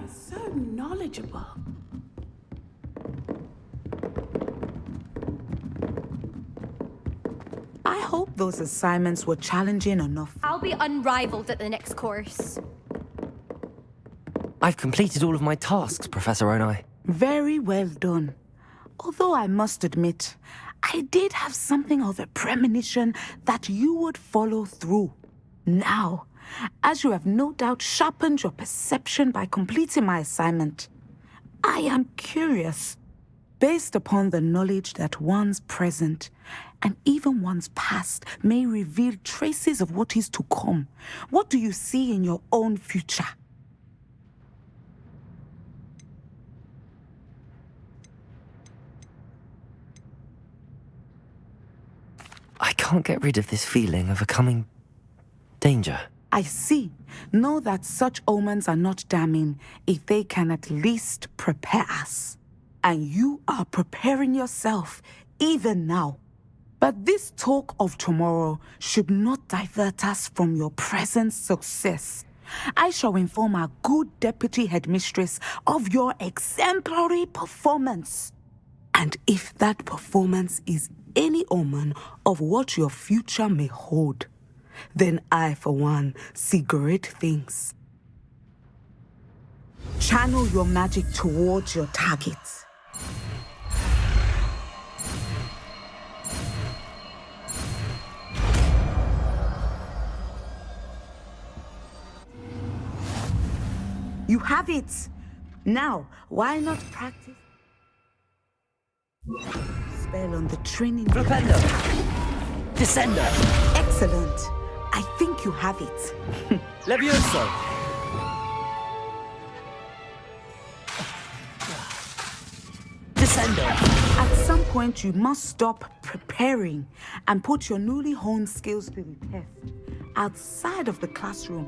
[SPEAKER 18] So knowledgeable. I hope those assignments were challenging enough.
[SPEAKER 17] I'll be unrivaled at the next course.
[SPEAKER 2] I've completed all of my tasks, Professor Onai.
[SPEAKER 18] Very well done. Although I must admit, I did have something of a premonition that you would follow through. Now, as you have no doubt sharpened your perception by completing my assignment, I am curious, based upon the knowledge that one's present and even one's past may reveal traces of what is to come. What do you see in your own future?
[SPEAKER 2] I can't get rid of this feeling of a coming danger.
[SPEAKER 18] I see. Know that such omens are not damning if they can at least prepare us. And you are preparing yourself, even now. But this talk of tomorrow should not divert us from your present success. I shall inform our good deputy headmistress of your exemplary performance. And if that performance is any omen of what your future may hold, then I, for one, see great things. Channel your magic towards your targets. You have it. Now, why not practice? Spell on the training.
[SPEAKER 2] Propendo. Descendo.
[SPEAKER 18] Excellent. I think you have it.
[SPEAKER 2] Levioso. Descendo.
[SPEAKER 18] At some point, you must stop preparing and put your newly honed skills to the test outside of the classroom.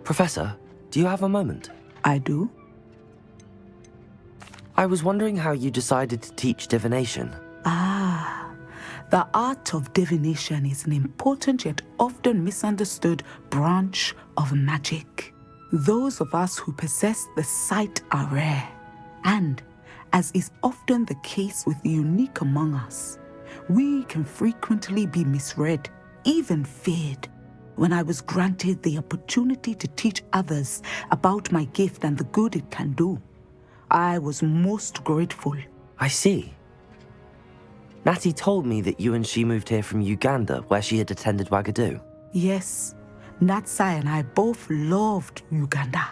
[SPEAKER 2] Professor, do you have a moment?
[SPEAKER 18] I do.
[SPEAKER 2] I was wondering how you decided to teach divination.
[SPEAKER 18] The art of divination is an important yet often misunderstood branch of magic. Those of us who possess the sight are rare, and, as is often the case with the unique among us, we can frequently be misread, even feared. When I was granted the opportunity to teach others about my gift and the good it can do, I was most grateful.
[SPEAKER 2] I see. Natty told me that you and she moved here from Uganda, where she had attended Wagadu.
[SPEAKER 18] Yes, Natsai and I both loved Uganda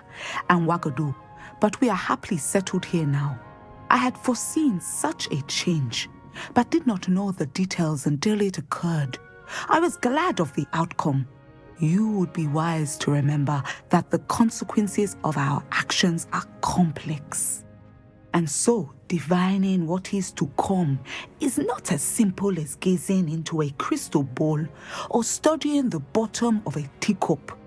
[SPEAKER 18] and Wagadu, but we are happily settled here now. I had foreseen such a change, but did not know the details until it occurred. I was glad of the outcome. You would be wise to remember that the consequences of our actions are complex. And so, divining what is to come is not as simple as gazing into a crystal ball or studying the bottom of a teacup.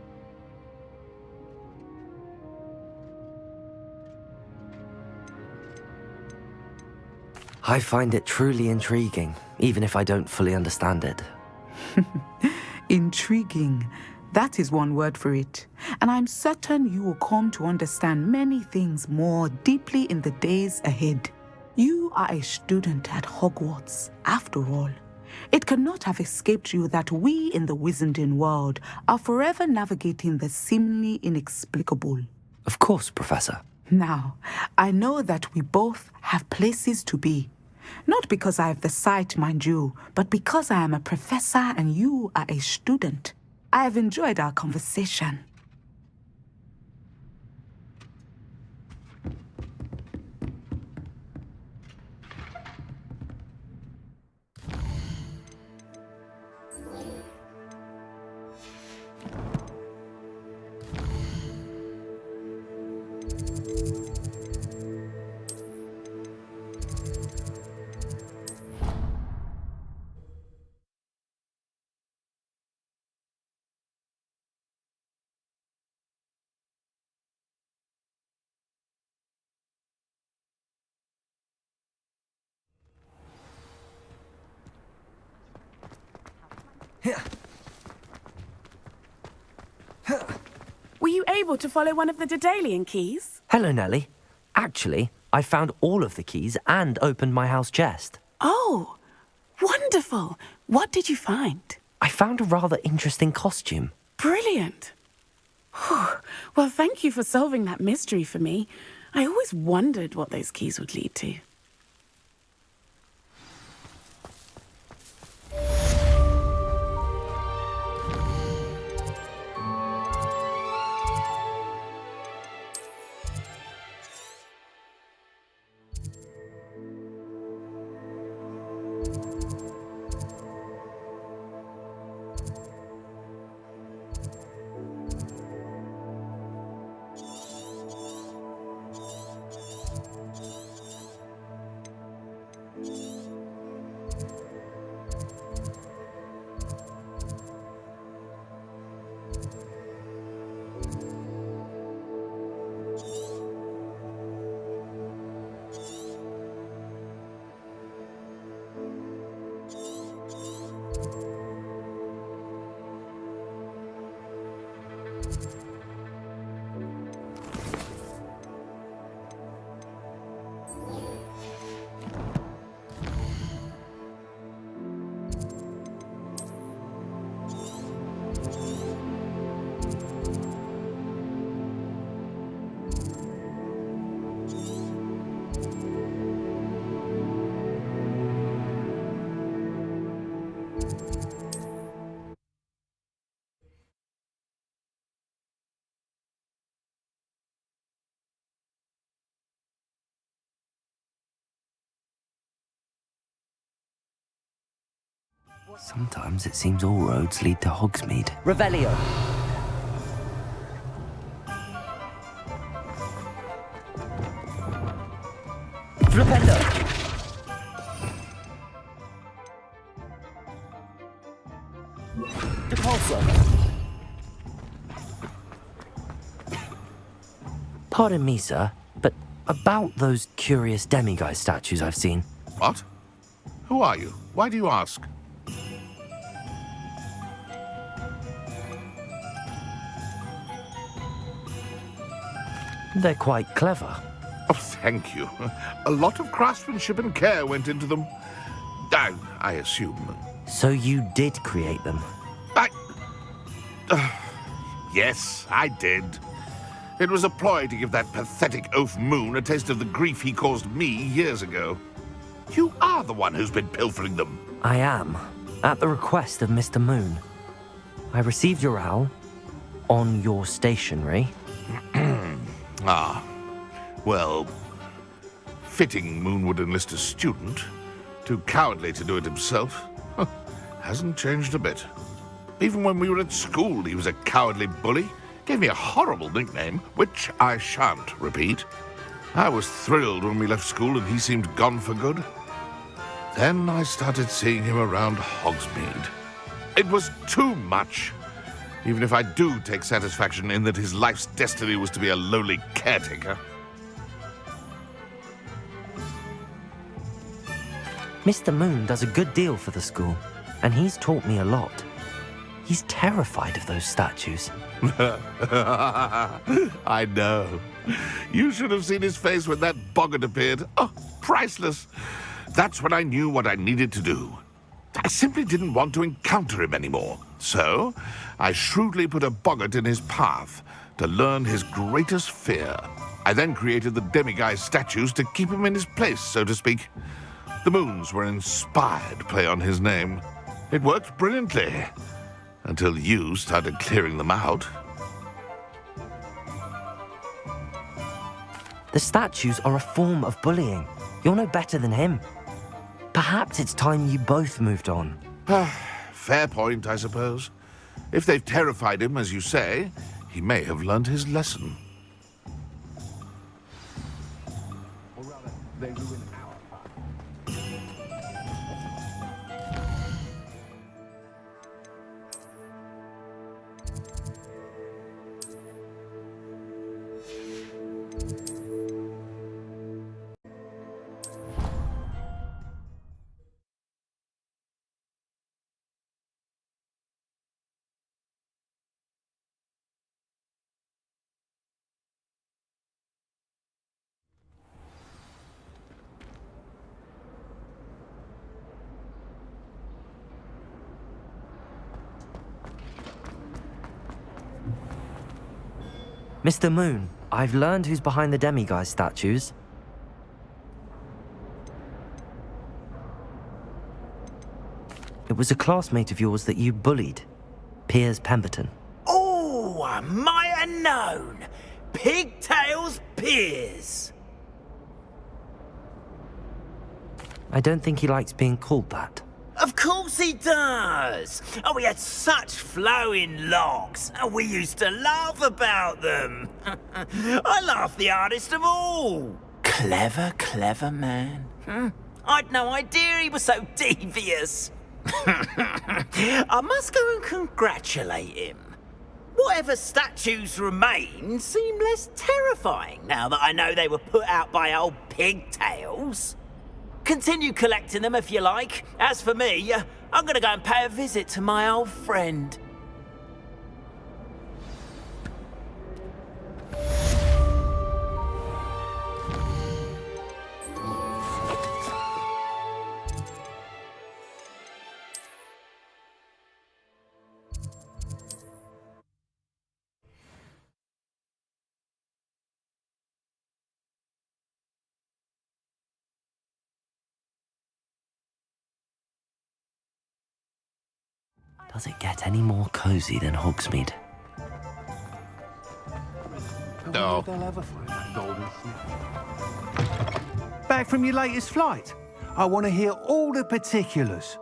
[SPEAKER 2] I find it truly intriguing, even if I don't fully understand it.
[SPEAKER 18] Intriguing. That is one word for it. And I'm certain you will come to understand many things more deeply in the days ahead. You are a student at Hogwarts, after all. It cannot have escaped you that we in the Wizarding world are forever navigating the seemingly inexplicable.
[SPEAKER 2] Of course, Professor.
[SPEAKER 18] Now, I know that we both have places to be. Not because I have the sight, mind you, but because I am a professor and you are a student. I have enjoyed our conversation.
[SPEAKER 19] Were you able to follow one of the Daedalian keys?
[SPEAKER 2] Hello, Nellie. Actually, I found all of the keys and opened my house chest.
[SPEAKER 19] Oh, wonderful. What did you find?
[SPEAKER 2] I found a rather interesting costume.
[SPEAKER 19] Brilliant. Whew. Well, thank you for solving that mystery for me. I always wondered what those keys would lead to.
[SPEAKER 2] Sometimes it seems all roads lead to Hogsmeade.
[SPEAKER 7] Revelio. Flipendo. Depulso.
[SPEAKER 2] Pardon me, sir, but about those curious demiguise statues I've seen.
[SPEAKER 3] What? Who are you? Why do you ask?
[SPEAKER 2] They're quite clever.
[SPEAKER 3] Oh, thank you. A lot of craftsmanship and care went into them. I assume.
[SPEAKER 2] So you did create them?
[SPEAKER 3] Yes, I did. It was a ploy to give that pathetic oaf Moon a taste of the grief he caused me years ago. You are the one who's been pilfering them.
[SPEAKER 2] I am, at the request of Mr. Moon. I received your owl on your stationery.
[SPEAKER 3] Ah, well, fitting Moon would enlist a student. Too cowardly to do it himself. Hasn't changed a bit. Even when we were at school, he was a cowardly bully. Gave me a horrible nickname, which I shan't repeat. I was thrilled when we left school and he seemed gone for good. Then I started seeing him around Hogsmeade. It was too much. Even if I do take satisfaction in that his life's destiny was to be a lowly caretaker.
[SPEAKER 2] Mr. Moon does a good deal for the school, and he's taught me a lot. He's terrified of those statues.
[SPEAKER 3] I know. You should have seen his face when that boggart appeared. Oh, priceless. That's when I knew what I needed to do. I simply didn't want to encounter him anymore. So, I shrewdly put a boggart in his path to learn his greatest fear. I then created the demiguise statues to keep him in his place, so to speak. The moons were an inspired play on his name. It worked brilliantly. Until you started clearing them out.
[SPEAKER 2] The statues are a form of bullying. You're no better than him. Perhaps it's time you both moved on.
[SPEAKER 3] Fair point, I suppose. If they've terrified him, as you say, he may have learned his lesson. Or rather, they ruin our path.
[SPEAKER 2] Mr. Moon, I've learned who's behind the demiguise statues. It was a classmate of yours that you bullied, Piers Pemberton.
[SPEAKER 16] Oh, I might have known. Pigtails Piers.
[SPEAKER 2] I don't think he likes being called that.
[SPEAKER 16] Of course he does. Oh, we had such flowing locks, and we used to laugh about them. I laughed the hardest of all. Clever, clever man. I'd no idea he was so devious. I must go and congratulate him. Whatever statues remain seem less terrifying now that I know they were put out by old pigtails. Continue collecting them if you like. As for me, I'm gonna go and pay a visit to my old friend.
[SPEAKER 2] Does it get any more cosy than Hogsmeade?
[SPEAKER 3] No.
[SPEAKER 20] Back from your latest flight? I want to hear all the particulars.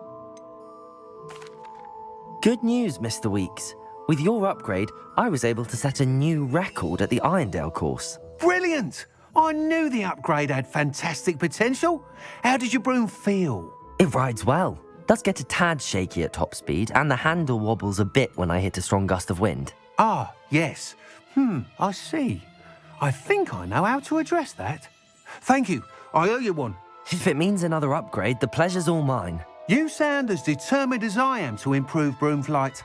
[SPEAKER 2] Good news, Mr. Weeks. With your upgrade, I was able to set a new record at the Irondale course.
[SPEAKER 12] Brilliant! I knew the upgrade had fantastic potential. How did your broom feel?
[SPEAKER 2] It rides well. Does get a tad shaky at top speed, and the handle wobbles a bit when I hit a strong gust of wind.
[SPEAKER 12] Ah, yes. I see. I think I know how to address that. Thank you. I owe you one.
[SPEAKER 2] If it means another upgrade, the pleasure's all mine.
[SPEAKER 12] You sound as determined as I am to improve broom flight.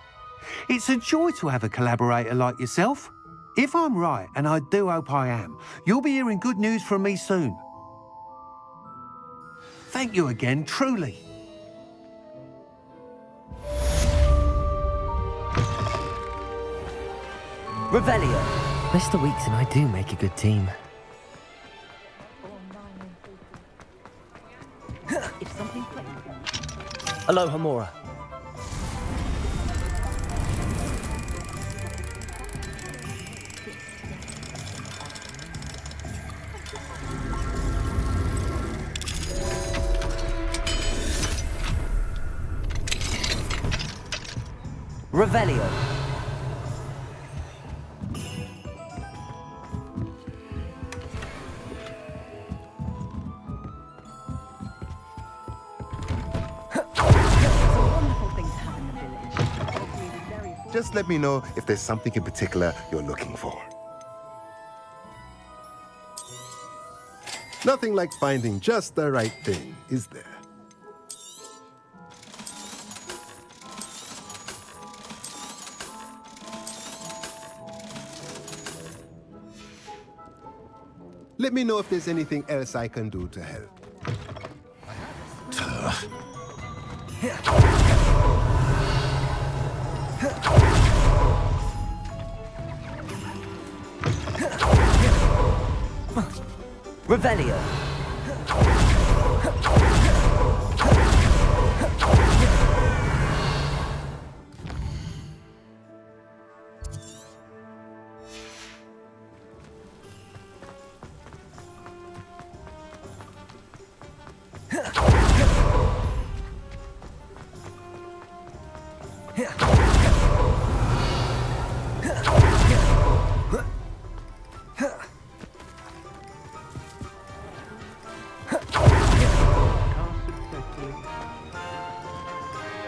[SPEAKER 12] It's a joy to have a collaborator like yourself. If I'm right, and I do hope I am, you'll be hearing good news from me soon. Thank you again, truly.
[SPEAKER 2] Revelio. Mr. Weeks and I do make a good team. Aloha Mora. Revelio.
[SPEAKER 5] Just let me know if there's something in particular you're looking for. Nothing like finding just the right thing, is there? Let me know if there's anything else I can do to help.
[SPEAKER 2] Revelio.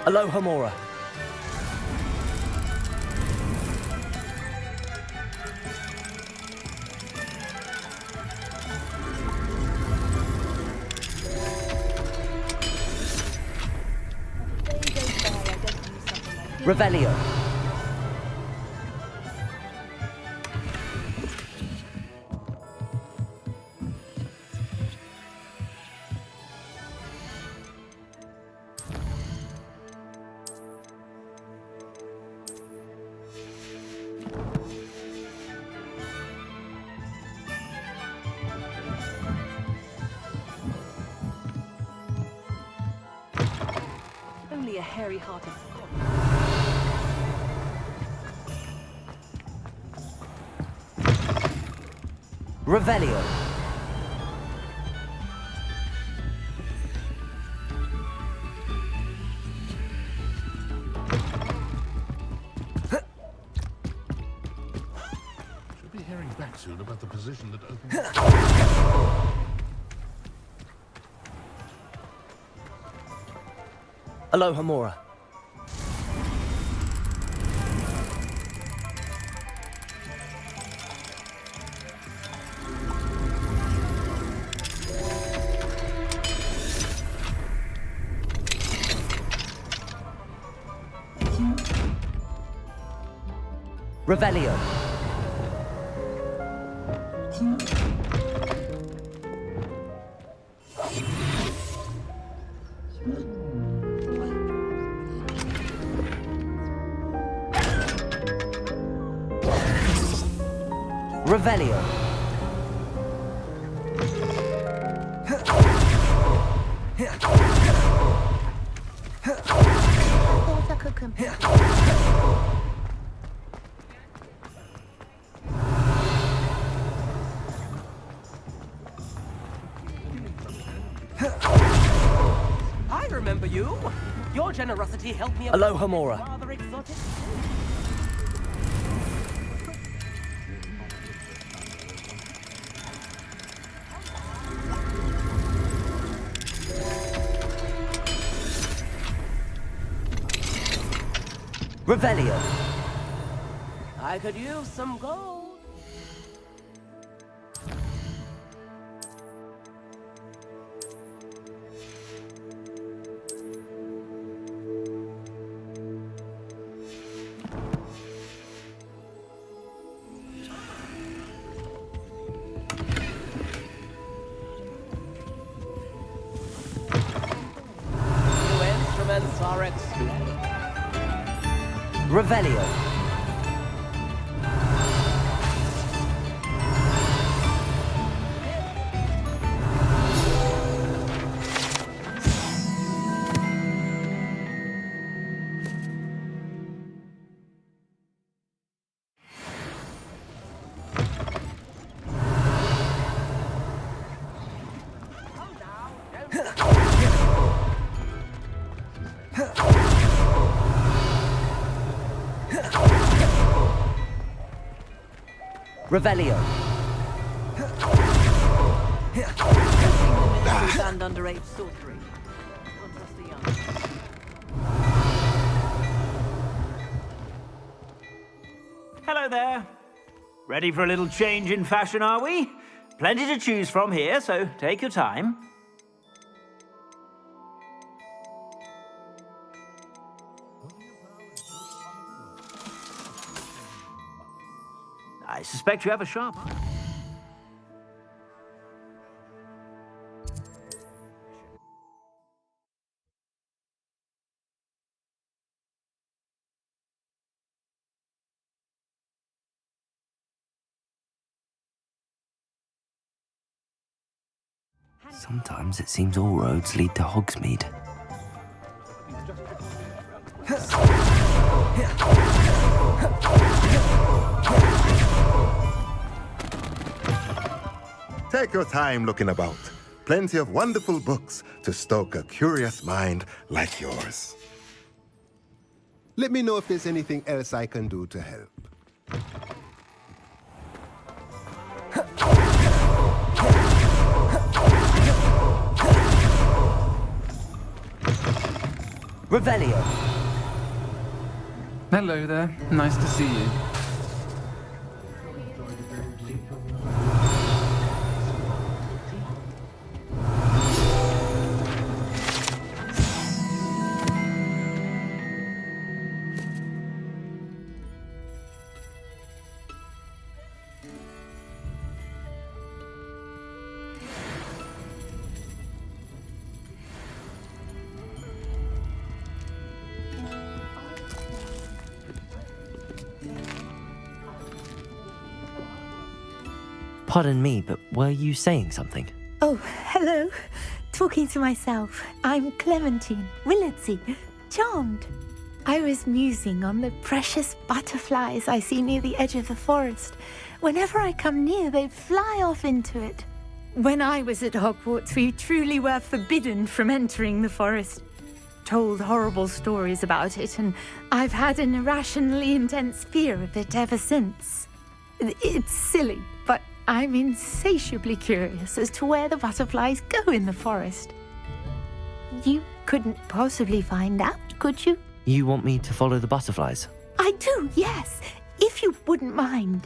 [SPEAKER 2] Aloha Mora. Revelio.
[SPEAKER 20] Only a hairy-hearted
[SPEAKER 2] Revelio.
[SPEAKER 3] Should be hearing back soon about the position that opened.
[SPEAKER 2] Aloha Mora. Revelio. Revelio.
[SPEAKER 7] I remember you. Your generosity helped me.
[SPEAKER 2] Aloha Mora.
[SPEAKER 7] rather exotic.
[SPEAKER 2] Revelio.
[SPEAKER 7] I could use some gold. New instruments are exquisite.
[SPEAKER 2] Revelio. Revelio.
[SPEAKER 7] And underage sorcery. Don't trust the young.
[SPEAKER 16] Hello there. Ready for a little change in fashion, are we? Plenty to choose from here, so take your time. I suspect you have a sharp eye.
[SPEAKER 2] Sometimes it seems all roads lead to Hogsmeade.
[SPEAKER 5] Take your time looking about. Plenty of wonderful books to stoke a curious mind like yours.
[SPEAKER 21] Let me know if there's anything else I can do to help.
[SPEAKER 2] Revelio.
[SPEAKER 22] Hello there. Nice to see you.
[SPEAKER 2] Pardon me, but were you saying something?
[SPEAKER 15] Oh, hello. Talking to myself. I'm Clementine, Willardsey, charmed. I was musing on the precious butterflies I see near the edge of the forest. Whenever I come near, they fly off into it. When I was at Hogwarts, we truly were forbidden from entering the forest. Told horrible stories about it, and I've had an irrationally intense fear of it ever since. It's silly, but I'm insatiably curious as to where the butterflies go in the forest. You couldn't possibly find out, could you?
[SPEAKER 2] You want me to follow the butterflies?
[SPEAKER 15] I do, yes, if you wouldn't mind.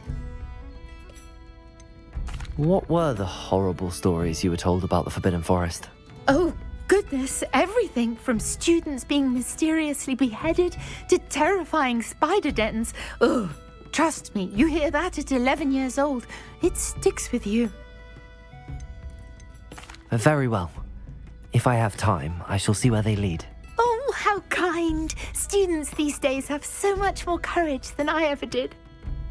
[SPEAKER 2] What were the horrible stories you were told about the Forbidden Forest?
[SPEAKER 15] Oh, goodness, everything from students being mysteriously beheaded to terrifying spider dens. Ugh. Trust me, you hear that at 11 years old, it sticks with you.
[SPEAKER 2] Very well. If I have time, I shall see where they lead.
[SPEAKER 15] Oh, how kind. Students these days have so much more courage than I ever did.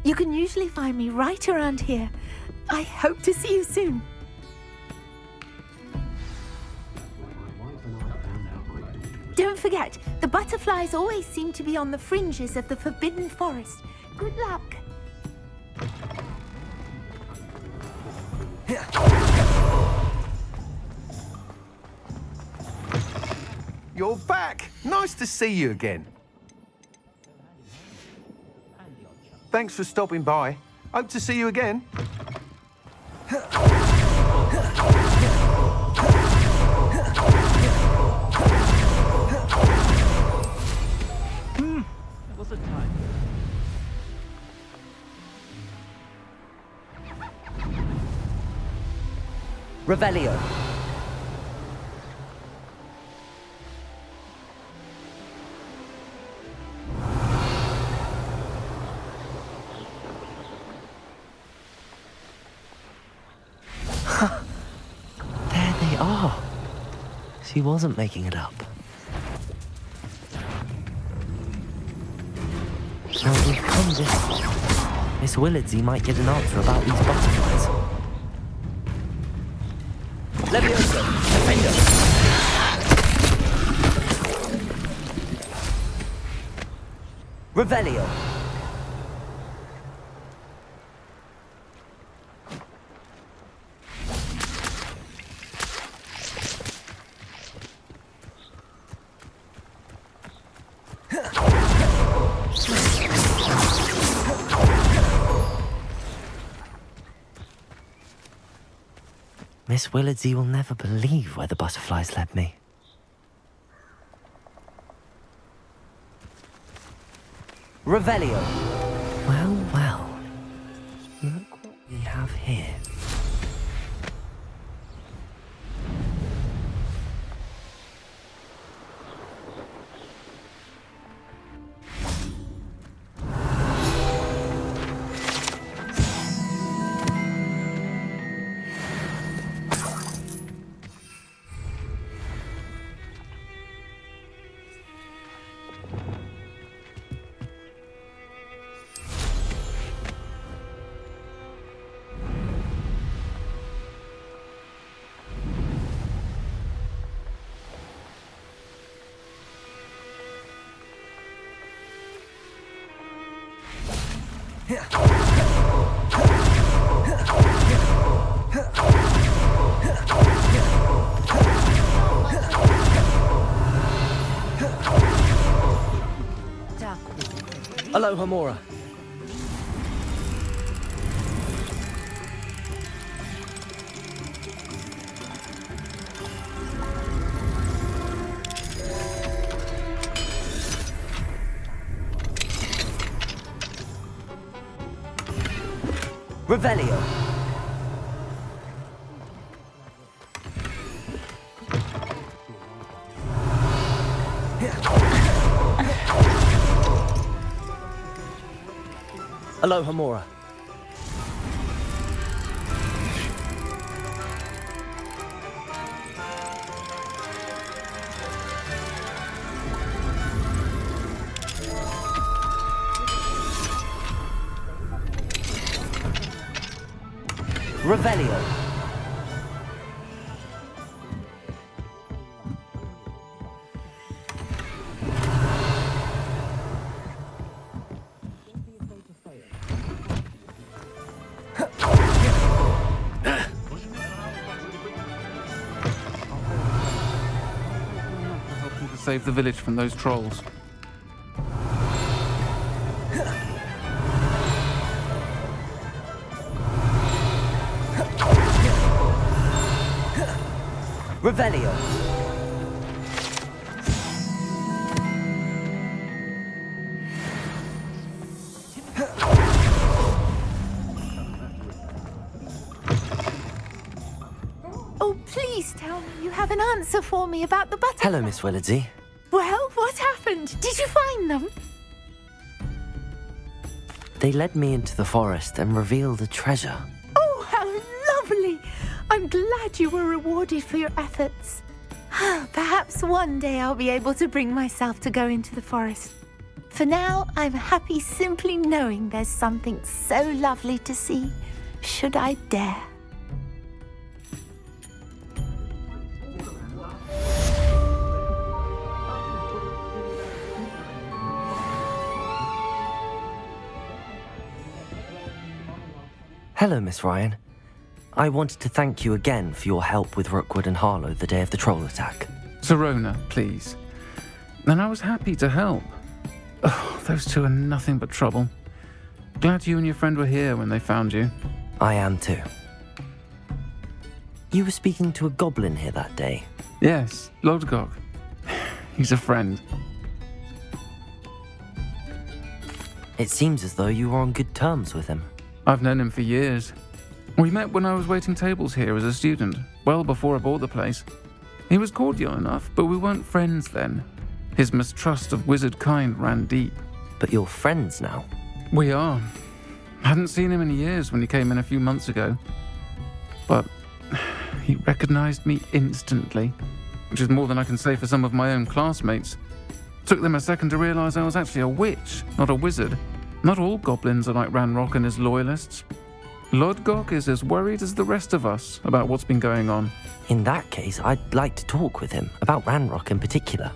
[SPEAKER 15] You can usually find me right around here. I hope to see you soon. Don't forget, the butterflies always seem to be on the fringes of the Forbidden Forest. Good luck.
[SPEAKER 12] You're back. Nice to see you again. Thanks for stopping by. Hope to see you again.
[SPEAKER 22] It was a time.
[SPEAKER 2] Revelio. There they are. She wasn't making it up. Now we've come this far. Miss Willardsey might get an answer about these butterflies. Leviosa, defender. Revelio. Miss Willardsey will never believe where the butterflies led me. Revelio. Well, well. Look what we have here. Aloha Mora. Revelio. Aloha Mora. Revelio.
[SPEAKER 22] To save the village from those trolls.
[SPEAKER 2] Revelio.
[SPEAKER 15] Oh, please tell me you have an answer for me about the butterflies.
[SPEAKER 2] Hello, Miss Willardsey.
[SPEAKER 15] Well, what happened? Did you find them?
[SPEAKER 2] They led me into the forest and revealed a treasure.
[SPEAKER 15] Oh, how lovely! I'm glad you were rewarded for your efforts. Perhaps one day I'll be able to bring myself to go into the forest. For now, I'm happy simply knowing there's something so lovely to see, should I dare.
[SPEAKER 2] Hello, Miss Ryan. I wanted to thank you again for your help with Rookwood and Harlow the day of the troll attack.
[SPEAKER 22] Serona, please. And I was happy to help. Oh, those two are nothing but trouble. Glad you and your friend were here when they found you.
[SPEAKER 2] I am too. You were speaking to a goblin here that day?
[SPEAKER 22] Yes, Lodgok. He's a friend.
[SPEAKER 2] It seems as though you were on good terms with him.
[SPEAKER 22] I've known him for years. We met when I was waiting tables here as a student, well before I bought the place. He was cordial enough, but we weren't friends then. His mistrust of wizard kind ran deep.
[SPEAKER 2] But you're friends now?
[SPEAKER 22] We are. Hadn't seen him in years when he came in a few months ago. But he recognized me instantly, which is more than I can say for some of my own classmates. Took them a second to realize I was actually a witch, not a wizard. Not all goblins are like Ranrock and his loyalists. Lodgok is as worried as the rest of us about what's been going on.
[SPEAKER 2] In that case, I'd like to talk with him, about Ranrock in particular.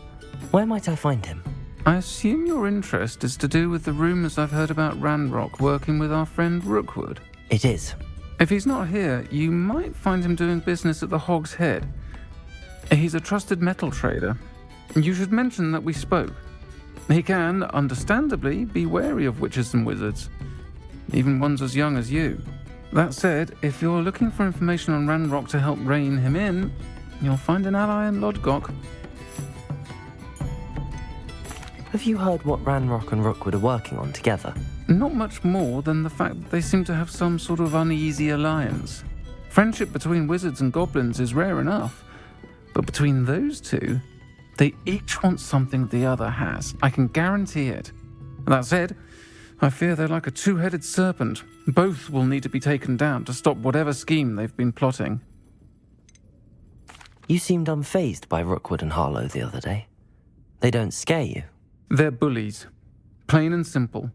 [SPEAKER 2] Where might I find him?
[SPEAKER 22] I assume your interest is to do with the rumors I've heard about Ranrock working with our friend Rookwood.
[SPEAKER 2] It is.
[SPEAKER 22] If he's not here, you might find him doing business at the Hog's Head. He's a trusted metal trader. You should mention that we spoke. He can, understandably, be wary of witches and wizards, even ones as young as you. That said, if you're looking for information on Ranrock to help rein him in, you'll find an ally in Lodgok.
[SPEAKER 2] Have you heard what Ranrock and Rookwood are working on together?
[SPEAKER 22] Not much more than the fact that they seem to have some sort of uneasy alliance. Friendship between wizards and goblins is rare enough, but between those two, they each want something the other has. I can guarantee it. That said, I fear they're like a two-headed serpent. Both will need to be taken down to stop whatever scheme they've been plotting.
[SPEAKER 2] You seemed unfazed by Rookwood and Harlow the other day. They don't scare you?
[SPEAKER 22] They're bullies. Plain and simple.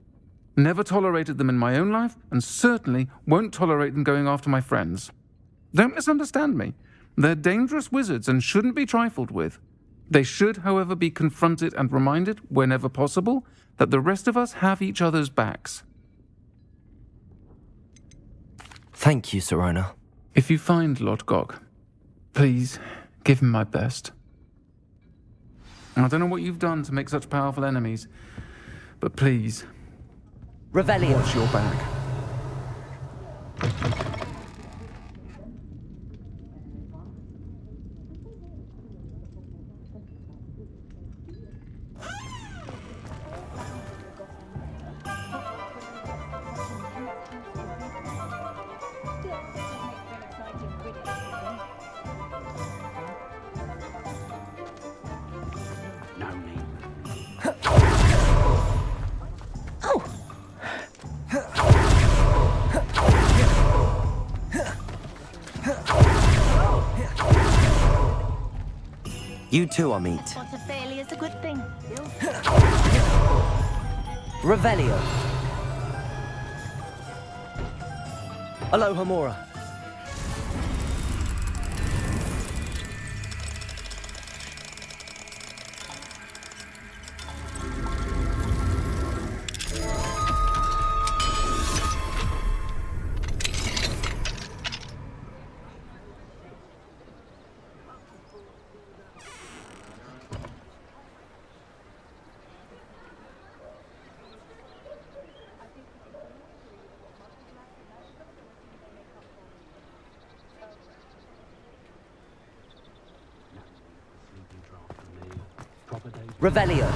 [SPEAKER 22] Never tolerated them in my own life, and certainly won't tolerate them going after my friends. Don't misunderstand me. They're dangerous wizards and shouldn't be trifled with. They should, however, be confronted and reminded, whenever possible, that the rest of us have each other's backs.
[SPEAKER 2] Thank you, Sirona.
[SPEAKER 22] If you find Lodgok, please give him my best. I don't know what you've done to make such powerful enemies, but please,
[SPEAKER 2] Revelio.
[SPEAKER 22] Watch your back.
[SPEAKER 2] You too, Amit.
[SPEAKER 14] What a failure is a good thing.
[SPEAKER 2] Revelio. Aloha Mora. Revelio.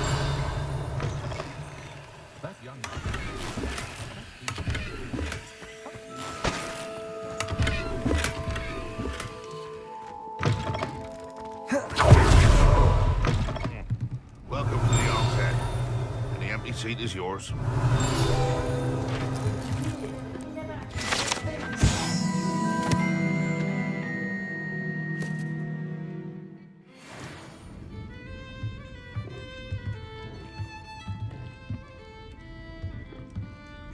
[SPEAKER 3] Welcome to the Arm's Head. Any empty seat is yours.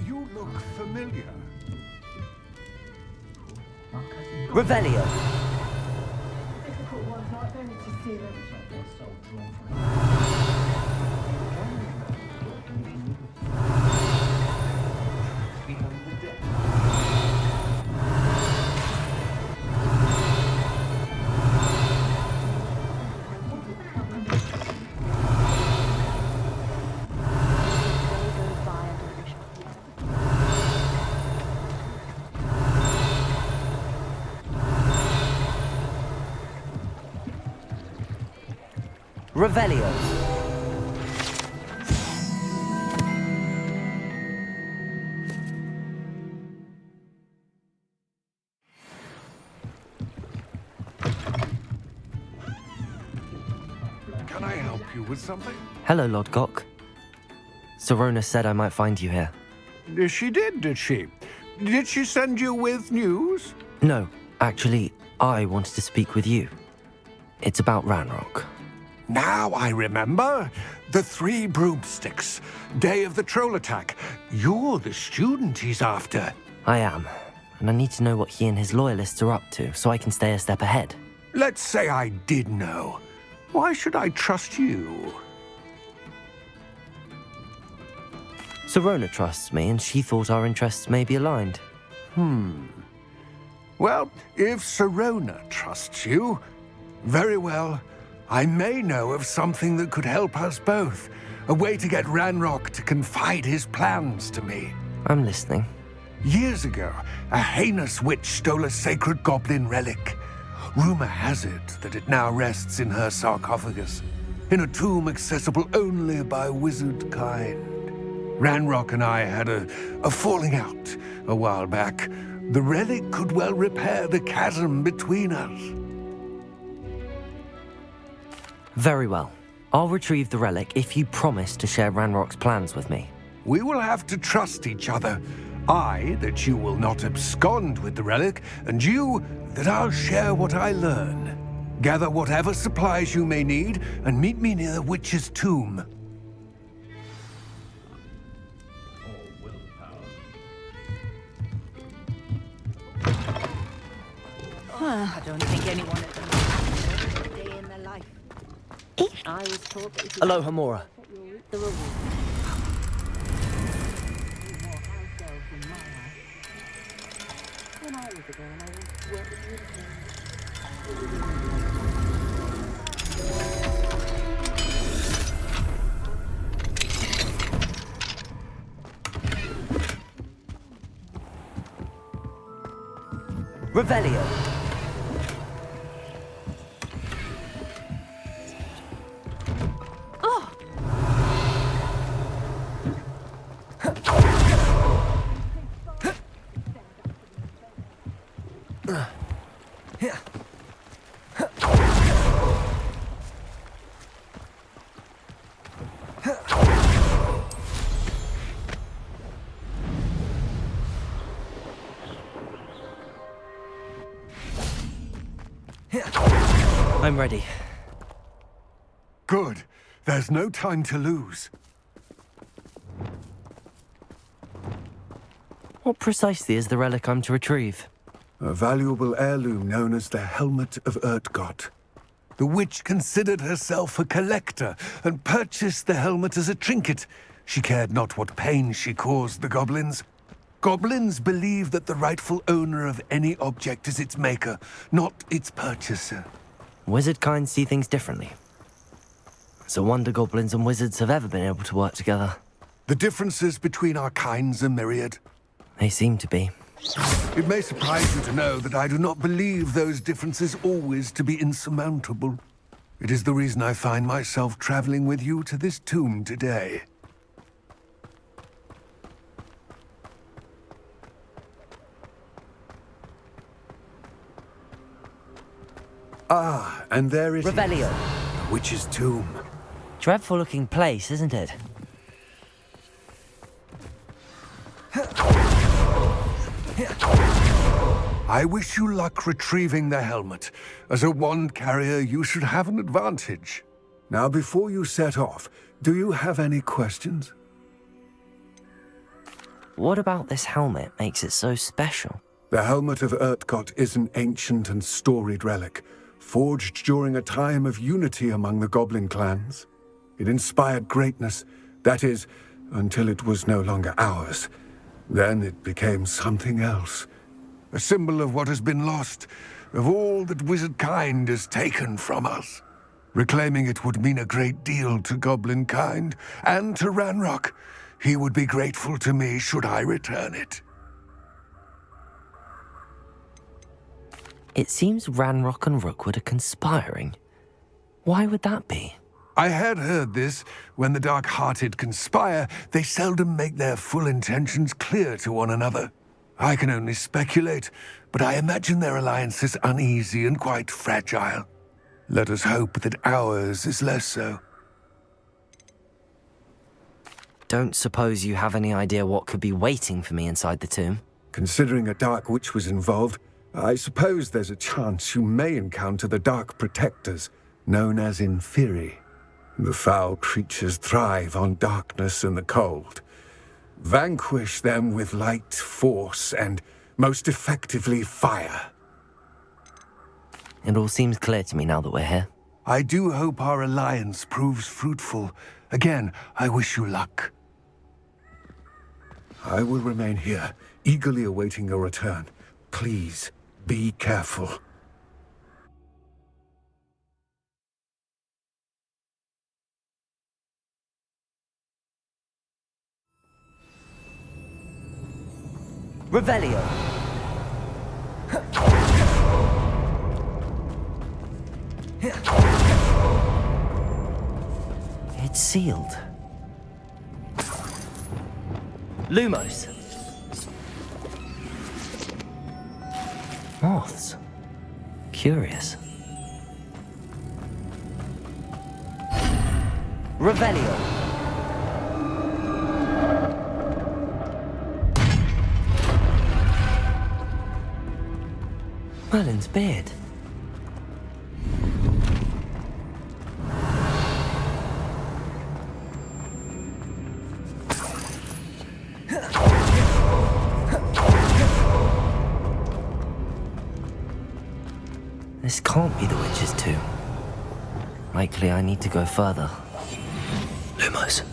[SPEAKER 9] You look familiar.
[SPEAKER 2] Revelio. Revelio.
[SPEAKER 6] Can I help you with something?
[SPEAKER 2] Hello, Lodgok. Sorona said I might find you here.
[SPEAKER 6] She did she? Did she send you with news?
[SPEAKER 2] No, actually, I wanted to speak with you. It's about Ranrock.
[SPEAKER 6] Now I remember. The 3 broomsticks. Day of the troll attack. You're the student he's after.
[SPEAKER 2] I am, and I need to know what he and his loyalists are up to so I can stay a step ahead.
[SPEAKER 6] Let's say I did know. Why should I trust you?
[SPEAKER 2] Sorona trusts me, and she thought our interests may be aligned.
[SPEAKER 6] Well, if Sorona trusts you, very well. I may know of something that could help us both. A way to get Ranrock to confide his plans to me.
[SPEAKER 2] I'm listening.
[SPEAKER 6] Years ago, a heinous witch stole a sacred goblin relic. Rumor has it that it now rests in her sarcophagus, in a tomb accessible only by wizard kind. Ranrock and I had a falling out a while back. The relic could well repair the chasm between us.
[SPEAKER 2] Very well. I'll retrieve the relic if you promise to share Ranrock's plans with me.
[SPEAKER 6] We will have to trust each other. I, that you will not abscond with the relic, and you, that I'll share what I learn. Gather whatever supplies you may need, and meet me near the witch's tomb.
[SPEAKER 15] I don't think anyone has a day in their life. I was taught that if you
[SPEAKER 2] Aloha, Mora.
[SPEAKER 15] you'll reap the reward. When I was a girl, I was working
[SPEAKER 2] Revelio. I'm ready.
[SPEAKER 6] Good. There's no time to lose.
[SPEAKER 2] What precisely is the relic I'm to retrieve?
[SPEAKER 6] A valuable heirloom known as the Helmet of Urtgott. The witch considered herself a collector and purchased the helmet as a trinket. She cared not what pain she caused the goblins. Goblins believe that the rightful owner of any object is its maker, not its purchaser.
[SPEAKER 2] Wizard kind see things differently. It's a wonder goblins and wizards have ever been able to work together.
[SPEAKER 6] The differences between our kinds are myriad.
[SPEAKER 2] They seem to be.
[SPEAKER 6] It may surprise you to know that I do not believe those differences always to be insurmountable. It is the reason I find myself traveling with you to this tomb today. Ah, and there it
[SPEAKER 2] Revelio.
[SPEAKER 6] is. The witch's tomb.
[SPEAKER 2] Dreadful looking place, isn't it?
[SPEAKER 6] I wish you luck retrieving the helmet. As a wand carrier, you should have an advantage. Now, before you set off, do you have any questions?
[SPEAKER 2] What about this helmet makes it so special?
[SPEAKER 6] The Helmet of Urtgott is an ancient and storied relic, forged during a time of unity among the goblin clans. It inspired greatness, that is, until it was no longer ours. Then it became something else. A symbol of what has been lost, of all that wizard kind has taken from us. Reclaiming it would mean a great deal to goblin kind, and to Ranrock. He would be grateful to me should I return it.
[SPEAKER 2] It seems Ranrock and Rookwood are conspiring. Why would that be?
[SPEAKER 6] I had heard this. When the dark-hearted conspire, they seldom make their full intentions clear to one another. I can only speculate, but I imagine their alliance is uneasy and quite fragile. Let us hope that ours is less so.
[SPEAKER 2] Don't suppose you have any idea what could be waiting for me inside the tomb?
[SPEAKER 6] Considering a Dark Witch was involved, I suppose there's a chance you may encounter the Dark Protectors, known as Inferi. The foul creatures thrive on darkness and the cold. Vanquish them with light, force, and, most effectively, fire.
[SPEAKER 2] It all seems clear to me now that we're here.
[SPEAKER 6] I do hope our alliance proves fruitful. Again, I wish you luck. I will remain here, eagerly awaiting your return. Please, be careful.
[SPEAKER 2] Revelio. It's sealed. Lumos. Moths. Curious. Revelio. Merlin's beard. This can't be the witch's tomb. Likely I need to go further. Lumos.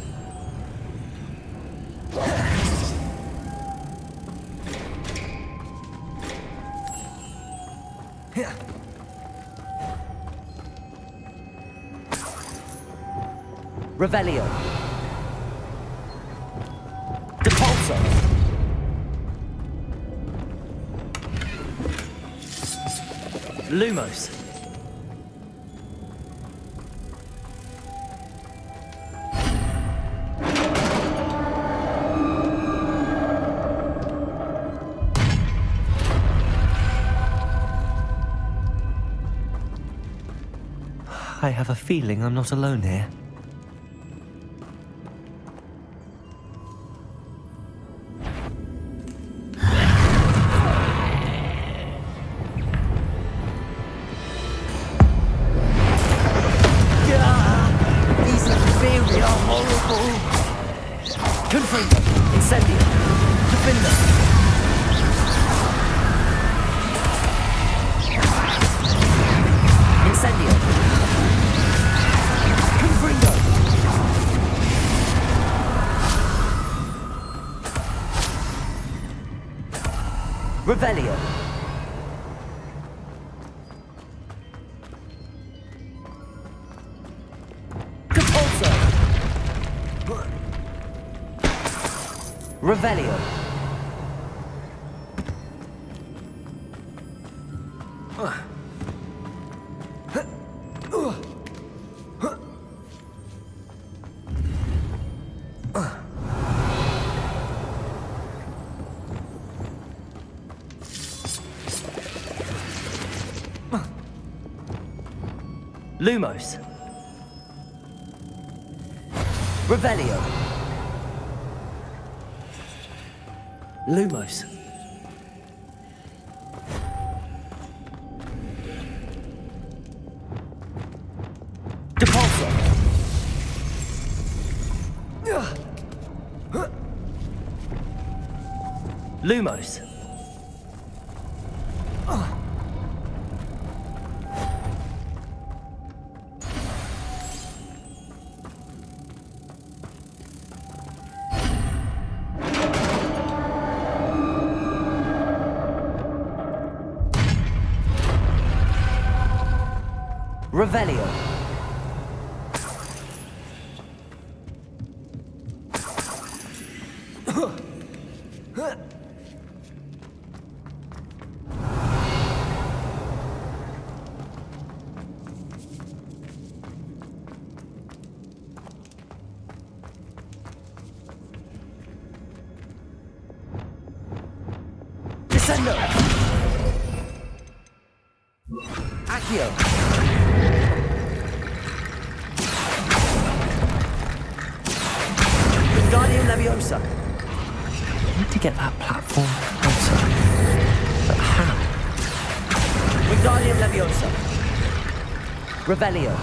[SPEAKER 2] Revelio. Depulso. Lumos. I have a feeling I'm not alone here. Revelio. Depulso. Revelio. Lumos. Revelio. Lumos. Depulso. Lumos. Revelio. Incendio! Accio! Wingardium Leviosa! I need to get that platform closer. But how? Wingardium Leviosa! Revelio!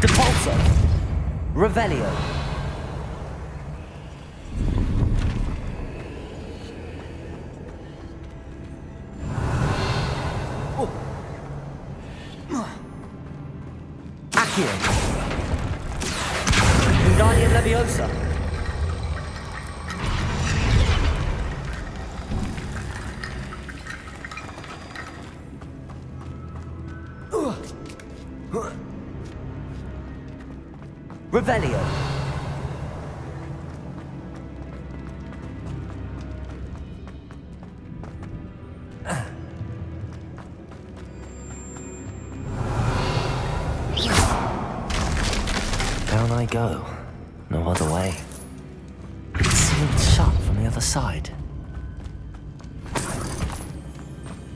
[SPEAKER 2] Depulso! Revelio! Accio! Wingardium Leviosa! Revelio! Down I go. No other way. It's sealed shut from the other side.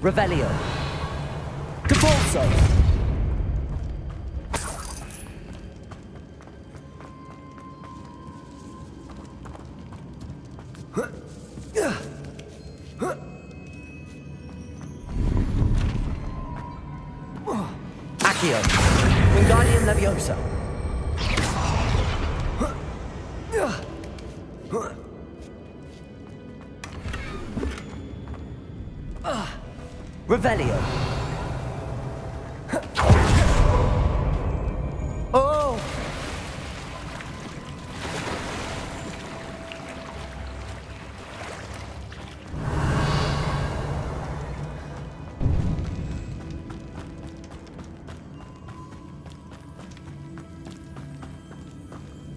[SPEAKER 2] Revelio! Depulso! Accio! Wingardium Leviosa! Revelio! Oh!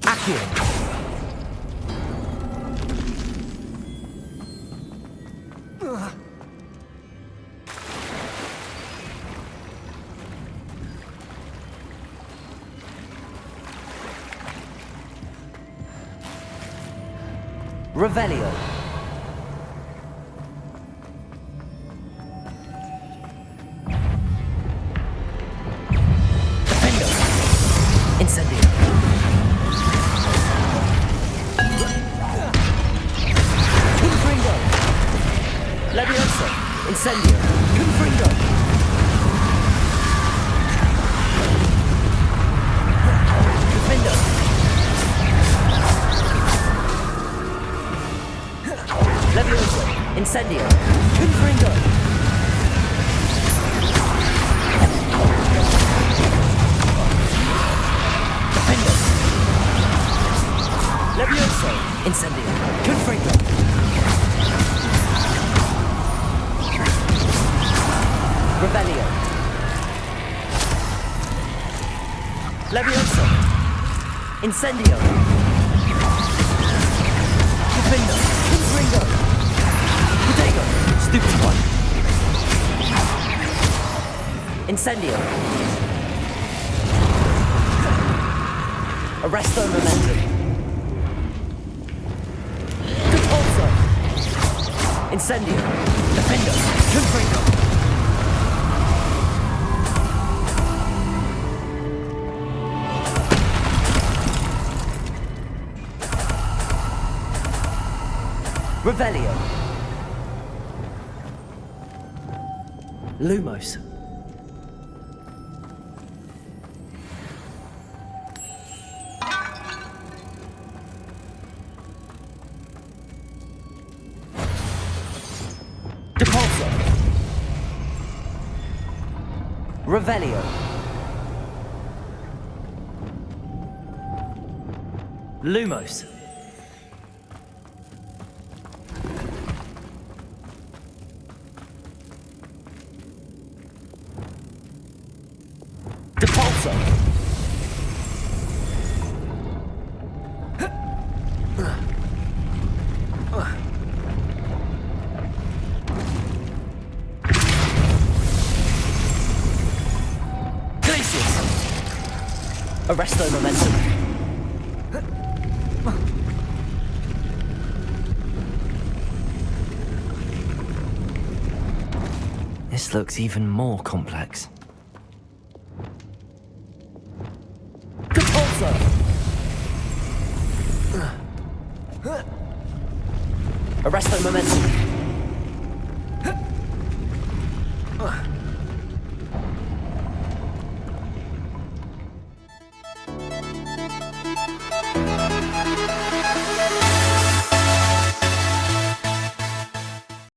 [SPEAKER 2] Accio! Revelio! Defendo! Incendio! Confringo! Leviosa! Incendio! Confringo! Defendo! Leviosa! Incendio! Confringo! Defendo! Leviosa! Incendio! Confringo! Revelio! Leviosa! Incendio! Defendo! Confringo! Protego! Stupid one! Incendio! Arresto Momentum! Depulso! Incendio! Defendo! Confringo! Revelio! Lumos! Depulso! Revelio! Lumos! Depulso! Arresto momentum. This looks even more complex. Compulsor! Arresto momentum.